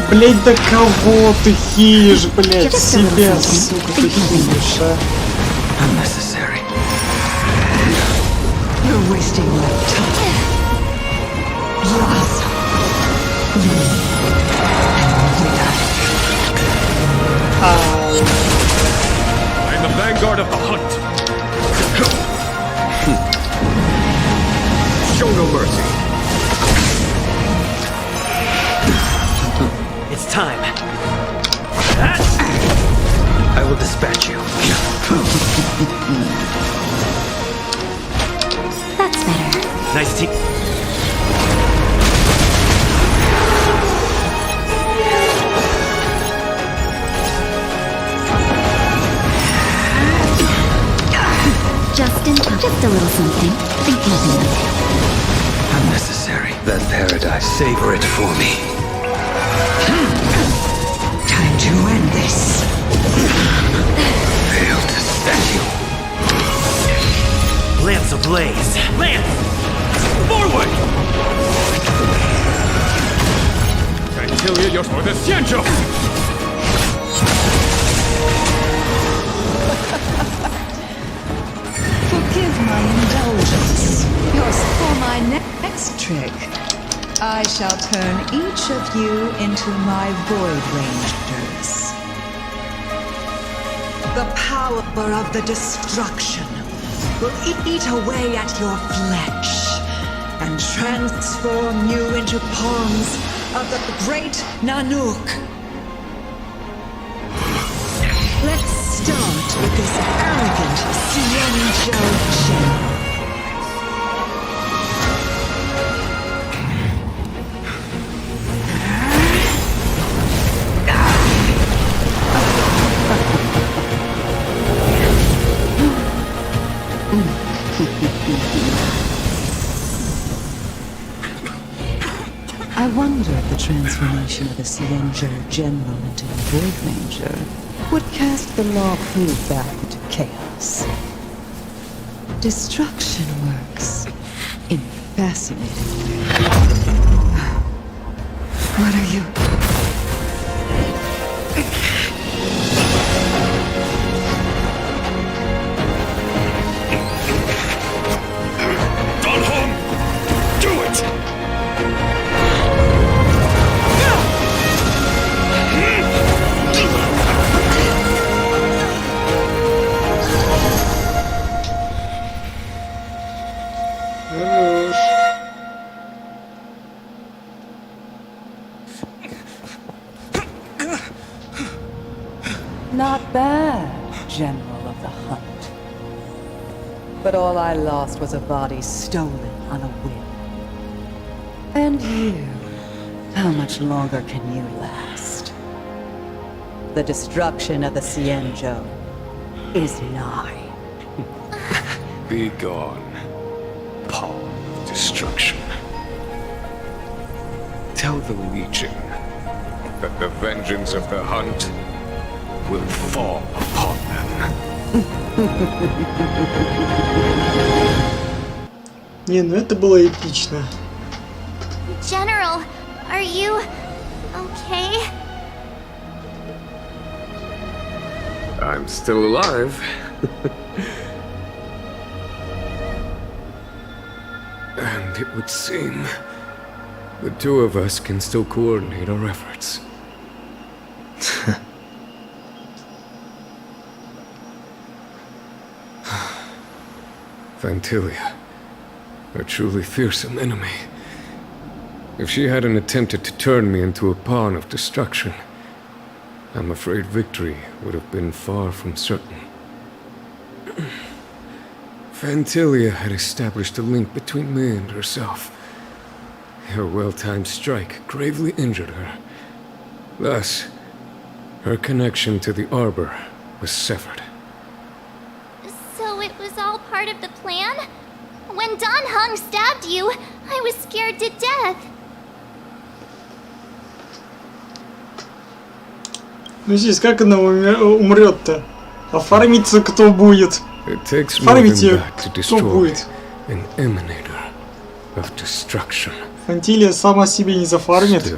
Блять, да кого ты хилишь, блять? Себя, сука, ты хилишь, а? Unnecessary. You're wasting my time. Yes. I'm the vanguard of the hunt. Show no mercy. It's time. I will dispatch you. That's better. Nice to... Just in time. Just a little something. Think nothing of it. Unnecessary. That paradise, savor it for me. Time to end this. Fail to set you. Lance ablaze! Lance! Forward! Фантилия, yo soy the Xianzhou! Forgive my indulgence. For my next trick, I shall turn each of you into my Void Rangers. The power of the destruction will eat away at your flesh and transform you into pawns of the great Nanook. Let's start with this arrogant Xianzhou general. I wonder if the transformation of a Xianzhou general into a Void Ranger would cast the Law Fu back into chaos. Destruction works in fascinating ways. What are you? Not bad, General of the Hunt. But all I lost was a body stolen on a whim. And you, how much longer can you last? The destruction of the Xianzhou is nigh. Be gone, pawn of destruction. Tell the Legion that the vengeance of the Hunt will fall upon them. Не, ну это было эпично. General, are you okay? I'm still alive. And it would seem the two of us can still coordinate our efforts. Fantillia, a truly fearsome enemy. If she hadn't attempted to turn me into a pawn of destruction, I'm afraid victory would have been far from certain. Fantillia had established a link between me and herself. Her well-timed strike gravely injured her. Thus, her connection to the Arbor was severed. So it was all part of the plan? When Dan Heng stabbed you, I was scared to death. Ну здесь как она умрет-то? А фармиться кто будет? It takes more than that to destroy an emanator of destruction. Фантилия сама себе не зафармит.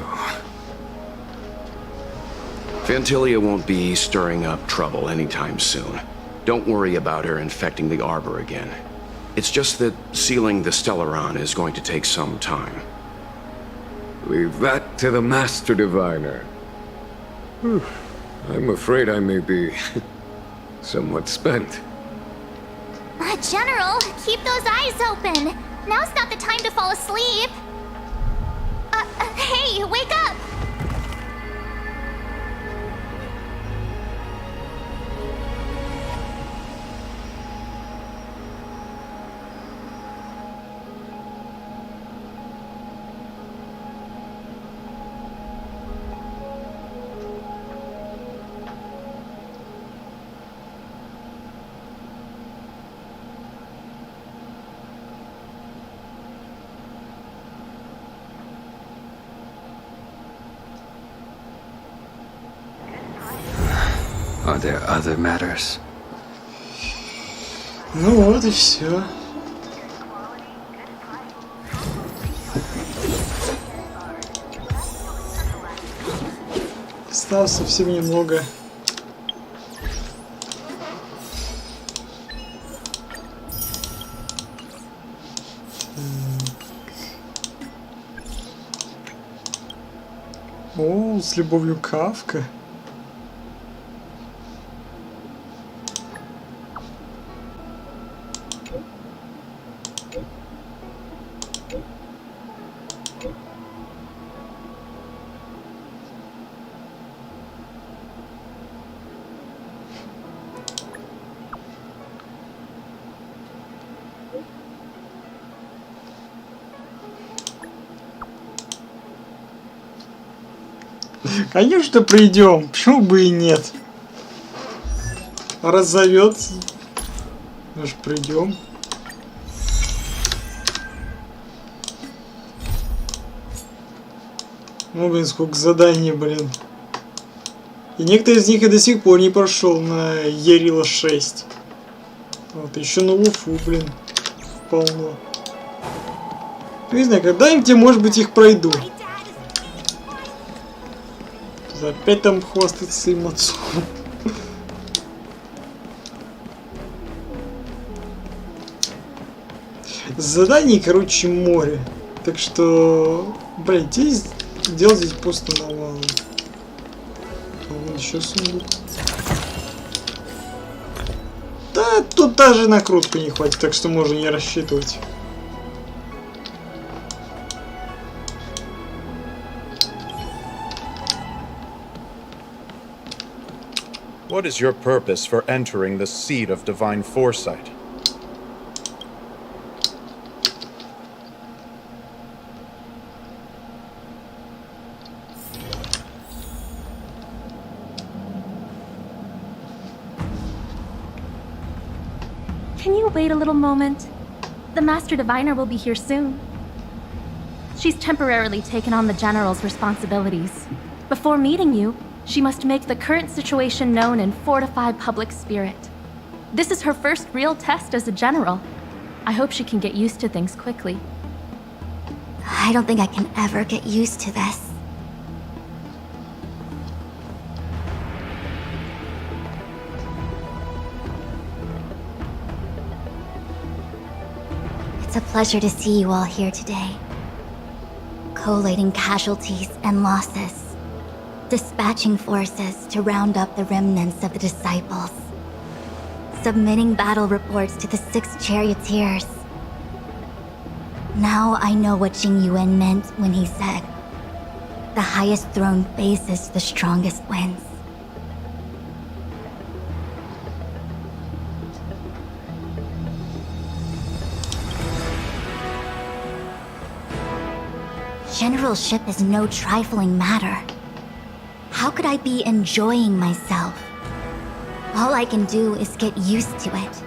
Фантилия won't be stirring up trouble anytime soon. Don't worry about her infecting the Arbor again. It's just that sealing the Stellaron is going to take some time. Leave that to the Master Diviner. I'm afraid I may be somewhat spent. General, keep those eyes open. Now's not the time to fall asleep. Hey, wake up! Are there other matters? Ну вот и все. Осталось совсем немного. О, с любовью Кавка. Конечно, придем. Почему бы и нет? Раз зовет, мы ж придем. Ну, блин, сколько заданий, блин. И некоторые из них я до сих пор не прошел на Ярила 6. Вот, еще на Уфу, блин, полно. Ну, не знаю, когда-нибудь я, может быть, их пройду. Опять там хвастаться своим отцом. Заданий, короче, море. Так что, блин, здесь дел здесь просто навалом. Вот еще сундук. Да, тут даже накрутку не хватит, так что можно не рассчитывать. What is your purpose for entering the seat of divine foresight? Can you wait a little moment? The Master Diviner will be here soon. She's temporarily taken on the General's responsibilities. Before meeting you, she must make the current situation known and fortify public spirit. This is her first real test as a general. I hope she can get used to things quickly. I don't think I can ever get used to this. It's a pleasure to see you all here today. Collating casualties and losses. Dispatching forces to round up the remnants of the disciples. Submitting battle reports to the 6 charioteers. Now I know what Jing Yuan meant when he said, "The highest throne faces the strongest wins." Generalship is no trifling matter. How could I be enjoying myself? All I can do is get used to it.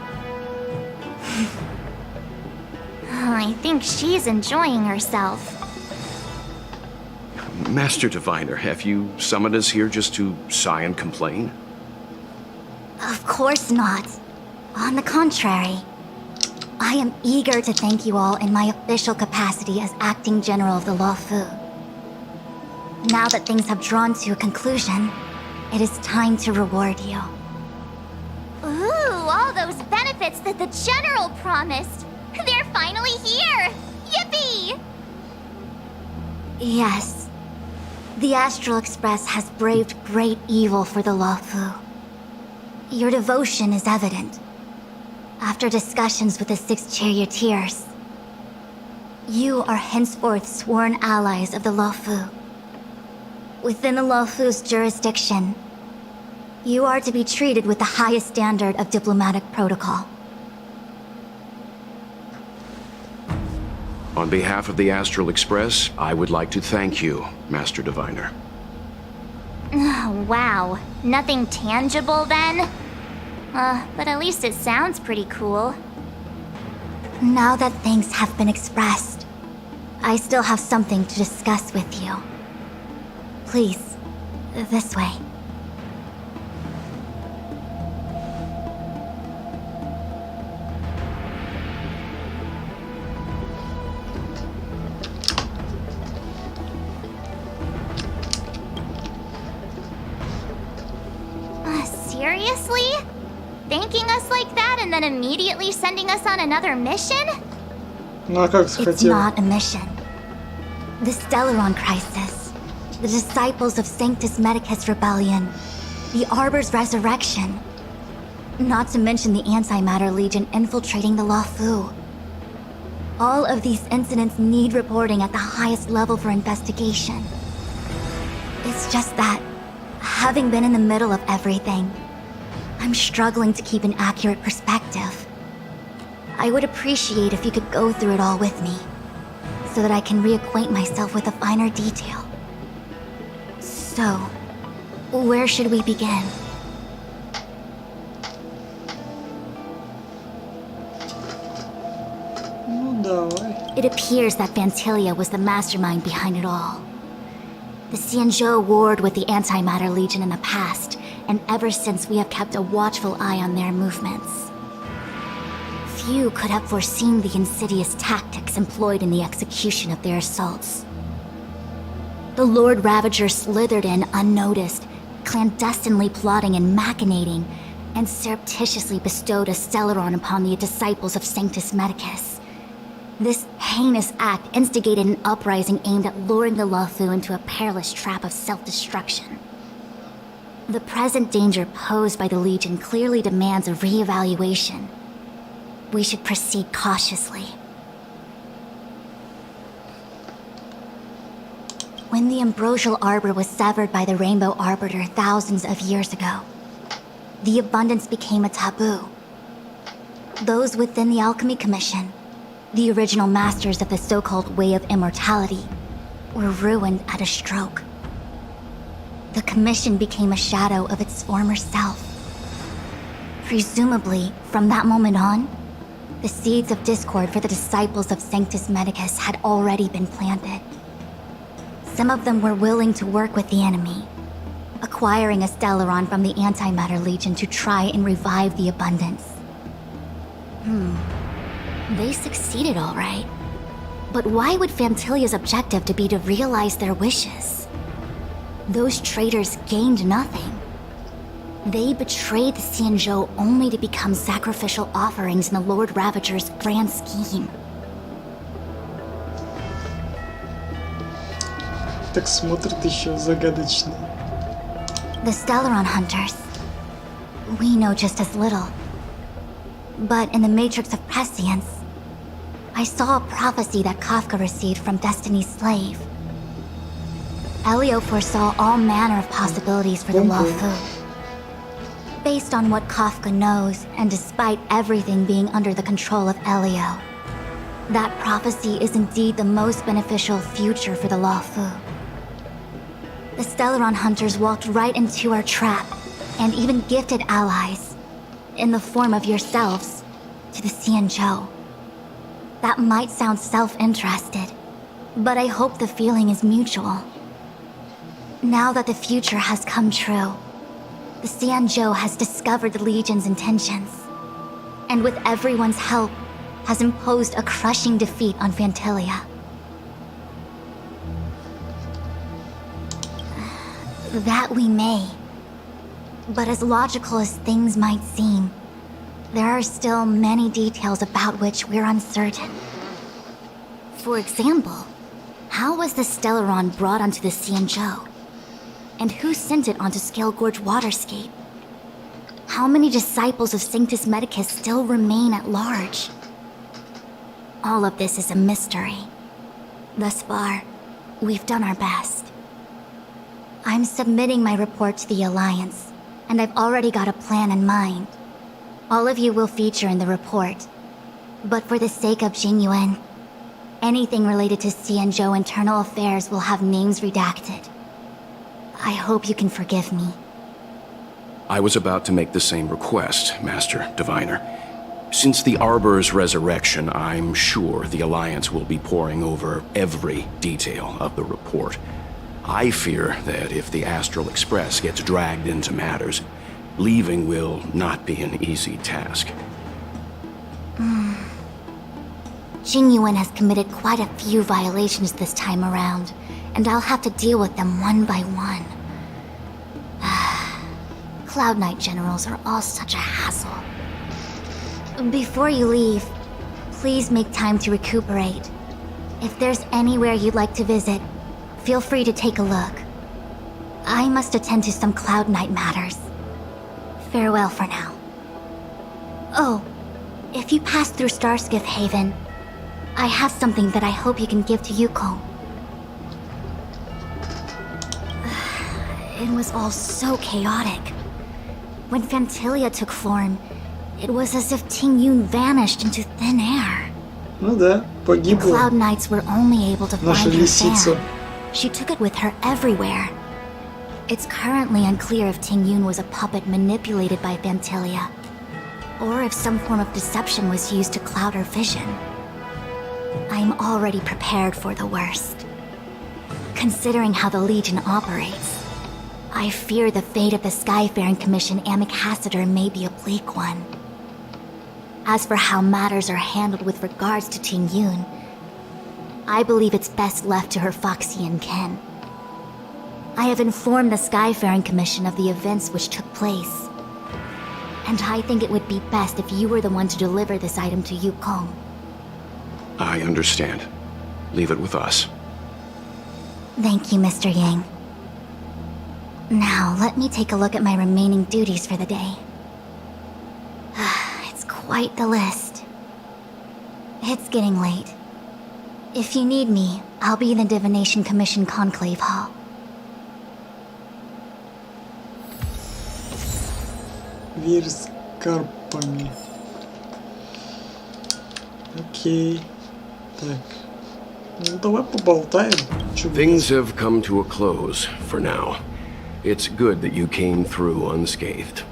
I think she's enjoying herself. Master Diviner, have you summoned us here just to sigh and complain? Of course not. On the contrary, I am eager to thank you all in my official capacity as acting general of the Luofu. Now that things have drawn to a conclusion, it is time to reward you. Ooh, all those benefits that the General promised! They're finally here! Yippee! Yes. The Astral Express has braved great evil for the Luofu. Your devotion is evident. After discussions with the 6 charioteers, you are henceforth sworn allies of the Luofu. Within the Luofu's jurisdiction, you are to be treated with the highest standard of diplomatic protocol. On behalf of the Astral Express, I would like to thank you, Master Diviner. Wow, nothing tangible then? But at least it sounds pretty cool. Now that things have been expressed, I still have something to discuss with you. Please, this way. Seriously? Thanking us like that and then immediately sending us on another mission? Ну а как It's захотел? not a mission. The Stellaron Crisis, the Disciples of Sanctus Medicus Rebellion, the Arbor's Resurrection. Not to mention the Antimatter Legion infiltrating the Lafu. All of these incidents need reporting at the highest level for investigation. It's just that, having been in the middle of everything, I'm struggling to keep an accurate perspective. I would appreciate if you could go through it all with me, so that I can reacquaint myself with a finer detail. So, where should we begin? Ну давай. It appears that Fantilia was the mastermind behind it all. The Xianzhou warred with the Antimatter Legion in the past, and ever since we have kept a watchful eye on their movements. Few could have foreseen the insidious tactics employed in the execution of their assaults. The Lord Ravager slithered in unnoticed, clandestinely plotting and machinating, and surreptitiously bestowed a Stellaron upon the disciples of Sanctus Medicus. This heinous act instigated an uprising aimed at luring the Lafu into a perilous trap of self-destruction. The present danger posed by the Legion clearly demands a re-evaluation. We should proceed cautiously. When the ambrosial arbor was severed by the Rainbow Arbiter thousands of years ago, the abundance became a taboo. Those within the Alchemy Commission, the original masters of the so-called Way of Immortality, were ruined at a stroke. The Commission became a shadow of its former self. Presumably, from that moment on, the seeds of discord for the disciples of Sanctus Medicus had already been planted. Some of them were willing to work with the enemy, acquiring a Stellaron from the Antimatter Legion to try and revive the abundance. They succeeded all right. But why would Fantilia's objective to be to realize their wishes? Those traitors gained nothing. They betrayed the Xianzhou only to become sacrificial offerings in the Lord Ravager's grand scheme. Так смотрит еще загадочно. The Stellaron Hunters. We know just as little. But in the Matrix of Prescience, I saw a prophecy that Kafka received from Destiny's slave. Elio foresaw all manner of possibilities for the Lafu. Based on what Kafka knows, and despite everything being under the control of Elio, that prophecy is indeed the most beneficial future for the Lafu. The Stellaron Hunters walked right into our trap, and even gifted allies, in the form of yourselves, to the Xianzhou. That might sound self-interested, but I hope the feeling is mutual. Now that the future has come true, the Xianzhou has discovered the Legion's intentions, and with everyone's help, has imposed a crushing defeat on Fantilia. That we may. But as logical as things might seem, there are still many details about which we're uncertain. For example, how was the Stellaron brought onto the Xianzhou? And who sent it onto Scale Gorge Waterscape? How many disciples of Sanctus Medicus still remain at large? All of this is a mystery. Thus far, we've done our best. I'm submitting my report to the Alliance, and I've already got a plan in mind. All of you will feature in the report. But for the sake of Jingyuan, anything related to Xianzhou internal affairs will have names redacted. I hope you can forgive me. I was about to make the same request, Master Diviner. Since the Arbor's resurrection, I'm sure the Alliance will be poring over every detail of the report. I fear that if the Astral Express gets dragged into matters, leaving will not be an easy task. Jingyuan has committed quite a few violations this time around, and I'll have to deal with them one by one. Cloud Knight generals are all such a hassle. Before you leave, please make time to recuperate. If there's anywhere you'd like to visit, feel free to take a look. I must attend to some Cloud Knight matters. Farewell for now. Oh, if you pass through Starskiff Haven, I have something that I hope you can give to Yukong. It was all so chaotic. When Fantilia took form, it was as if Ting Yun vanished into thin air. Ну да, погибла. The Cloud Knights were only able to Наша find her лисица. fan. She took it with her everywhere. It's currently unclear if Ting Yun was a puppet manipulated by Fantilia, or if some form of deception was used to cloud her vision. I'm already prepared for the worst. Considering how the Legion operates, I fear the fate of the Skyfaring Commission Ambassador may be a bleak one. As for how matters are handled with regards to Ting Yun, I believe it's best left to her Foxian kin. I have informed the Skyfaring Commission of the events which took place, and I think it would be best if you were the one to deliver this item to Yukong. I understand. Leave it with us. Thank you, Mr. Yang. Now, let me take a look at my remaining duties for the day. It's quite the list. It's getting late. If you need me, I'll be in the Divination Commission Conclave Hall. Дверь с карпами. Окей. Так. Ну, давай поболтаем. Things have come to a close for now. It's good that you came through unscathed.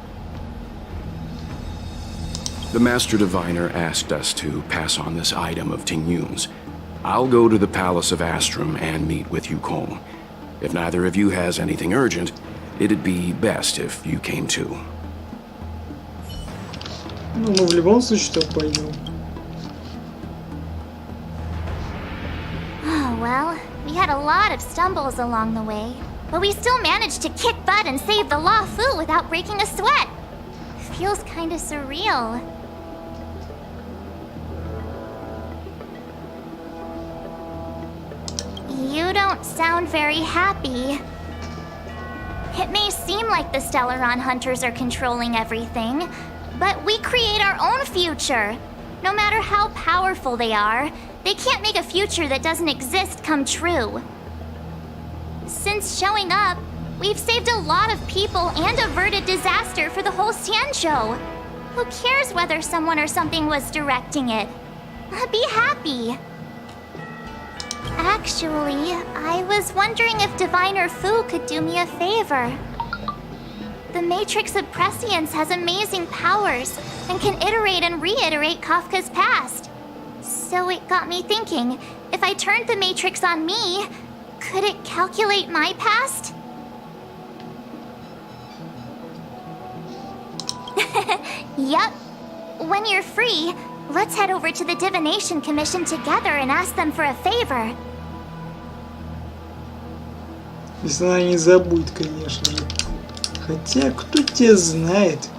The Master Diviner asked us to pass on this item of Ting Yun's. I'll go to the Palace of Astrum and meet with Yukong. If neither of you has anything urgent, it'd be best if you came too. Ну, мы в любом случае туда пойдем. Oh, well, we had a lot of stumbles along the way, but we still managed to kick butt and save the Law Fu without breaking a sweat. Feels kinda surreal. You don't sound very happy. It may seem like the Stellaron hunters are controlling everything, but we create our own future. No matter how powerful they are, they can't make a future that doesn't exist come true. Since showing up, we've saved a lot of people and averted disaster for the whole Xianzhou. Who cares whether someone or something was directing it? Be happy. Actually, I was wondering if Diviner Fu could do me a favor. The Matrix of Prescience has amazing powers and can iterate and reiterate Kafka's past. So it got me thinking, if I turned the Matrix on me, could it calculate my past? Yup. When you're free, let's head over to the Divination Commission together and ask them for a favor. Если она не забудет, конечно же. Хотя, кто тебя знает?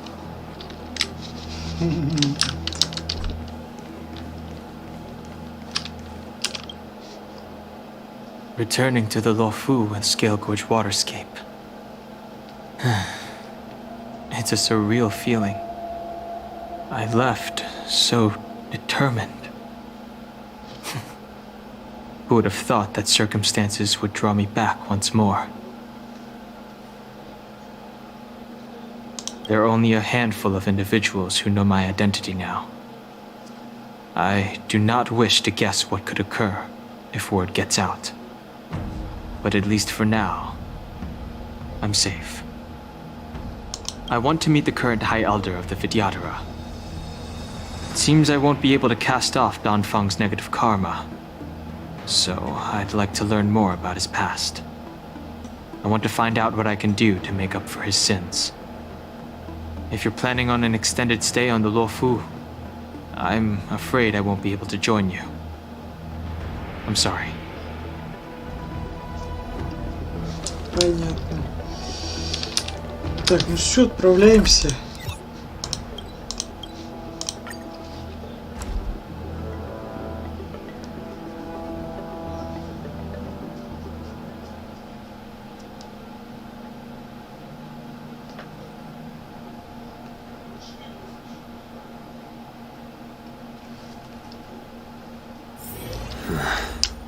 Returning to the Luofu and Scale Gorge waterscape. It's a surreal feeling. I left so determined. Who would have thought that circumstances would draw me back once more? There are only a handful of individuals who know my identity now. I do not wish to guess what could occur if word gets out. But at least for now, I'm safe. I want to meet the current High Elder of the Vidyadhara. It seems I won't be able to cast off Don Feng's negative karma, so I'd like to learn more about his past. I want to find out what I can do to make up for his sins. If you're planning on an extended stay on the Luofu, I'm afraid I won't be able to join you. I'm sorry. Понятно. Так, ну что, отправляемся.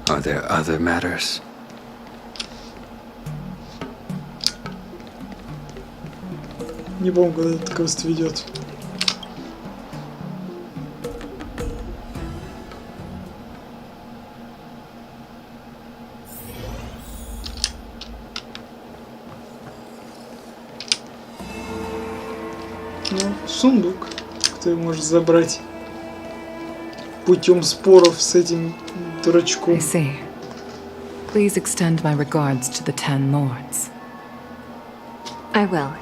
Are there other matters? Не помню, куда этот квест ведет. Ну, сундук, который можешь забрать путем споров с этим дурачком. I see. Please extend my regards to the 10 lords. I will.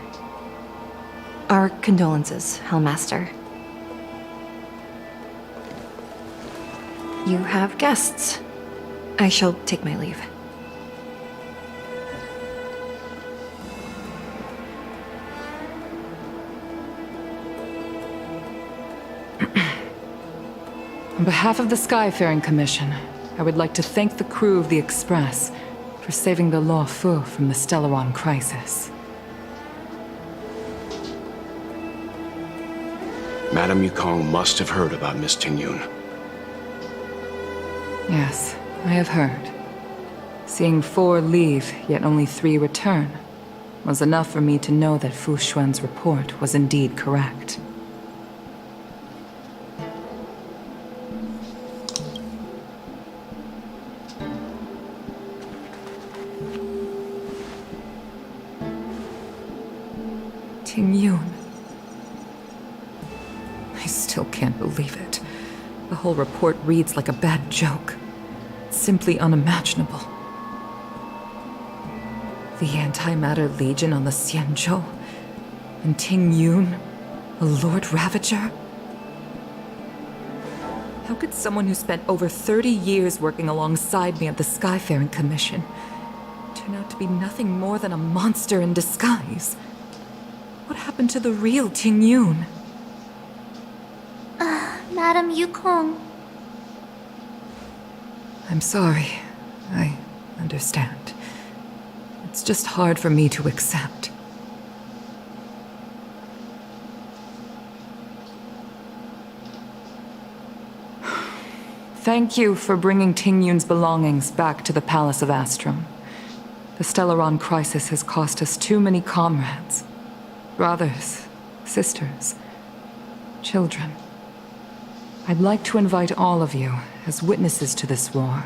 Our condolences, Hellmaster. You have guests. I shall take my leave. On behalf of the Skyfaring Commission, I would like to thank the crew of the Express for saving the Law Fu from the Stellaron crisis. Madame Yukong must have heard about Miss Tingyun. Yes, I have heard. Seeing 4 leave, yet only 3 return, was enough for me to know that Fu Xuan's report was indeed correct. Tingyun. I still can't believe it. The whole report reads like a bad joke. It's simply unimaginable. The Antimatter Legion on the Xianzhou, and Tingyun, a Lord Ravager? How could someone who spent over 30 years working alongside me at the Skyfaring Commission turn out to be nothing more than a monster in disguise? What happened to the real Tingyun? Madame Yukong. I'm sorry. I understand. It's just hard for me to accept. Thank you for bringing Tingyun's belongings back to the Palace of Astrum. The Stellaron crisis has cost us too many comrades. Brothers, sisters, children. I'd like to invite all of you, as witnesses to this war,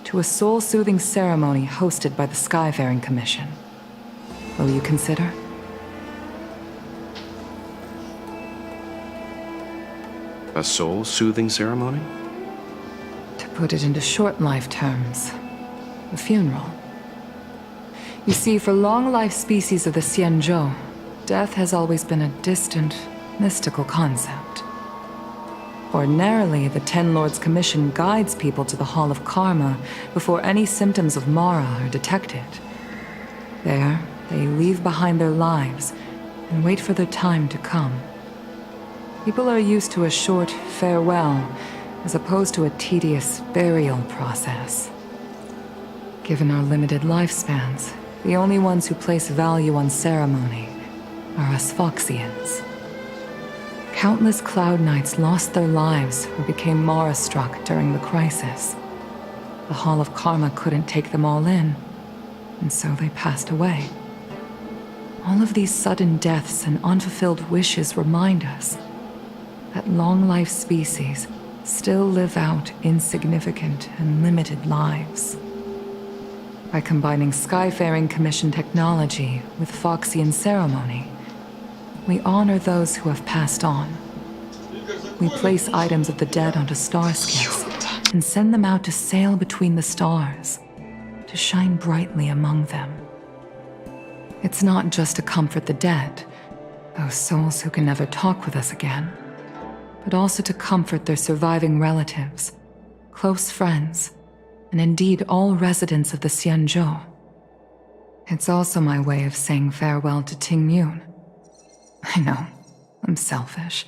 to a soul-soothing ceremony hosted by the Skyfaring Commission. Will you consider? A soul-soothing ceremony? To put it into short life terms, a funeral. You see, for long-life species of the Xianzhou, death has always been a distant, mystical concept. Ordinarily, the Ten Lords Commission guides people to the Hall of Karma before any symptoms of Mara are detected. There, they leave behind their lives and wait for their time to come. People are used to a short farewell as opposed to a tedious burial process. Given our limited lifespans, the only ones who place value on ceremony are us Foxians. Countless Cloud Knights lost their lives or became Mara-struck during the crisis. The Hall of Karma couldn't take them all in, and so they passed away. All of these sudden deaths and unfulfilled wishes remind us that long-life species still live out insignificant and limited lives. By combining Skyfaring Commission technology with Foxian ceremony, we honor those who have passed on. We place items of the dead onto starscapes and send them out to sail between the stars, to shine brightly among them. It's not just to comfort the dead, those souls who can never talk with us again, but also to comfort their surviving relatives, close friends, and indeed all residents of the Xianzhou. It's also my way of saying farewell to Ting Yun. I know, I'm selfish.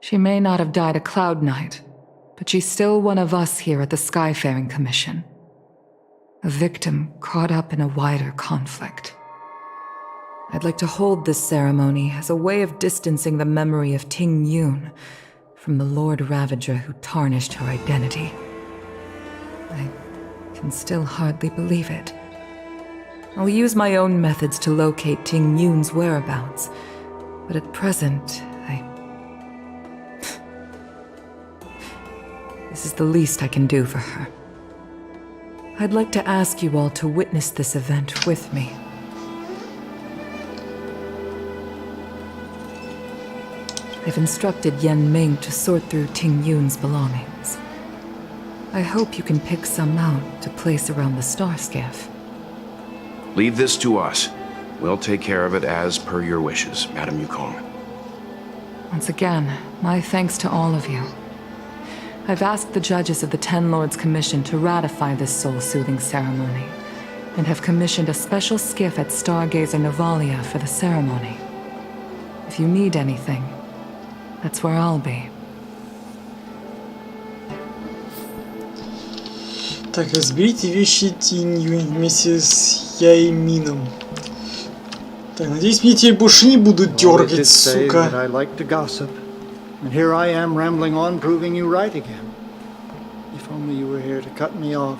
She may not have died a Cloud Knight, but she's still one of us here at the Skyfaring Commission. A victim caught up in a wider conflict. I'd like to hold this ceremony as a way of distancing the memory of Ting Yun from the Lord Ravager who tarnished her identity. I can still hardly believe it. I'll use my own methods to locate Ting Yun's whereabouts, but at present, This is the least I can do for her. I'd like to ask you all to witness this event with me. I've instructed Yen Ming to sort through Ting Yun's belongings. I hope you can pick some out to place around the star skiff. Leave this to us. We'll take care of it as per your wishes, Madam Yukong. Once again, my thanks to all of you. I've asked the judges of the Ten Lords Commission to ratify this soul-soothing ceremony, and have commissioned a special skiff at Stargazer Novalia for the ceremony. If you need anything, that's where I'll be. Так, разберите вещи Тинь Юнь вместе с Яймином. Так, надеюсь, мне теперь больше не будут дергать, сука. I like to gossip. And here I am rambling on, proving you right again. If only you were here to cut me off.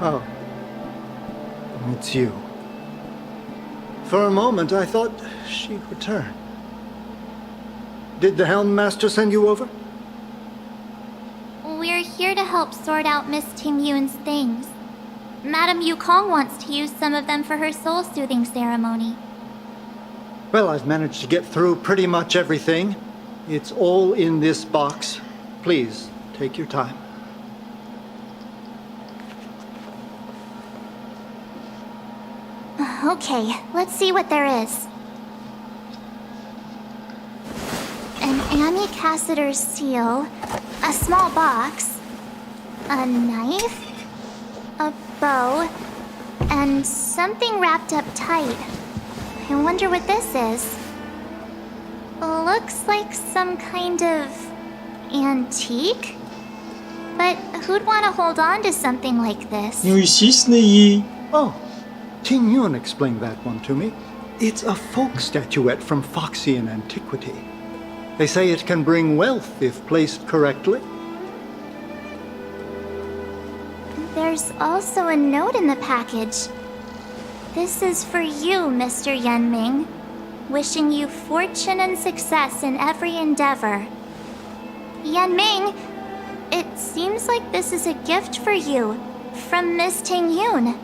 Oh. It's you. For a moment, I thought she'd return. Did the Helm Master send you over? We're here to help sort out Miss Ting Yun's things. Madam Yukong wants to use some of them for her soul-soothing ceremony. Well, I've managed to get through pretty much everything. It's all in this box. Please, take your time. Okay, let's see what there is. An Annie Cassiter's seal, a small box, a knife, a bow, and something wrapped up tight. I wonder what this is. Looks like some kind of antique? But who'd want to hold on to something like this? Ну, естественно, ей. Oh, Ting Yun explained that one to me. It's a folk statuette from Foxian antiquity. They say it can bring wealth if placed correctly. There's also a note in the package. This is for you, Mr. Yen Ming. Wishing you fortune and success in every endeavor. Yen Ming, it seems like this is a gift for you from Miss Ting Yun.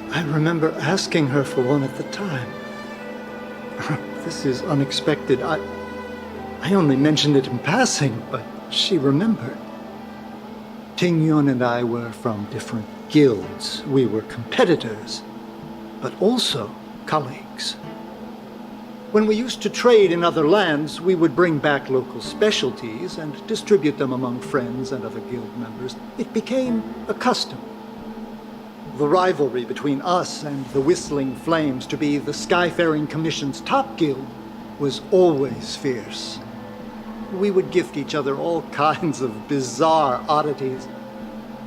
I remember asking her for one at the time. This is unexpected. I only mentioned it in passing, but she remembered. Ting Yun and I were from different guilds. We were competitors, but also colleagues. When we used to trade in other lands, we would bring back local specialties and distribute them among friends and other guild members. It became a custom. The rivalry between us and the Whistling Flames to be the Skyfaring Commission's top guild was always fierce. We would gift each other all kinds of bizarre oddities.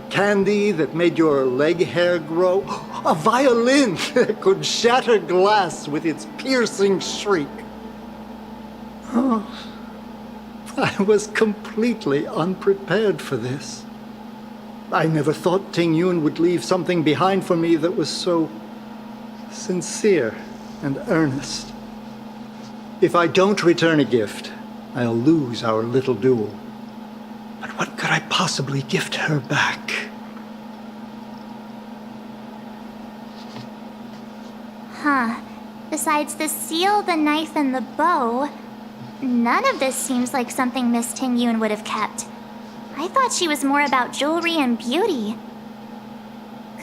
Candy that made your leg hair grow. A violin that could shatter glass with its piercing shriek. Oh, I was completely unprepared for this. I never thought Ting Yun would leave something behind for me that was so sincere and earnest. If I don't return a gift, I'll lose our little duel. But what could I possibly gift her back? Huh. Besides the seal, the knife, and the bow, none of this seems like something Miss Ting Yun would have kept. I thought she was more about jewelry and beauty.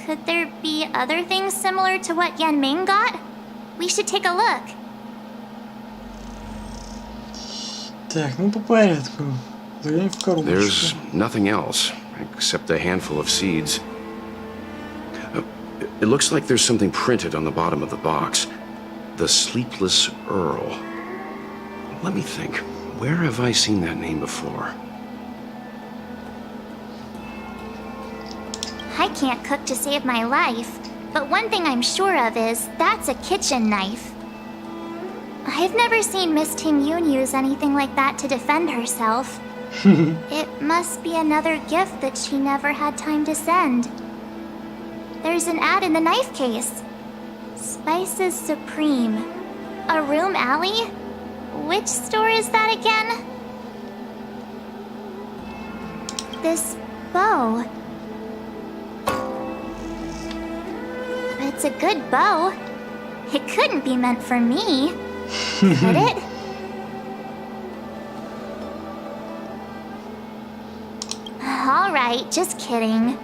Could there be other things similar to what Yanming got? We should take a look. Так, ну по порядку. Заглянем в коробочку. There's nothing else except a handful of seeds. It looks like there's something printed on the bottom of the box. The Sleepless Earl. Let me think. Where have I seen that name before? I can't cook to save my life, but one thing I'm sure of is that's a kitchen knife. I've never seen Miss Ting-Yoon use anything like that to defend herself. It must be another gift that she never had time to send. There's an ad in the knife case. Spices Supreme. A room alley? Which store is that again? This bow. It's a good bow. It couldn't be meant for me, could it? Alright, just kidding.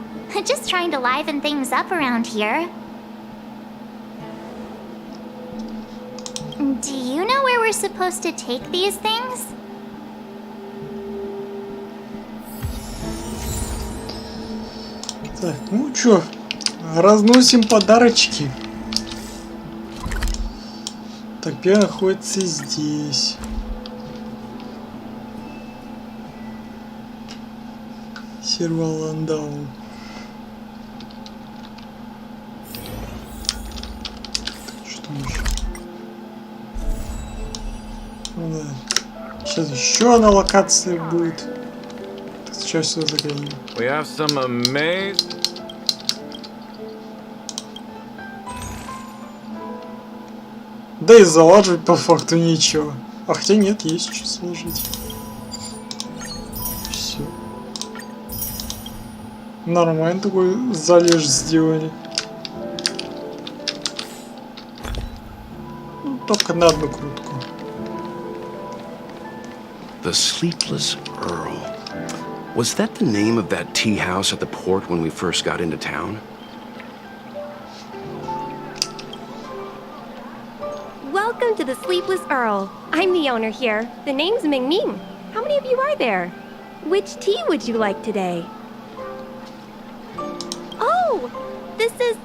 Just trying to liven things up around here. Do you know where we're supposed to take these things? Так, ну чё, разносим подарочки. Так, первый находится здесь. Серваландау. Что еще? Ну да. Сейчас еще одна локация будет. Так, сейчас все заглянем. We have some amazing. Да и залаживать по факту нечего. А хотя нет, есть что сложить. Все. Нормально такой залеж сделали. Ну, только на одну крутку. The Sleepless Earl. Was that the name of that tea house at the port when we first got into town? Welcome to the Sleepless Earl. I'm the owner here. The name's Ming. How many of you are there? Which tea would you like today? Oh, this is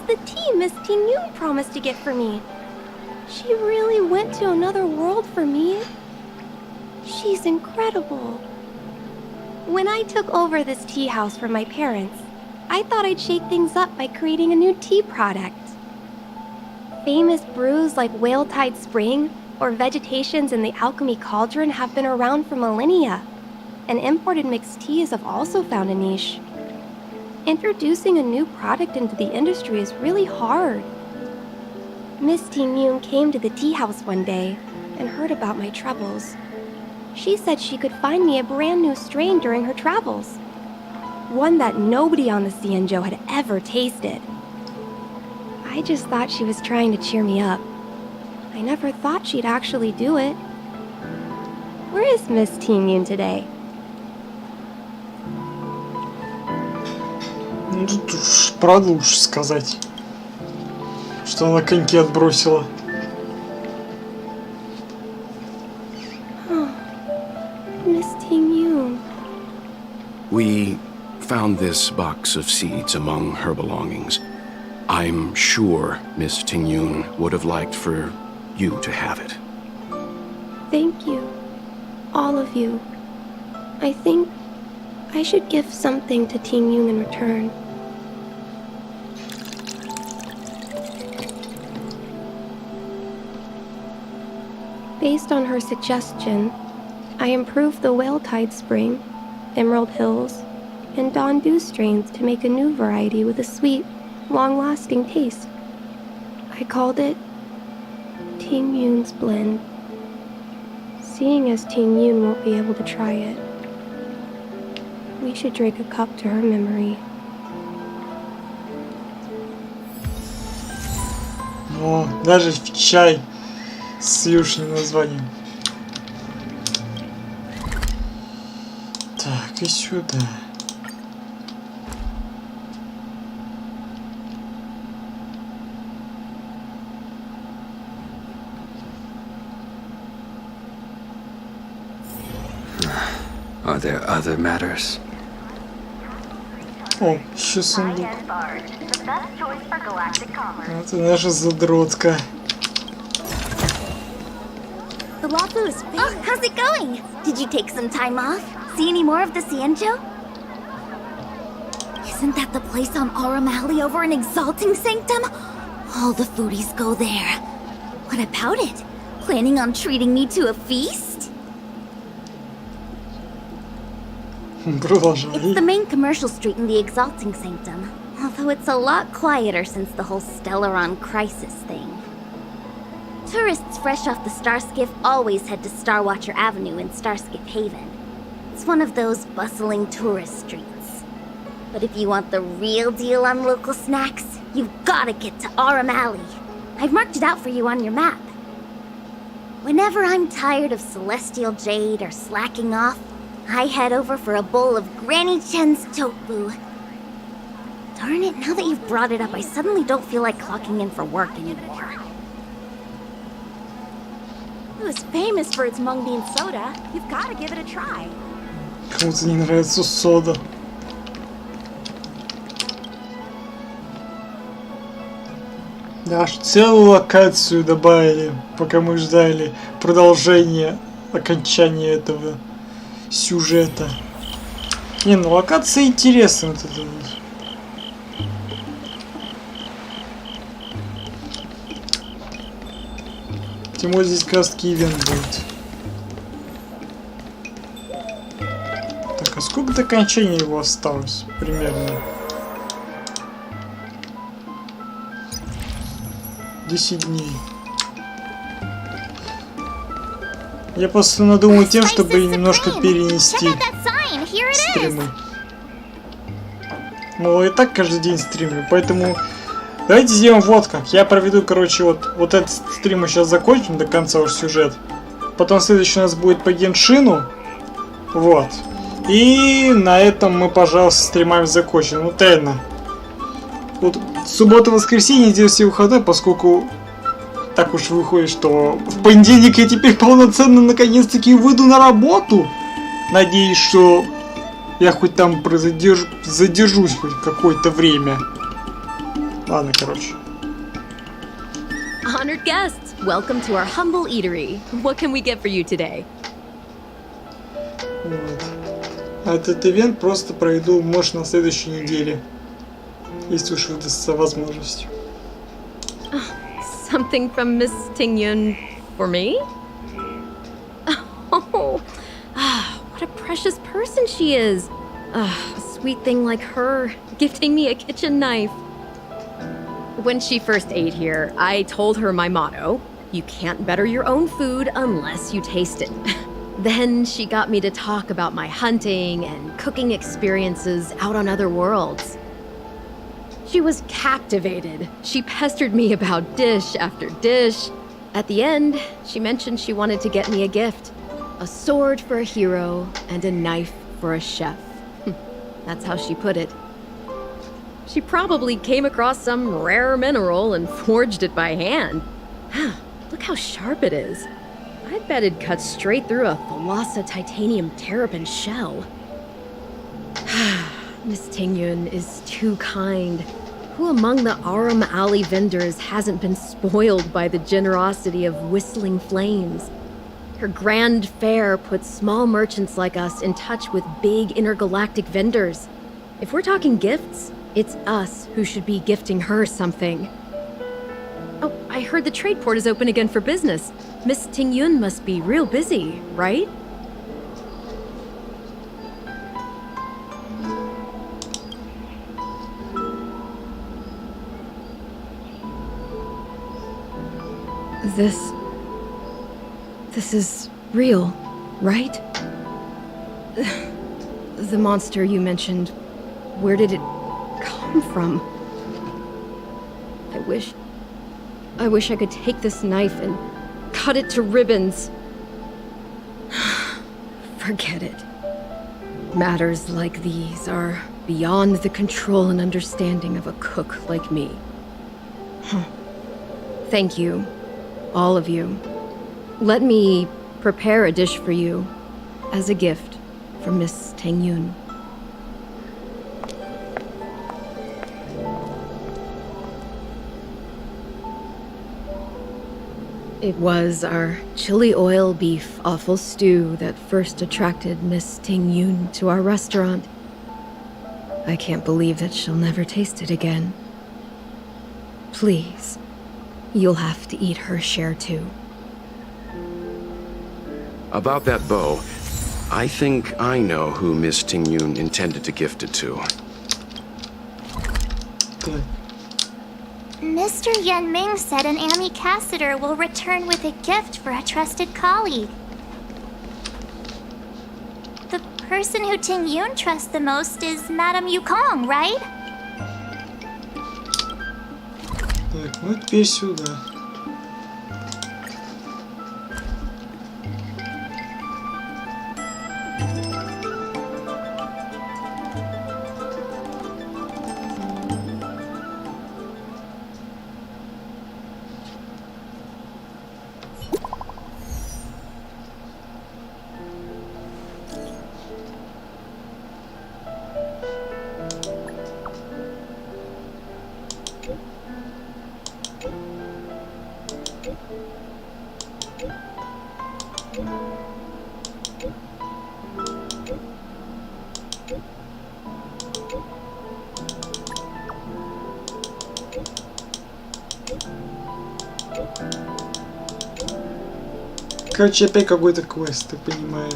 the tea Miss Ting-Yoon promised to get for me. She really went to another world for me. She's incredible. When I took over this tea house from my parents, I thought I'd shake things up by creating a new tea product. Famous brews like Whale Tide Spring or Vegetations in the Alchemy Cauldron have been around for millennia, and imported mixed teas have also found a niche. Introducing a new product into the industry is really hard. Miss Ting-Yoon came to the tea house one day and heard about my troubles. She said she could find me a brand new strain during her travels. One that nobody on the Cianzhou had ever tasted. I just thought she was trying to cheer me up. I never thought she'd actually do it. Where is Miss Ting-Yoon today? Ну тут уж правда лучше сказать, что она коньки отбросила. Miss Ting-Yoon. We found this box of seeds among her belongings. I'm sure Miss Ting-Yoon would have liked for you to have it. Thank you. All of you. I think I should give something to Ting-Yoon in return. Based on her suggestion, I improved the Whale Tide Spring, Emerald Hills, and Dawn Dew strains to make a new variety with a sweet, long-lasting taste. I called it Ting-Yoon's Blend. Seeing as Ting-Yoon won't be able to try it, we should drink a cup to her memory. О, даже чай с юшным названием. Так, и сюда. Are there other matters? О, еще сундук. Это наша задротка. The Lafu is famous. Oh, how's it going? Did you take some time off? See any more of the Cienjo? Isn't that the place on Aurum Alley over in Exalting Sanctum? All the foodies go there. What about it? Planning on treating me to a feast? It's the main commercial street in the Exalting Sanctum, although it's a lot quieter since the whole Stellaron crisis thing. Tourists fresh off the Starskiff always head to Starwatcher Avenue in Starskiff Haven. It's one of those bustling tourist streets. But if you want the real deal on local snacks, you've gotta get to Aurum Alley. I've marked it out for you on your map. Whenever I'm tired of Celestial Jade or slacking off, I head over for a bowl of Granny Chen's tofu. Darn it, now that you've brought it up, I suddenly don't feel like clocking in for work anymore. It was famous for its mung bean soda. You've got to give it a try. Кому-то не нравится сода. Да, аж целую локацию добавили, пока мы ждали продолжения, окончания этого сюжета. Не, ну локация интересная вот эта вот. Тем более здесь как раз таки ивент будет. Так, а сколько до окончания его осталось? Примерно 10 дней. Я просто надумал тем, чтобы немножко перенести стримы. Ну, и так каждый день стримлю, поэтому давайте сделаем вот как. Я проведу, короче, вот этот стрим мы сейчас закончим до конца уж сюжет. Потом следующий у нас будет по Геншину. Вот. И на этом мы, пожалуйста, стримаем закончим. Ну, тайно. Вот суббота-воскресенье, здесь все выходные, поскольку так уж выходит, что в понедельник я теперь полноценно наконец-таки выйду на работу. Надеюсь, что я хоть там задержусь хоть какое-то время. Ладно, короче. Honored guests, welcome to our humble eatery. What can we get for you today? Вот. А этот ивент просто проведу, может, на следующей неделе, если уж выдастся возможность. Something from Miss Tingyun for me? Oh, what a precious person she is. A sweet thing like her, gifting me a kitchen knife. When she first ate here, I told her my motto, you can't better your own food unless you taste it. Then she got me to talk about my hunting and cooking experiences out on other worlds. She was captivated. She pestered me about dish after dish. At the end, she mentioned she wanted to get me a gift. A sword for a hero and a knife for a chef. That's how she put it. She probably came across some rare mineral and forged it by hand. Look how sharp it is. I bet it cuts straight through a Thalassa titanium terrapin shell. Miss Tingyun is too kind. Who among the Aurum Alley vendors hasn't been spoiled by the generosity of Whistling Flames? Her grand fare puts small merchants like us in touch with big intergalactic vendors. If we're talking gifts, it's us who should be gifting her something. Oh, I heard the trade port is open again for business. Miss Tingyun must be real busy, right? This is real, right? The monster you mentioned, where did it come from? I wish I could take this knife and cut it to ribbons. Forget it. Matters like these are beyond the control and understanding of a cook like me. Thank you, all of you. Let me prepare a dish for you as a gift for for Miss Ting-Yun. It was our chili oil beef offal stew that first attracted Miss Ting-Yun to our restaurant. I can't believe that she'll never taste it again. Please, you'll have to eat her share too. About that bow, I think I know who Miss Ting-Yun intended to gift it to. Good. Mr. Yan Ming said an ambassador will return with a gift for a trusted colleague. The person who Ting-Yun trusts the most is Madame Yukong, right? Так, ну теперь сюда. Короче, опять какой-то квест, ты понимаешь.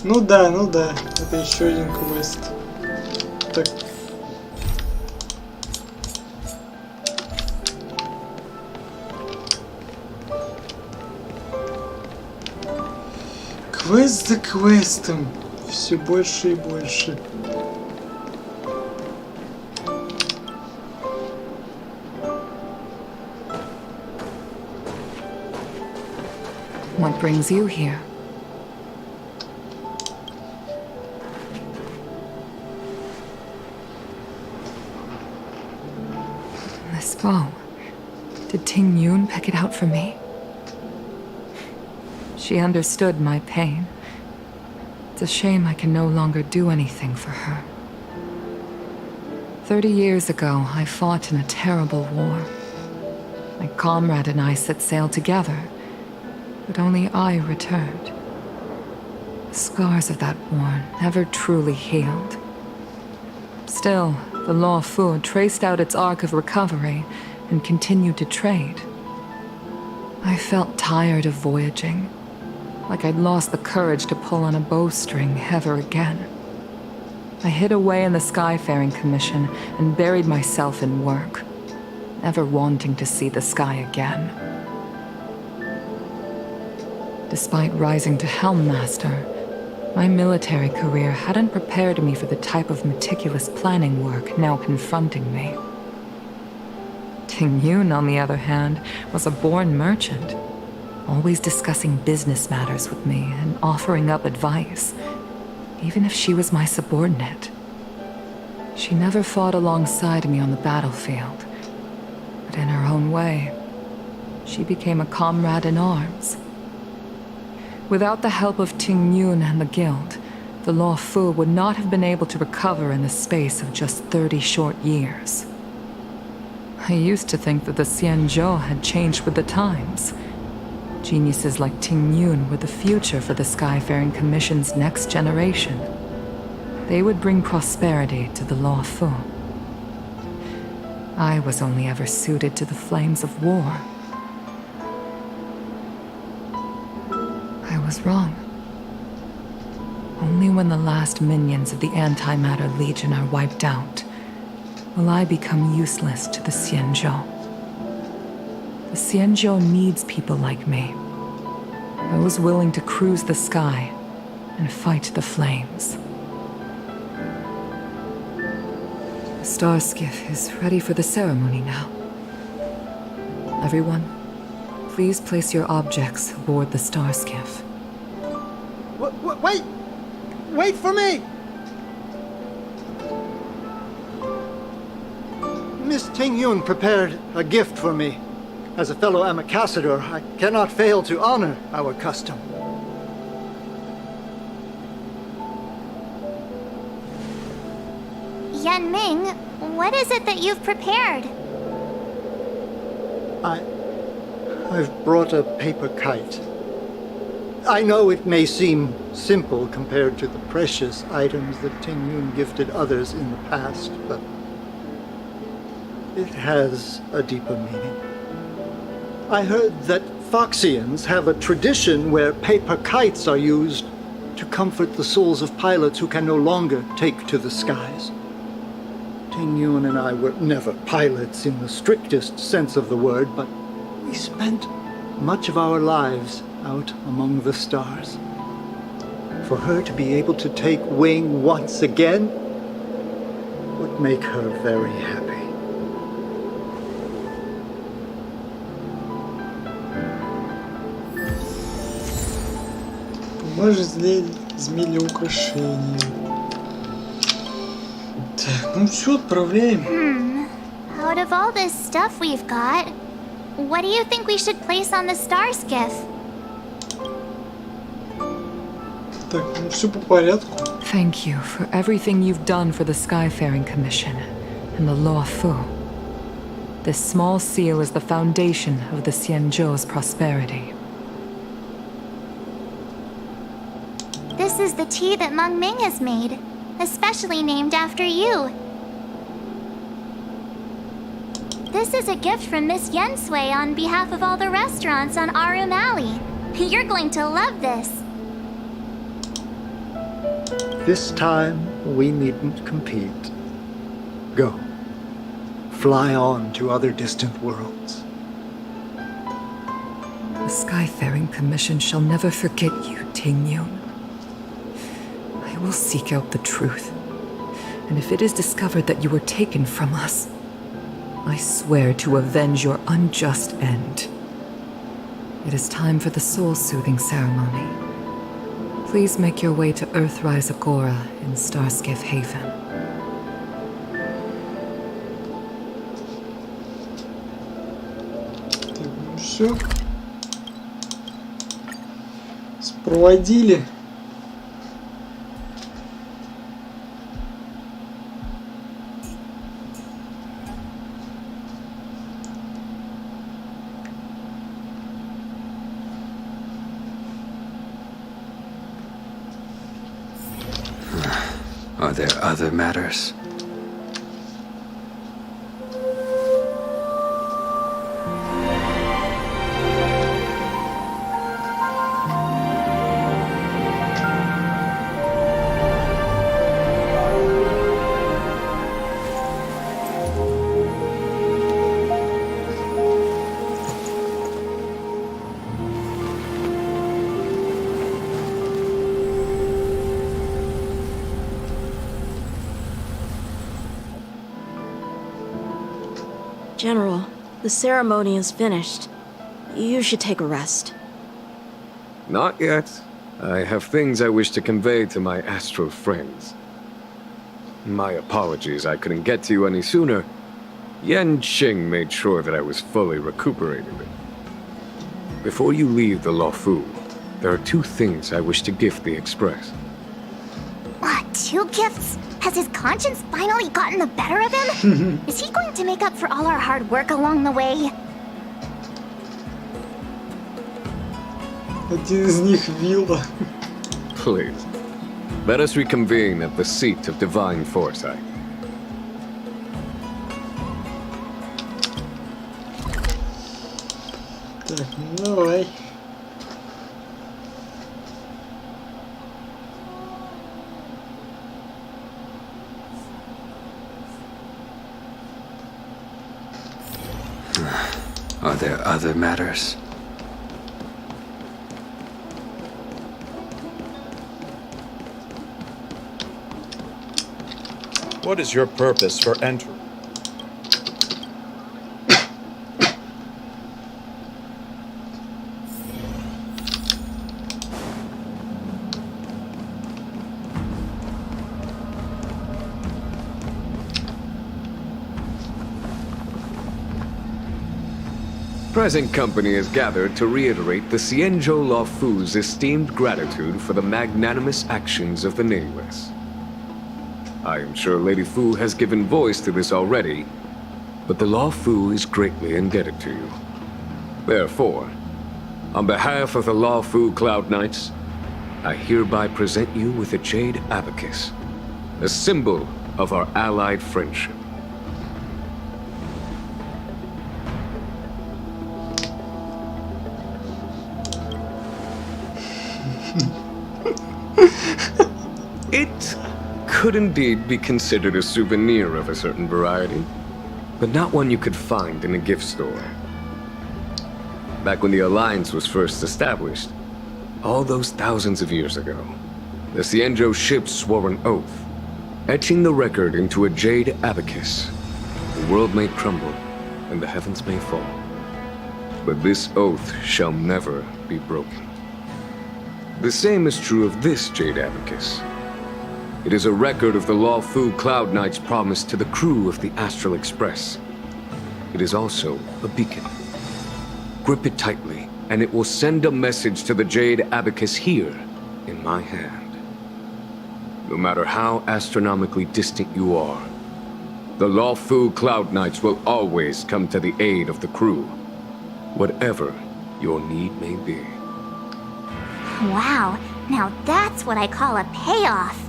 Ну да, это еще один квест. Так. Квест за квестом. Все больше и больше. What brings you here? This bow. Did Ting-Yun pick it out for me? She understood my pain. It's a shame I can no longer do anything for her. 30 years ago, I fought in a terrible war. My comrade and I set sail together, but only I returned. The scars of that war never truly healed. Still, the Law Fu traced out its arc of recovery and continued to trade. I felt tired of voyaging, like I'd lost the courage to pull on a bowstring ever again. I hid away in the Skyfaring Commission and buried myself in work, never wanting to see the sky again. Despite rising to Helm Master, my military career hadn't prepared me for the type of meticulous planning work now confronting me. Ting-Yun, on the other hand, was a born merchant, always discussing business matters with me and offering up advice, even if she was my subordinate. She never fought alongside me on the battlefield, but in her own way, she became a comrade in arms. Without the help of Ting-Yun and the Guild, the Law Fu would not have been able to recover in the space of just 30 short years. I used to think that the Xianzhou had changed with the times. Geniuses like Ting-Yun were the future for the Skyfaring Commission's next generation. They would bring prosperity to the Law Fu. I was only ever suited to the flames of war. I was wrong. Only when the last minions of the Antimatter Legion are wiped out will I become useless to the Xianzhou. The Xianzhou needs people like me, those willing to cruise the sky and fight the flames. The star skiff is ready for the ceremony now. Everyone, please place your objects aboard the star skiff. Wait! Wait for me! Miss Ting-Yun prepared a gift for me. As a fellow ambassador, I cannot fail to honor our custom. Yanming, what is it that you've prepared? I've brought a paper kite. I know it may seem simple compared to the precious items that Tingyun gifted others in the past, but it has a deeper meaning. I heard that Foxians have a tradition where paper kites are used to comfort the souls of pilots who can no longer take to the skies. Tingyun and I were never pilots in the strictest sense of the word, but we spent much of our lives out among the stars. For her to be able to take wing once again would make her very happy. Можешь змеи украшения. Так, ну все, отправляем. Out of all this stuff we've got, what do you think we should place on the star skiff? Так, ну все по порядку. Thank you for everything you've done for the Skyfaring Commission and the Law Fu. This small seal is the foundation of the Xianzhou's prosperity. This is the tea that Meng Ming has made, especially named after you. This is a gift from Miss Yen Sui on behalf of all the restaurants on Arum Alley. You're going to love this. This time, we needn't compete. Go. Fly on to other distant worlds. The Skyfaring Commission shall never forget you, Tingyun. I will seek out the truth. And if it is discovered that you were taken from us, I swear to avenge your unjust end. It is time for the soul-soothing ceremony. Please make your way to Earthrise Agora in Starskiff Haven. Так, ну все. Спроводили. Are there other matters? General, the ceremony is finished. You should take a rest. Not yet. I have things I wish to convey to my astral friends. My apologies I couldn't get to you any sooner. Yan Qing made sure that I was fully recuperated. Before you leave the Luofu, there are two things I wish to gift the Express. What, 2 gifts? Has his conscience finally gotten the better of him? Is he going to make up for all our hard work along the way? Один из них вилла. Please, let us reconvene at the seat of divine foresight. Так, ну давай. Are there other matters? What is your purpose for entering? present company is gathered to reiterate the Xianzhou Luofu's esteemed gratitude for the magnanimous actions of the nameless. I am sure Lady Fu has given voice to this already, but the Luofu is greatly indebted to you. Therefore, on behalf of the Luofu Cloud Knights, I hereby present you with a jade abacus, a symbol of our allied friendship. It could indeed be considered a souvenir of a certain variety, but not one you could find in a gift store. Back when the Alliance was first established, all those thousands of years ago, the Xianzhou ships swore an oath, etching the record into a jade abacus. The world may crumble, and the heavens may fall, but this oath shall never be broken. The same is true of this jade abacus. It is a record of the Luofu Cloud Knight's promise to the crew of the Astral Express. It is also a beacon. Grip it tightly, and it will send a message to the jade abacus here, in my hand. No matter how astronomically distant you are, the Luofu Cloud Knights will always come to the aid of the crew, whatever your need may be. Wow, now that's what I call a payoff.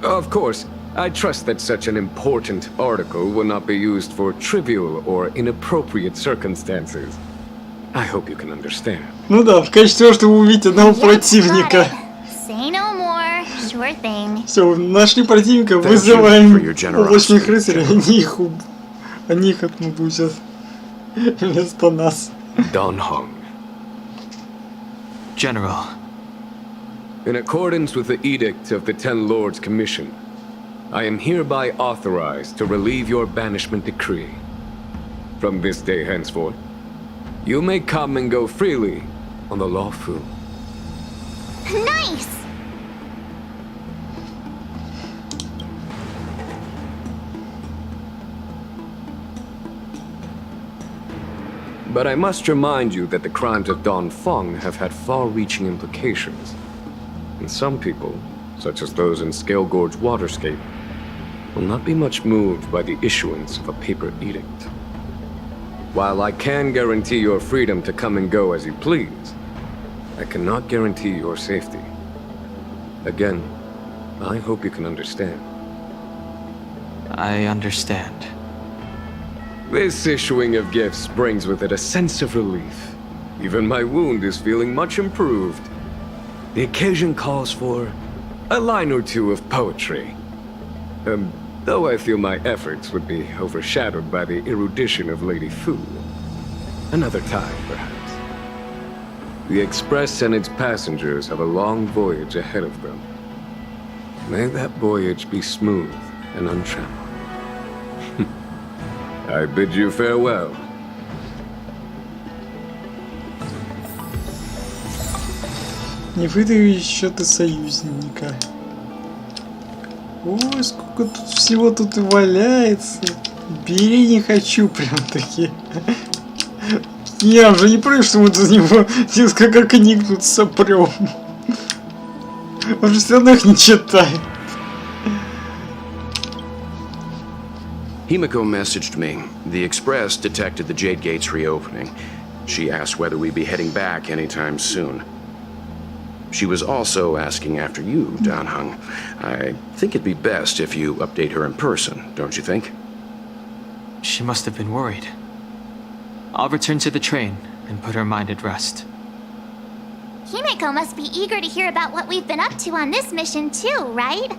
Of course, I trust that such an important article will not be used for trivial or inappropriate circumstances. I hope you can understand. Ну да, в качестве того, чтобы убить одного противника. Say no more. Sure thing. Все, нашли противника, вызываем облачных рыцарей, они их отмутузят вместо нас. Don Hong. General. In accordance with the edict of the Ten Lords Commission, I am hereby authorized to relieve your banishment decree. From this day henceforth, you may come and go freely on the Luofu. Nice! But I must remind you that the crimes of Don Feng have had far-reaching implications. And some people, such as those in Scale Gorge Waterscape, will not be much moved by the issuance of a paper edict. While I can guarantee your freedom to come and go as you please, I cannot guarantee your safety. Again, I hope you can understand. I understand. This issuing of gifts brings with it a sense of relief. Even my wound is feeling much improved. The occasion calls for a line or two of poetry. Though I feel my efforts would be overshadowed by the erudition of Lady Fu. Another time, perhaps. The Express and its passengers have a long voyage ahead of them. May that voyage be smooth and untrammeled. I bid you farewell. Не выдаю еще ты союзника. Ой, сколько тут всего тут и валяется. Бери, не хочу, прям таки. Я уже не против, что мы за него несколько книг тут сопрем. Он же все равно их не читает. Himiko messaged me. The Express detected the Jade Gates reopening. She asked whether we'd be heading back anytime soon. She was also asking after you, Dan Hung. I think it'd be best if you update her in person, don't you think? She must have been worried. I'll return to the train and put her mind at rest. Himiko must be eager to hear about what we've been up to on this mission too, right?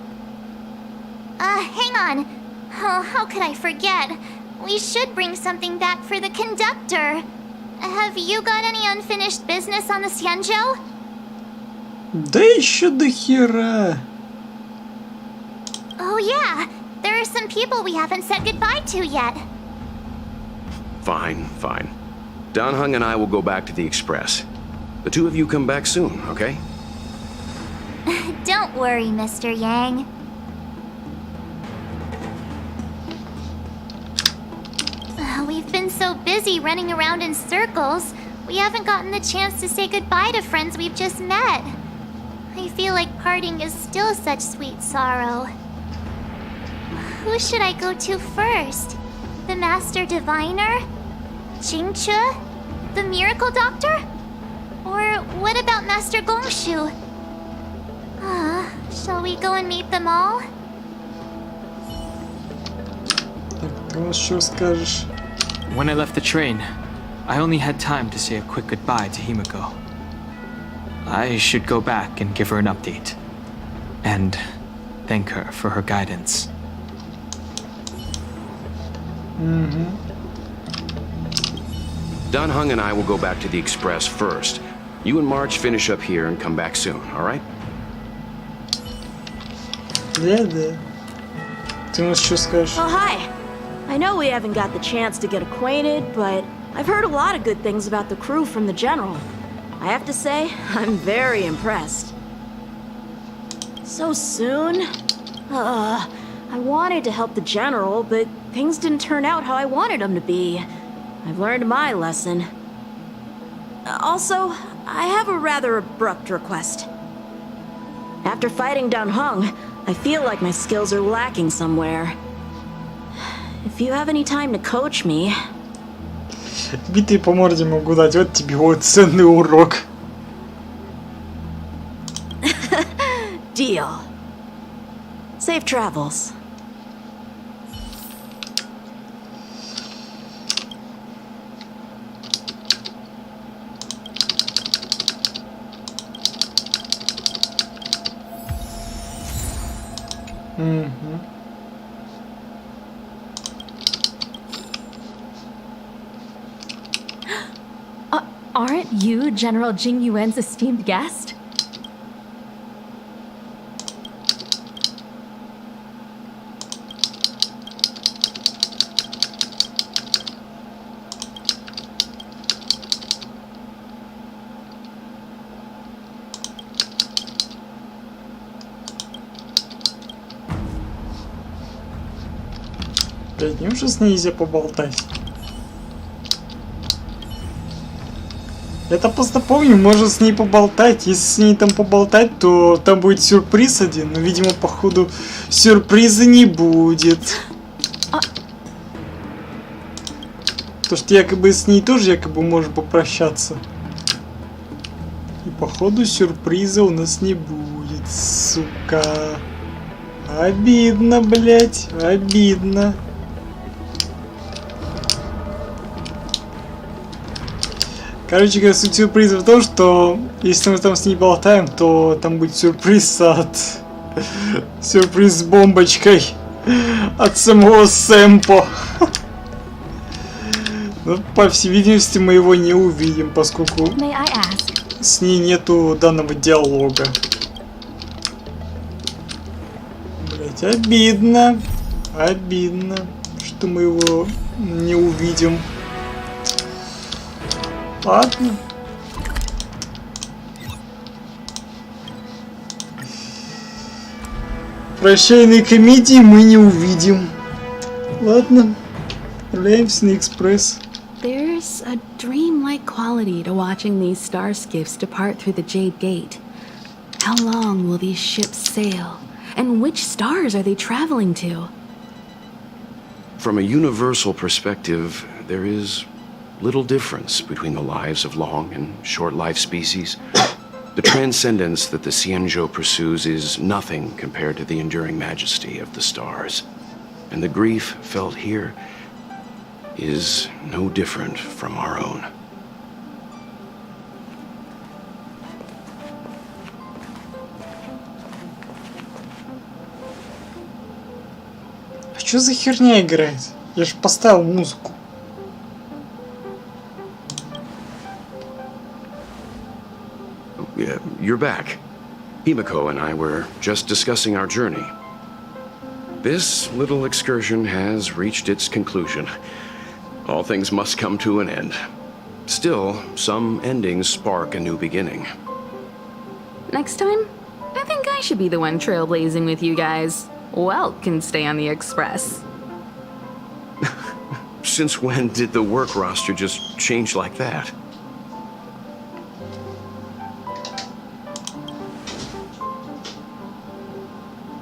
Hang on. Oh, how could I forget? We should bring something back for the conductor. Have you got any unfinished business on the Xianzhou? Да еще до хера. Oh yeah, there are some people we haven't said goodbye to yet. Fine, fine. Dan Hung and I will go back to the Express. The two of you come back soon, okay? Don't worry, Mr. Yang. We've We've been so busy running around in circles, we haven't gotten the chance to say goodbye to friends we've just met. I feel like parting is still such sweet sorrow. Who should I go to first? The Master Diviner? Jingchu? The Miracle Doctor? Or what about Master Gongshu? Shall we go and meet them all? When I left the train, I only had time to say a quick goodbye to Himiko. I should go back and give her an update. And thank her for her guidance. Don Hung and I will go back to the Express first. You and March finish up here and come back soon, alright? Да. Ты нас что скажешь? Oh, hi. I know we haven't got the chance to get acquainted, but I've heard a lot of good things about the crew from the General. I have to say, I'm very impressed. So soon? I wanted to help the General, but things didn't turn out how I wanted them to be. I've learned my lesson. Also, I have a rather abrupt request. After fighting Don Hung, I feel like my skills are lacking somewhere. If you have any time to coach me... Битые по морде могу дать, вот тебе вот ценный урок. Deal. Safe travels. Aren't you General Jing Yuan's esteemed guest? Блядь, неужели с ней нельзя поболтать? Я-то просто помню, можно с ней поболтать. Если с ней там поболтать, то там будет сюрприз один. Но, видимо, походу, сюрприза не будет. Потому что якобы с ней тоже якобы можно попрощаться. И походу сюрприза у нас не будет, сука. Обидно, блять, обидно. Короче говоря, суть сюрприза в том, что если мы там с ней болтаем, то там будет сюрприз сюрприз с бомбочкой от самого Сэмпо. Но, по всей видимости, мы его не увидим, поскольку с ней нету данного диалога. Блять, обидно. Обидно, что мы его не увидим. Ладно. Прощальной комедии мы не увидим. Ладно. Отправляемся на экспресс. There's a dreamlike quality to watching these star skiffs depart through the Jade Gate. How long will these ships sail? And which stars are they traveling to? From a universal perspective, there is little difference between the lives of long and short-lived species. The transcendence that the Xianzhou pursues is nothing compared to the enduring majesty of the stars. And the grief felt here is no different from our own. А что за херня играет? Я же поставил музыку. You're back. Himiko and I were just discussing our journey. This little excursion has reached its conclusion. All things must come to an end. Still, some endings spark a new beginning. Next time, I think I should be the one trailblazing with you guys. Welt can stay on the Express. Since when did the work roster just change like that?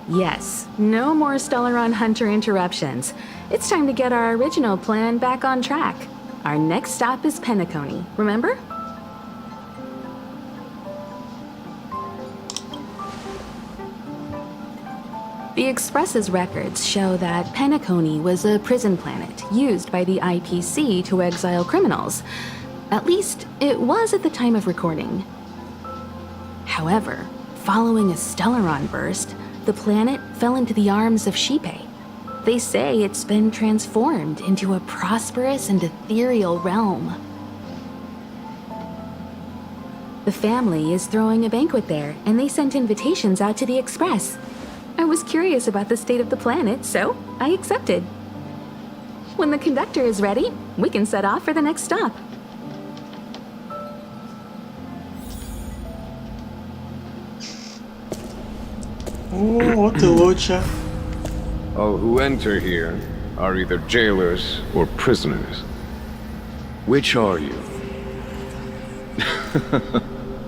Yes, no more Stellaron Hunter interruptions. It's time to get our original plan back on track. Our next stop is Penacony, remember? The Express's records show that Penacony was a prison planet used by the IPC to exile criminals. At least, it was at the time of recording. However, following a Stellaron burst, the planet fell into the arms of Shipe. They say it's been transformed into a prosperous and ethereal realm. The family is throwing a banquet there, and they sent invitations out to the Express. I was curious about the state of the planet, so I accepted. When the conductor is ready, we can set off for the next stop. О, вот и лучше. All who enter here are either jailers or prisoners. Which are you?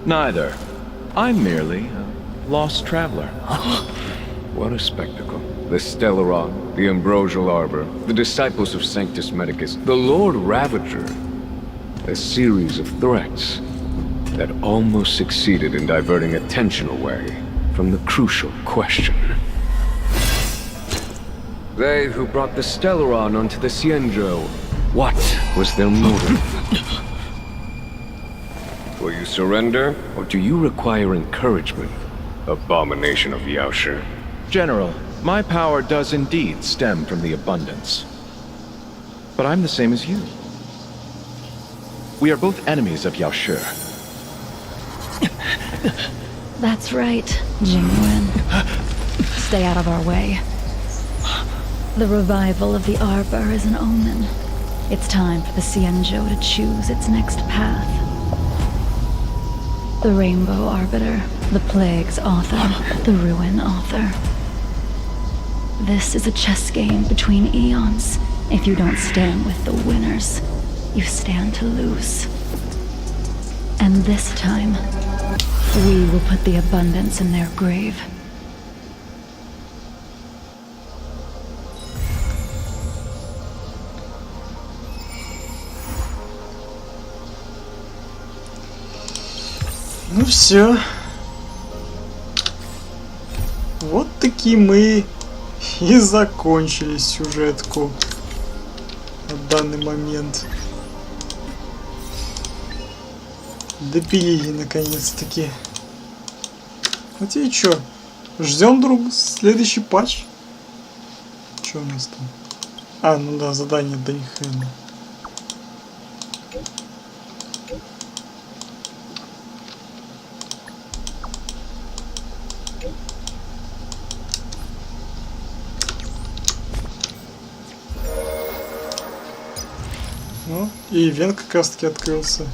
Neither. I'm merely a lost traveler. What a spectacle. The Stellaron, the Ambrosial Arbor, the disciples of Sanctus Medicus, the Lord Ravager. A series of threats that almost succeeded in diverting attention away from the crucial question. They who brought the Stellaron onto the Xianzhou, what was their motive? Will you surrender, or do you require encouragement? Abomination of Yaoshi. General, my power does indeed stem from the abundance. But I'm the same as you. We are both enemies of Yaoshi. That's right, Jingyuan. Stay out of our way. The revival of the Arbor is an omen. It's time for the Xianzhou to choose its next path. The Rainbow Arbiter, the Plague's author, the Ruin author. This is a chess game between eons. If you don't stand with the winners, you stand to lose. And this time, we will put the abundance in their grave. Ну все. Вот таки мы и закончили сюжетку на данный момент. Допилили наконец-таки. Хотя и чё? Ждем друг следующий патч. Чё у нас там? А, ну да, задание до них. Ну, и ивент как раз таки открылся.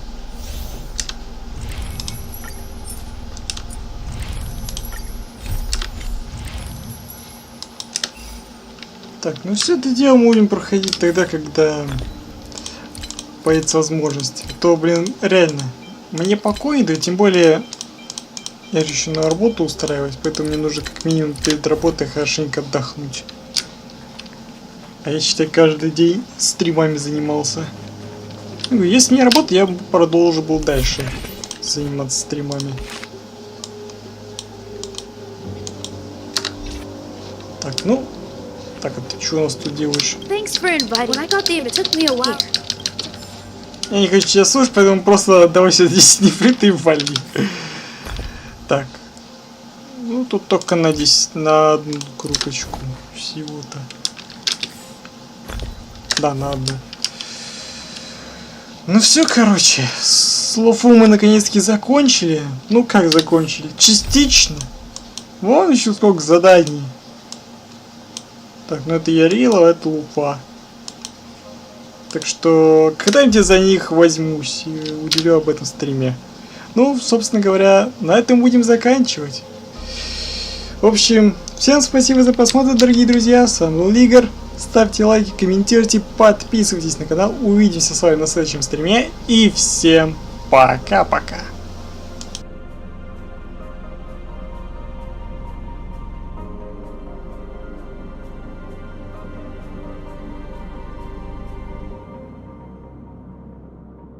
Так, ну все это дело мы будем проходить тогда, когда появится возможность. То, блин, реально, мне покой, да тем более я же еще на работу устраиваюсь, поэтому мне нужно как минимум перед работой хорошенько отдохнуть. А я, считай, каждый день стримами занимался. Ну, если не работа, я продолжу был дальше заниматься стримами. Так, ну, так, а ты что у нас тут делаешь? Я не хочу тебя слушать, поэтому просто давай сюда 10 нефрита и вали. Так. Ну, тут только на 10, на одну круточку всего-то. Да, на одну. Ну все, короче, с Лофу мы наконец-таки закончили. Ну как закончили? Частично. Вон еще сколько заданий. Так, ну это Ярила, это Луфа. Так что когда-нибудь за них возьмусь и уделю об этом стриме. Ну, собственно говоря, на этом будем заканчивать. В общем, всем спасибо за просмотр, дорогие друзья. С вами был Игорь. Ставьте лайки, комментируйте, подписывайтесь на канал. Увидимся с вами на следующем стриме. И всем пока-пока.